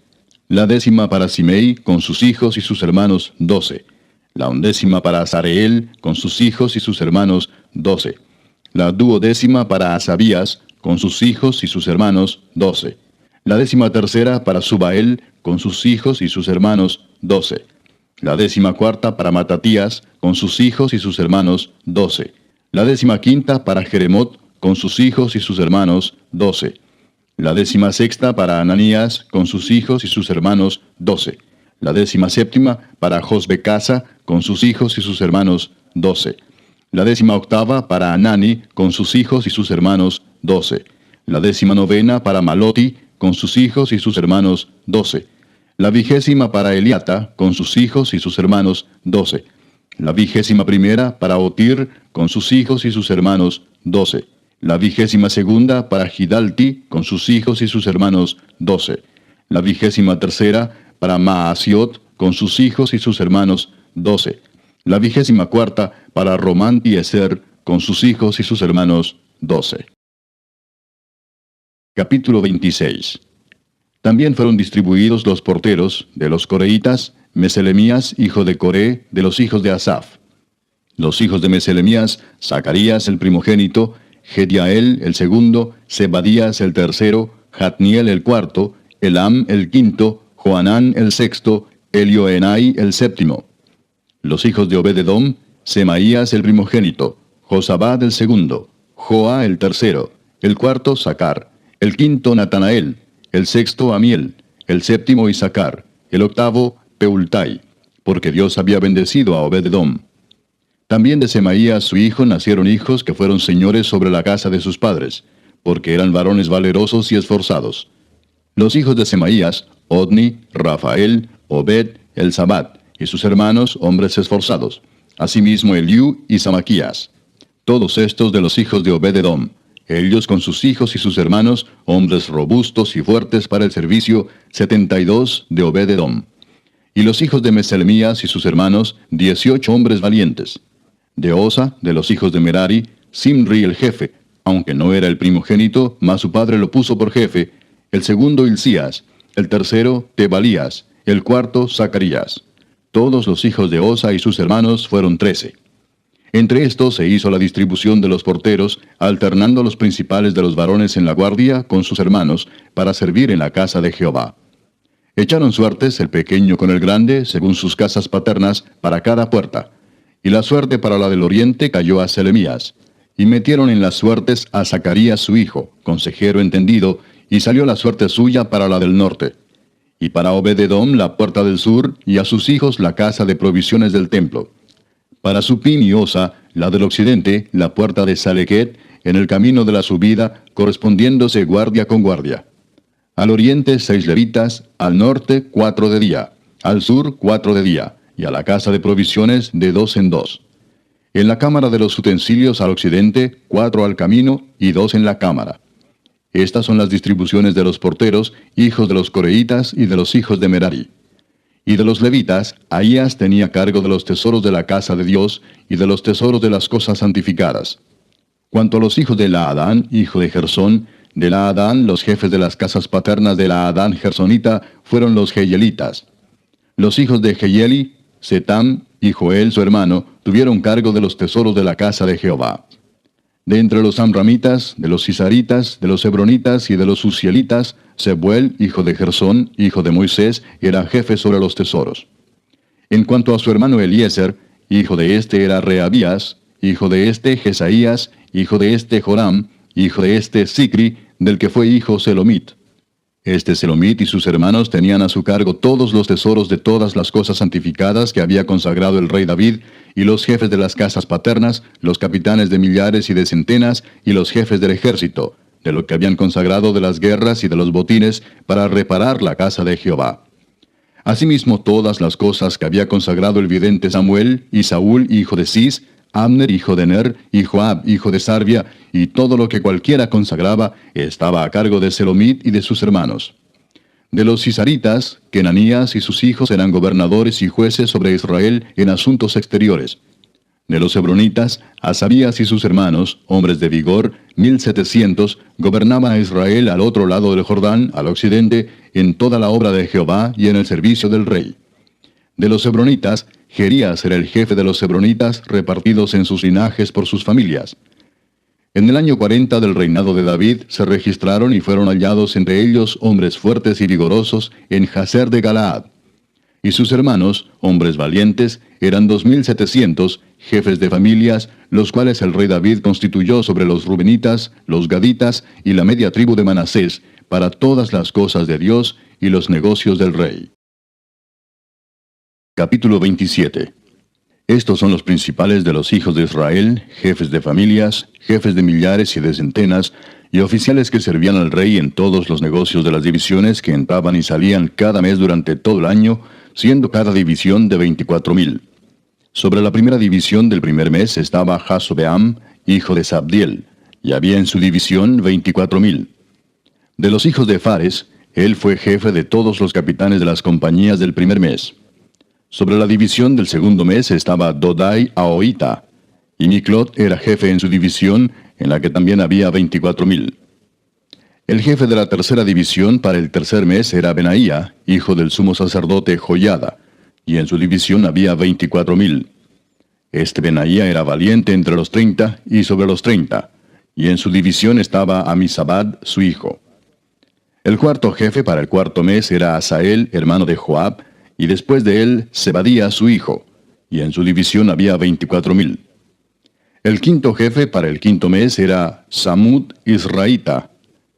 La décima para Simei, con sus hijos y sus hermanos, 12. La undécima para Azareel, con sus hijos y sus hermanos, 12. La duodécima para Asabías, con sus hijos y sus hermanos, 12. La décima tercera para Subael, con sus hijos y sus hermanos, 12. La décima cuarta para Matatías, con sus hijos y sus hermanos, 12. La décima quinta para Jeremot, con sus hijos y sus hermanos, 12. La décima sexta para Ananías, con sus hijos y sus hermanos, 12. La décima séptima para Josbecasa, con sus hijos y sus hermanos, 12. La décima octava para Anani, con sus hijos y sus hermanos, 12. La décima novena para Maloti, con sus hijos y sus hermanos, 12. La vigésima para Eliata, con sus hijos y sus hermanos, 12. La vigésima primera para Otir, con sus hijos y sus hermanos, 12. La vigésima segunda para Gidalti, con sus hijos y sus hermanos, 12. La vigésima tercera para Maasiot, con sus hijos y sus hermanos, 12. La vigésima cuarta para Román-Tieser, con sus hijos y sus hermanos, 12. Capítulo 26. También fueron distribuidos los porteros de los coreitas, Meselemías, hijo de Coré, de los hijos de Asaf. Los hijos de Meselemías, Zacarías el primogénito, Gediael el segundo, Zebadías el tercero, Jatniel el cuarto, Elam el quinto, Joanán el sexto, Elioenai el séptimo. Los hijos de Obed-edom, Semaías el primogénito, Josabad el segundo, Joa el tercero, el cuarto Sacar, el quinto Natanael, el sexto Amiel, el séptimo Isacar, el octavo Peultai, porque Dios había bendecido a Obed-edom. También de Semaías su hijo nacieron hijos que fueron señores sobre la casa de sus padres, porque eran varones valerosos y esforzados. Los hijos de Semaías, Odni, Rafael, Obed, Elzabat, y sus hermanos, hombres esforzados. Asimismo Eliú y Samaquías. Todos estos de los hijos de Obed-edom, ellos con sus hijos y sus hermanos, hombres robustos y fuertes para el servicio, 72 de Obed-edom. Y los hijos de Meselemías y sus hermanos, 18 hombres valientes. De Osa, de los hijos de Merari, Simri el jefe, aunque no era el primogénito, mas su padre lo puso por jefe, el segundo Hilcías, el tercero Tebalías, el cuarto Zacarías. Todos los hijos de Osa y sus hermanos fueron 13. Entre estos se hizo la distribución de los porteros, alternando los principales de los varones en la guardia con sus hermanos, para servir en la casa de Jehová. Echaron suertes el pequeño con el grande, según sus casas paternas, para cada puerta. Y la suerte para la del oriente cayó a Selemías. Y metieron en las suertes a Zacarías su hijo, consejero entendido, y salió la suerte suya para la del norte. Y para Obed-edom la puerta del sur, y a sus hijos la casa de provisiones del templo. Para Supim y Osa, la del occidente, la puerta de Salequet, en el camino de la subida, correspondiéndose guardia con guardia. Al oriente 6 levitas, al norte 4 de día, al sur 4 de día, y a la casa de provisiones de 2 en 2. En la cámara de los utensilios al occidente, 4 al camino y 2 en la cámara. Estas son las distribuciones de los porteros, hijos de los coreitas y de los hijos de Merari. Y de los levitas, Ahías tenía cargo de los tesoros de la casa de Dios y de los tesoros de las cosas santificadas. Cuanto a los hijos de Laadán, hijo de Gersón, de Laadán los jefes de las casas paternas de Laadán gersonita fueron los Jeyelitas. Los hijos de Jeyeli, Setam y Joel su hermano, tuvieron cargo de los tesoros de la casa de Jehová. De entre los amramitas, de los cisaritas, de los hebronitas y de los uzielitas, Sebuel, hijo de Gersón, hijo de Moisés, era jefe sobre los tesoros. En cuanto a su hermano Eliezer, hijo de este era Rehabías, hijo de este Jesaías, hijo de este Joram, hijo de este Sicri, del que fue hijo Selomit. Este Selomit y sus hermanos tenían a su cargo todos los tesoros de todas las cosas santificadas que había consagrado el rey David, y los jefes de las casas paternas, los capitanes de millares y de centenas, y los jefes del ejército, de lo que habían consagrado de las guerras y de los botines, para reparar la casa de Jehová. Asimismo todas las cosas que había consagrado el vidente Samuel, y Saúl hijo de Cis, Abner hijo de Ner, y Joab hijo de Sarvia, y todo lo que cualquiera consagraba, estaba a cargo de Selomit y de sus hermanos. De los cisaritas, Kenanías y sus hijos eran gobernadores y jueces sobre Israel en asuntos exteriores. De los hebronitas, Asabías y sus hermanos, hombres de vigor, 1700, gobernaban a Israel al otro lado del Jordán, al occidente, en toda la obra de Jehová y en el servicio del rey. De los hebronitas, Jerías era el jefe de los hebronitas, repartidos en sus linajes por sus familias. En el año 40 del reinado de David se registraron y fueron hallados entre ellos hombres fuertes y vigorosos en Jazer de Galaad. Y sus hermanos, hombres valientes, eran 2700, jefes de familias, los cuales el rey David constituyó sobre los rubenitas, los gaditas y la media tribu de Manasés, para todas las cosas de Dios y los negocios del rey. Capítulo 27. Estos son los principales de los hijos de Israel, jefes de familias, jefes de millares y de centenas, y oficiales que servían al rey en todos los negocios de las divisiones que entraban y salían cada mes durante todo el año, siendo cada división de 24,000. Sobre la primera división del primer mes estaba Jasobeam, hijo de Sabdiel, y había en su división 24,000. De los hijos de Fares, él fue jefe de todos los capitanes de las compañías del primer mes. Sobre la división del segundo mes estaba Dodai Ahoita, y Miklot era jefe en su división, en la que también había 24,000. El jefe de la tercera división para el tercer mes era Benaía, hijo del sumo sacerdote Joiada, y en su división había 24,000. Este Benaía era valiente entre los 30 y sobre los 30, y en su división estaba Amisabad, su hijo. El cuarto jefe para el cuarto mes era Asael, hermano de Joab, y después de él Zebadía, su hijo, y en su división había 24,000. El quinto jefe para el quinto mes era Samud Israelita,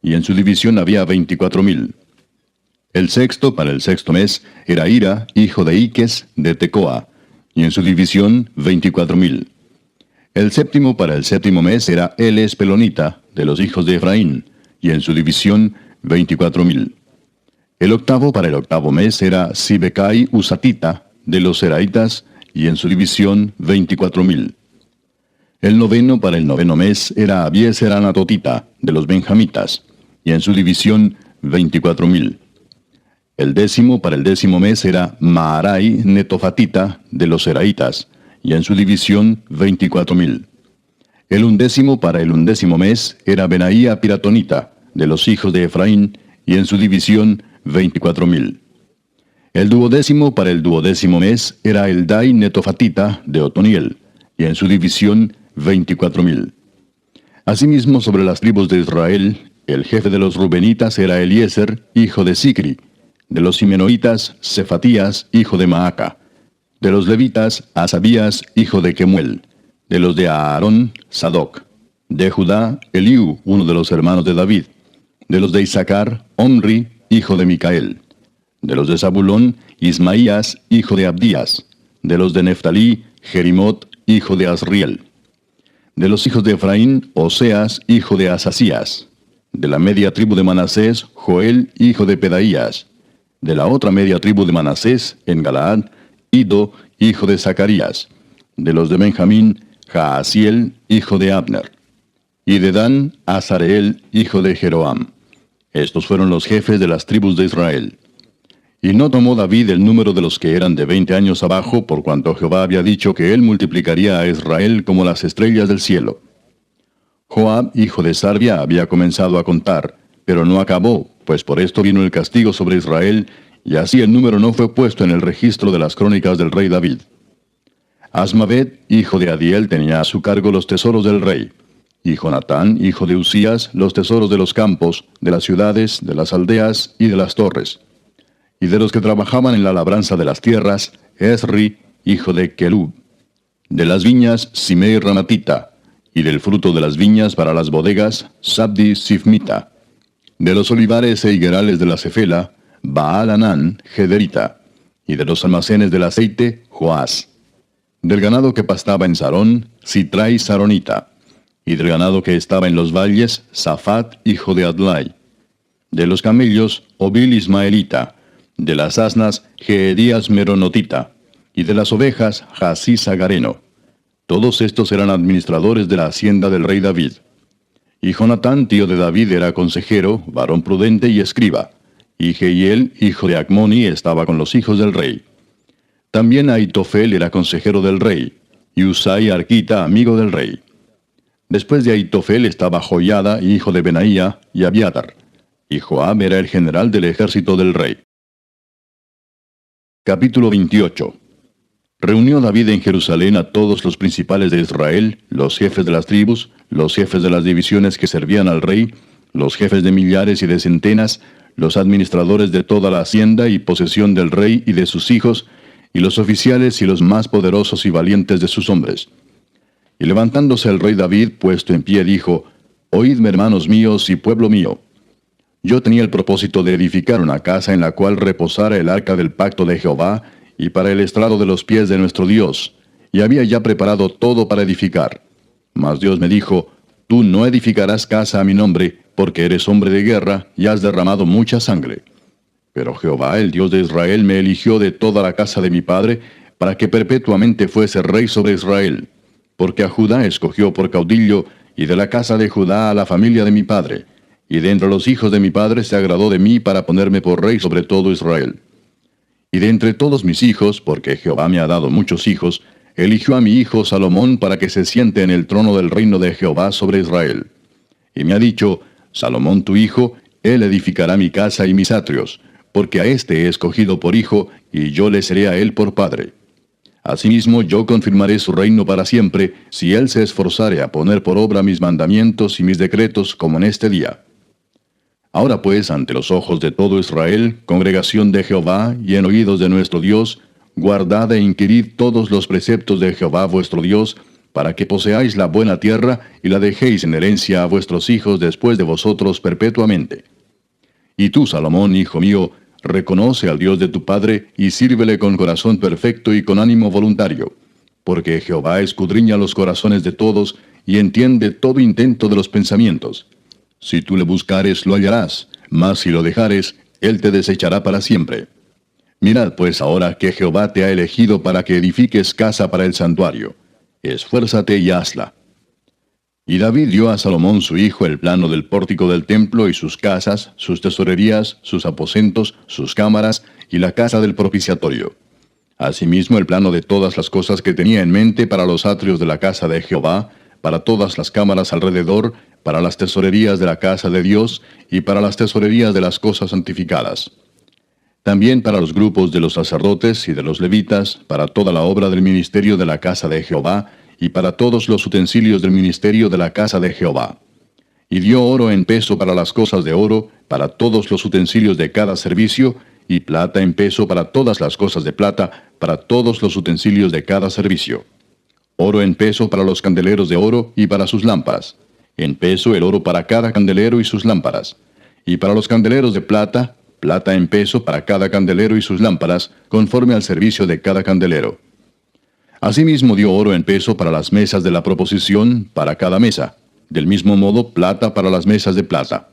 y en su división había 24,000. El sexto para el sexto mes era Ira, hijo de Iques, de Tecoa, y en su división 24,000. El séptimo para el séptimo mes era Eles Pelonita, de los hijos de Efraín, y en su división 24,000. El octavo para el octavo mes era Sibecai Usatita, de los Seraitas, y en su división 24,000. El noveno para el noveno mes era Abieser Anatotita, de los Benjamitas, y en su división 24,000. El décimo para el décimo mes era Maarai Netofatita, de los Seraitas, y en su división 24,000. El undécimo para el undécimo mes era Benaía Piratonita, de los hijos de Efraín, y en su división 24,000. El duodécimo para el duodécimo mes era Eldai Netofatita, de Otoniel, y en su división 24,000. Asimismo, sobre las tribus de Israel, el jefe de los rubenitas era Eliezer, hijo de Sicri; de los simenoitas, Cefatías, hijo de Maaca; de los levitas, Asabías, hijo de Kemuel; de los de Aarón, Sadoc; de Judá, Eliú, uno de los hermanos de David; de los de Isaacar, Omri, hijo de Micael; de los de Zabulón, Ismaías, hijo de Abdías; de los de Neftalí, Jerimot, hijo de Asriel; de los hijos de Efraín, Oseas, hijo de Asasías; de la media tribu de Manasés, Joel, hijo de Pedaías; de la otra media tribu de Manasés, en Galaad, Ido, hijo de Zacarías; de los de Benjamín, Jaasiel, hijo de Abner; y de Dan, Azareel, hijo de Jeroam. Estos fueron los jefes de las tribus de Israel. Y no tomó David el número de los que eran de 20 años abajo, por cuanto Jehová había dicho que él multiplicaría a Israel como las estrellas del cielo. Joab, hijo de Sarvia, había comenzado a contar, pero no acabó, pues por esto vino el castigo sobre Israel, y así el número no fue puesto en el registro de las crónicas del rey David. Asmavet, hijo de Adiel, tenía a su cargo los tesoros del rey, y Jonatán, hijo de Usías, los tesoros de los campos, de las ciudades, de las aldeas y de las torres. Y de los que trabajaban en la labranza de las tierras, Esri, hijo de Kelub; de las viñas, Simei Ramatita; y del fruto de las viñas para las bodegas, Sabdi Sifmita; de los olivares e higuerales de la Cefela, Baal Anán, Gederita; y de los almacenes del aceite, Joás; del ganado que pastaba en Sarón, Sitrai Saronita; y del ganado que estaba en los valles, Safat, hijo de Adlai; de los camellos, Obil Ismaelita; de las asnas, Geedías Meronotita; y de las ovejas, Jasís Agareno. Todos estos eran administradores de la hacienda del rey David. Y Jonatán, tío de David, era consejero, varón prudente y escriba. Y Jehiel, hijo de Acmoni, estaba con los hijos del rey. También Aitofel era consejero del rey. y Usai Arquita, amigo del rey. Después de Ahitofel estaba Joiada, hijo de Benaía, y Abiatar. Y Joab era el general del ejército del rey. Capítulo 28. Reunió David en Jerusalén a todos los principales de Israel, los jefes de las tribus, los jefes de las divisiones que servían al rey, los jefes de millares y de centenas, los administradores de toda la hacienda y posesión del rey y de sus hijos, y los oficiales y los más poderosos y valientes de sus hombres. Y levantándose el rey David, puesto en pie, dijo: Oídme, hermanos míos y pueblo mío. Yo tenía el propósito de edificar una casa en la cual reposara el arca del pacto de Jehová, y para el estrado de los pies de nuestro Dios, y había ya preparado todo para edificar. Mas Dios me dijo: Tú no edificarás casa a mi nombre, porque eres hombre de guerra, y has derramado mucha sangre. Pero Jehová, el Dios de Israel, me eligió de toda la casa de mi padre, para que perpetuamente fuese rey sobre Israel. Porque a Judá escogió por caudillo, y de la casa de Judá a la familia de mi padre. Y de entre los hijos de mi padre se agradó de mí para ponerme por rey sobre todo Israel. Y de entre todos mis hijos, porque Jehová me ha dado muchos hijos, eligió a mi hijo Salomón para que se siente en el trono del reino de Jehová sobre Israel. Y me ha dicho: Salomón tu hijo, él edificará mi casa y mis atrios, porque a éste he escogido por hijo, y yo le seré a él por padre. Asimismo yo confirmaré su reino para siempre, si él se esforzare a poner por obra mis mandamientos y mis decretos como en este día. Ahora pues, ante los ojos de todo Israel, congregación de Jehová, y en oídos de nuestro Dios, guardad e inquirid todos los preceptos de Jehová vuestro Dios, para que poseáis la buena tierra, y la dejéis en herencia a vuestros hijos después de vosotros perpetuamente. Y tú, Salomón, hijo mío, reconoce al Dios de tu padre, y sírvele con corazón perfecto y con ánimo voluntario, porque Jehová escudriña los corazones de todos, y entiende todo intento de los pensamientos. Si tú le buscares, lo hallarás, mas si lo dejares, él te desechará para siempre. Mirad pues ahora que Jehová te ha elegido para que edifiques casa para el santuario. Esfuérzate y hazla. Y David dio a Salomón su hijo el plano del pórtico del templo y sus casas, sus tesorerías, sus aposentos, sus cámaras y la casa del propiciatorio. Asimismo el plano de todas las cosas que tenía en mente para los atrios de la casa de Jehová, para todas las cámaras alrededor, para las tesorerías de la casa de Dios y para las tesorerías de las cosas santificadas. También para los grupos de los sacerdotes y de los levitas, para toda la obra del ministerio de la casa de Jehová, y para todos los utensilios del ministerio de la casa de Jehová. Y dio oro en peso para las cosas de oro, para todos los utensilios de cada servicio, y plata en peso para todas las cosas de plata, para todos los utensilios de cada servicio. Oro en peso para los candeleros de oro y para sus lámparas. En peso el oro para cada candelero y sus lámparas. Y para los candeleros de plata, plata en peso para cada candelero y sus lámparas, conforme al servicio de cada candelero. Asimismo dio oro en peso para las mesas de la proposición, para cada mesa. Del mismo modo, plata para las mesas de plata.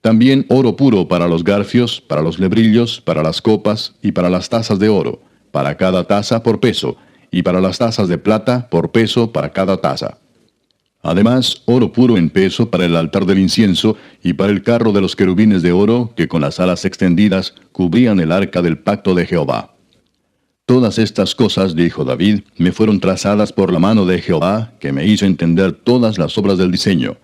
También oro puro para los garfios, para los lebrillos, para las copas y para las tazas de oro, para cada taza por peso, y para las tazas de plata por peso para cada taza. Además, oro puro en peso para el altar del incienso y para el carro de los querubines de oro que con las alas extendidas cubrían el arca del pacto de Jehová. Todas estas cosas, dijo David, me fueron trazadas por la mano de Jehová, que me hizo entender todas las obras del diseño.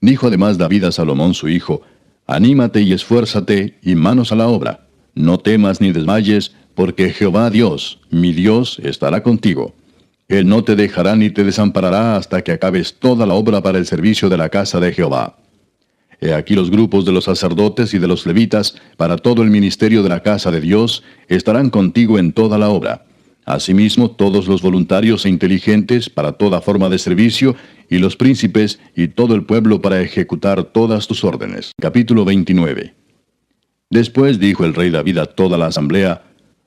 Dijo además David a Salomón su hijo: Anímate y esfuérzate, y manos a la obra. No temas ni desmayes, porque Jehová Dios, mi Dios, estará contigo. Él no te dejará ni te desamparará hasta que acabes toda la obra para el servicio de la casa de Jehová. He aquí los grupos de los sacerdotes y de los levitas, para todo el ministerio de la casa de Dios, estarán contigo en toda la obra. Asimismo, todos los voluntarios e inteligentes para toda forma de servicio, y los príncipes y todo el pueblo para ejecutar todas tus órdenes. Capítulo 29. Después dijo el rey David a toda la asamblea: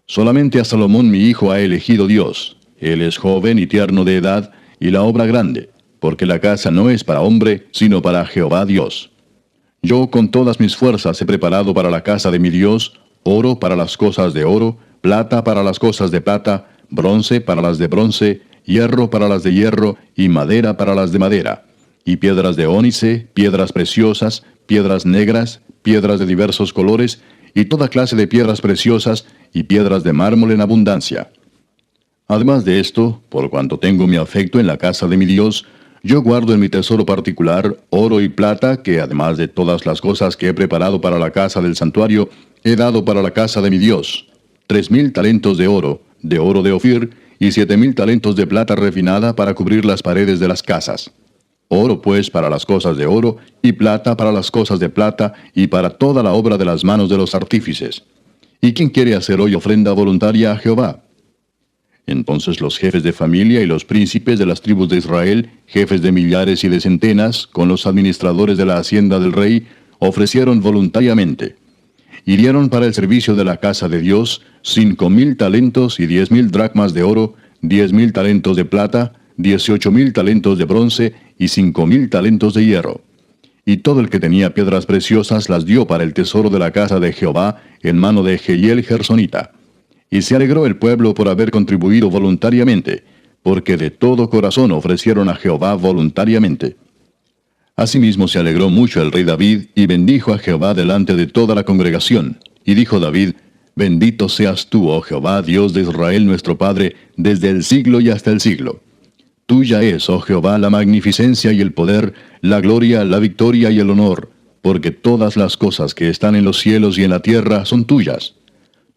Solamente a Salomón mi hijo ha elegido Dios. Él es joven y tierno de edad, y la obra grande, porque la casa no es para hombre, sino para Jehová Dios. Yo con todas mis fuerzas he preparado para la casa de mi Dios, oro para las cosas de oro, plata para las cosas de plata, bronce para las de bronce, hierro para las de hierro, y madera para las de madera, y piedras de ónice, piedras preciosas, piedras negras, piedras de diversos colores, y toda clase de piedras preciosas, y piedras de mármol en abundancia. Además de esto, por cuanto tengo mi afecto en la casa de mi Dios, yo guardo en mi tesoro particular oro y plata, que además de todas las cosas que he preparado para la casa del santuario, he dado para la casa de mi Dios: 3,000 talentos de oro de Ofir, y 7,000 talentos de plata refinada para cubrir las paredes de las casas. Oro pues para las cosas de oro, y plata para las cosas de plata, y para toda la obra de las manos de los artífices. ¿Y quién quiere hacer hoy ofrenda voluntaria a Jehová? Entonces los jefes de familia y los príncipes de las tribus de Israel, jefes de millares y de centenas, con los administradores de la hacienda del rey, ofrecieron voluntariamente. Y dieron para el servicio de la casa de Dios 5,000 talentos y 10,000 dracmas de oro, 10,000 talentos de plata, 18,000 talentos de bronce y 5,000 talentos de hierro. Y todo el que tenía piedras preciosas las dio para el tesoro de la casa de Jehová en mano de Jehiel Gersonita. Y se alegró el pueblo por haber contribuido voluntariamente, porque de todo corazón ofrecieron a Jehová voluntariamente. Asimismo se alegró mucho el rey David, y bendijo a Jehová delante de toda la congregación. Y dijo David: Bendito seas tú, oh Jehová, Dios de Israel nuestro Padre, desde el siglo y hasta el siglo. Tuya es, oh Jehová, la magnificencia y el poder, la gloria, la victoria y el honor, porque todas las cosas que están en los cielos y en la tierra son tuyas.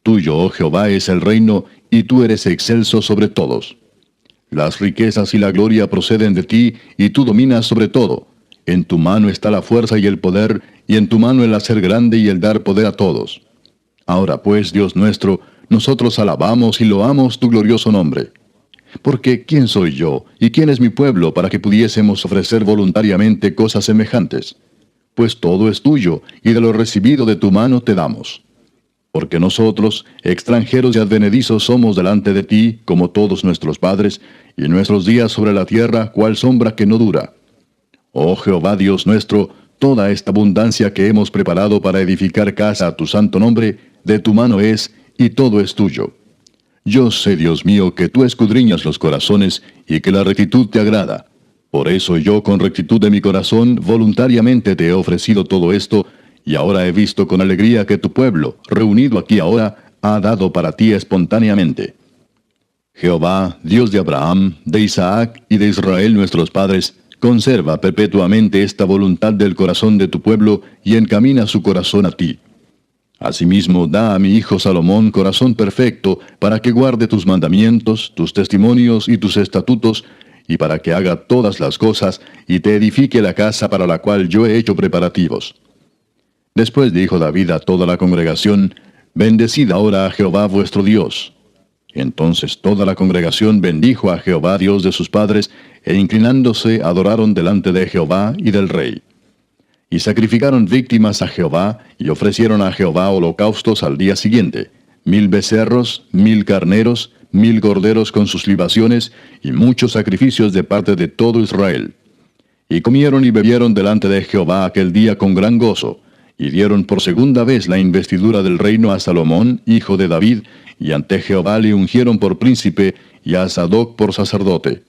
Tuyo, oh Jehová, es el reino, y tú eres excelso sobre todos. Las riquezas y la gloria proceden de ti, y tú dominas sobre todo. En tu mano está la fuerza y el poder, y en tu mano el hacer grande y el dar poder a todos. Ahora pues, Dios nuestro, nosotros alabamos y loamos tu glorioso nombre. Porque ¿quién soy yo, y quién es mi pueblo, para que pudiésemos ofrecer voluntariamente cosas semejantes? Pues todo es tuyo, y de lo recibido de tu mano te damos. Porque nosotros, extranjeros y advenedizos, somos delante de ti, como todos nuestros padres, y nuestros días sobre la tierra, cual sombra que no dura. Oh Jehová Dios nuestro, toda esta abundancia que hemos preparado para edificar casa a tu santo nombre, de tu mano es, y todo es tuyo. Yo sé, Dios mío, que tú escudriñas los corazones, y que la rectitud te agrada. Por eso yo, con rectitud de mi corazón, voluntariamente te he ofrecido todo esto, y ahora he visto con alegría que tu pueblo, reunido aquí ahora, ha dado para ti espontáneamente. Jehová, Dios de Abraham, de Isaac y de Israel nuestros padres, conserva perpetuamente esta voluntad del corazón de tu pueblo, y encamina su corazón a ti. Asimismo, da a mi hijo Salomón corazón perfecto, para que guarde tus mandamientos, tus testimonios y tus estatutos, y para que haga todas las cosas, y te edifique la casa para la cual yo he hecho preparativos. Después dijo David a toda la congregación: Bendecid ahora a Jehová vuestro Dios. Entonces toda la congregación bendijo a Jehová Dios de sus padres, e inclinándose adoraron delante de Jehová y del rey. Y sacrificaron víctimas a Jehová, y ofrecieron a Jehová holocaustos al día siguiente: 1,000 becerros, 1,000 carneros, 1,000 corderos con sus libaciones, y muchos sacrificios de parte de todo Israel. Y comieron y bebieron delante de Jehová aquel día con gran gozo, y dieron por segunda vez la investidura del reino a Salomón, hijo de David, y ante Jehová le ungieron por príncipe, y a Sadoc por sacerdote.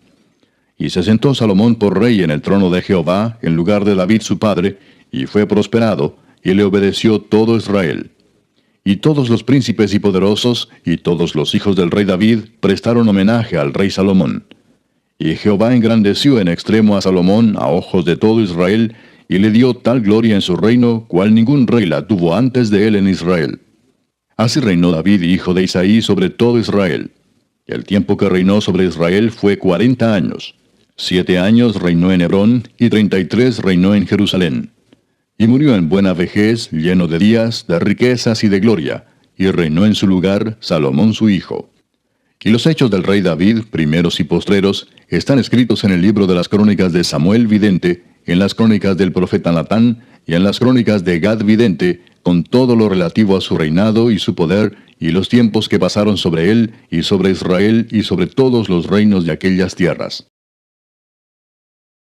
Y se sentó Salomón por rey en el trono de Jehová, en lugar de David su padre, y fue prosperado, y le obedeció todo Israel. Y todos los príncipes y poderosos, y todos los hijos del rey David, prestaron homenaje al rey Salomón. Y Jehová engrandeció en extremo a Salomón a ojos de todo Israel, y le dio tal gloria en su reino, cual ningún rey la tuvo antes de él en Israel. Así reinó David, hijo de Isaí, sobre todo Israel. El tiempo que reinó sobre Israel fue 40 años. 7 años reinó en Hebrón, y 33 reinó en Jerusalén. Y murió en buena vejez, lleno de días, de riquezas y de gloria, y reinó en su lugar Salomón su hijo. Y los hechos del rey David, primeros y postreros, están escritos en el libro de las crónicas de Samuel vidente, en las crónicas del profeta Natán, y en las crónicas de Gad vidente, con todo lo relativo a su reinado y su poder, y los tiempos que pasaron sobre él, y sobre Israel, y sobre todos los reinos de aquellas tierras.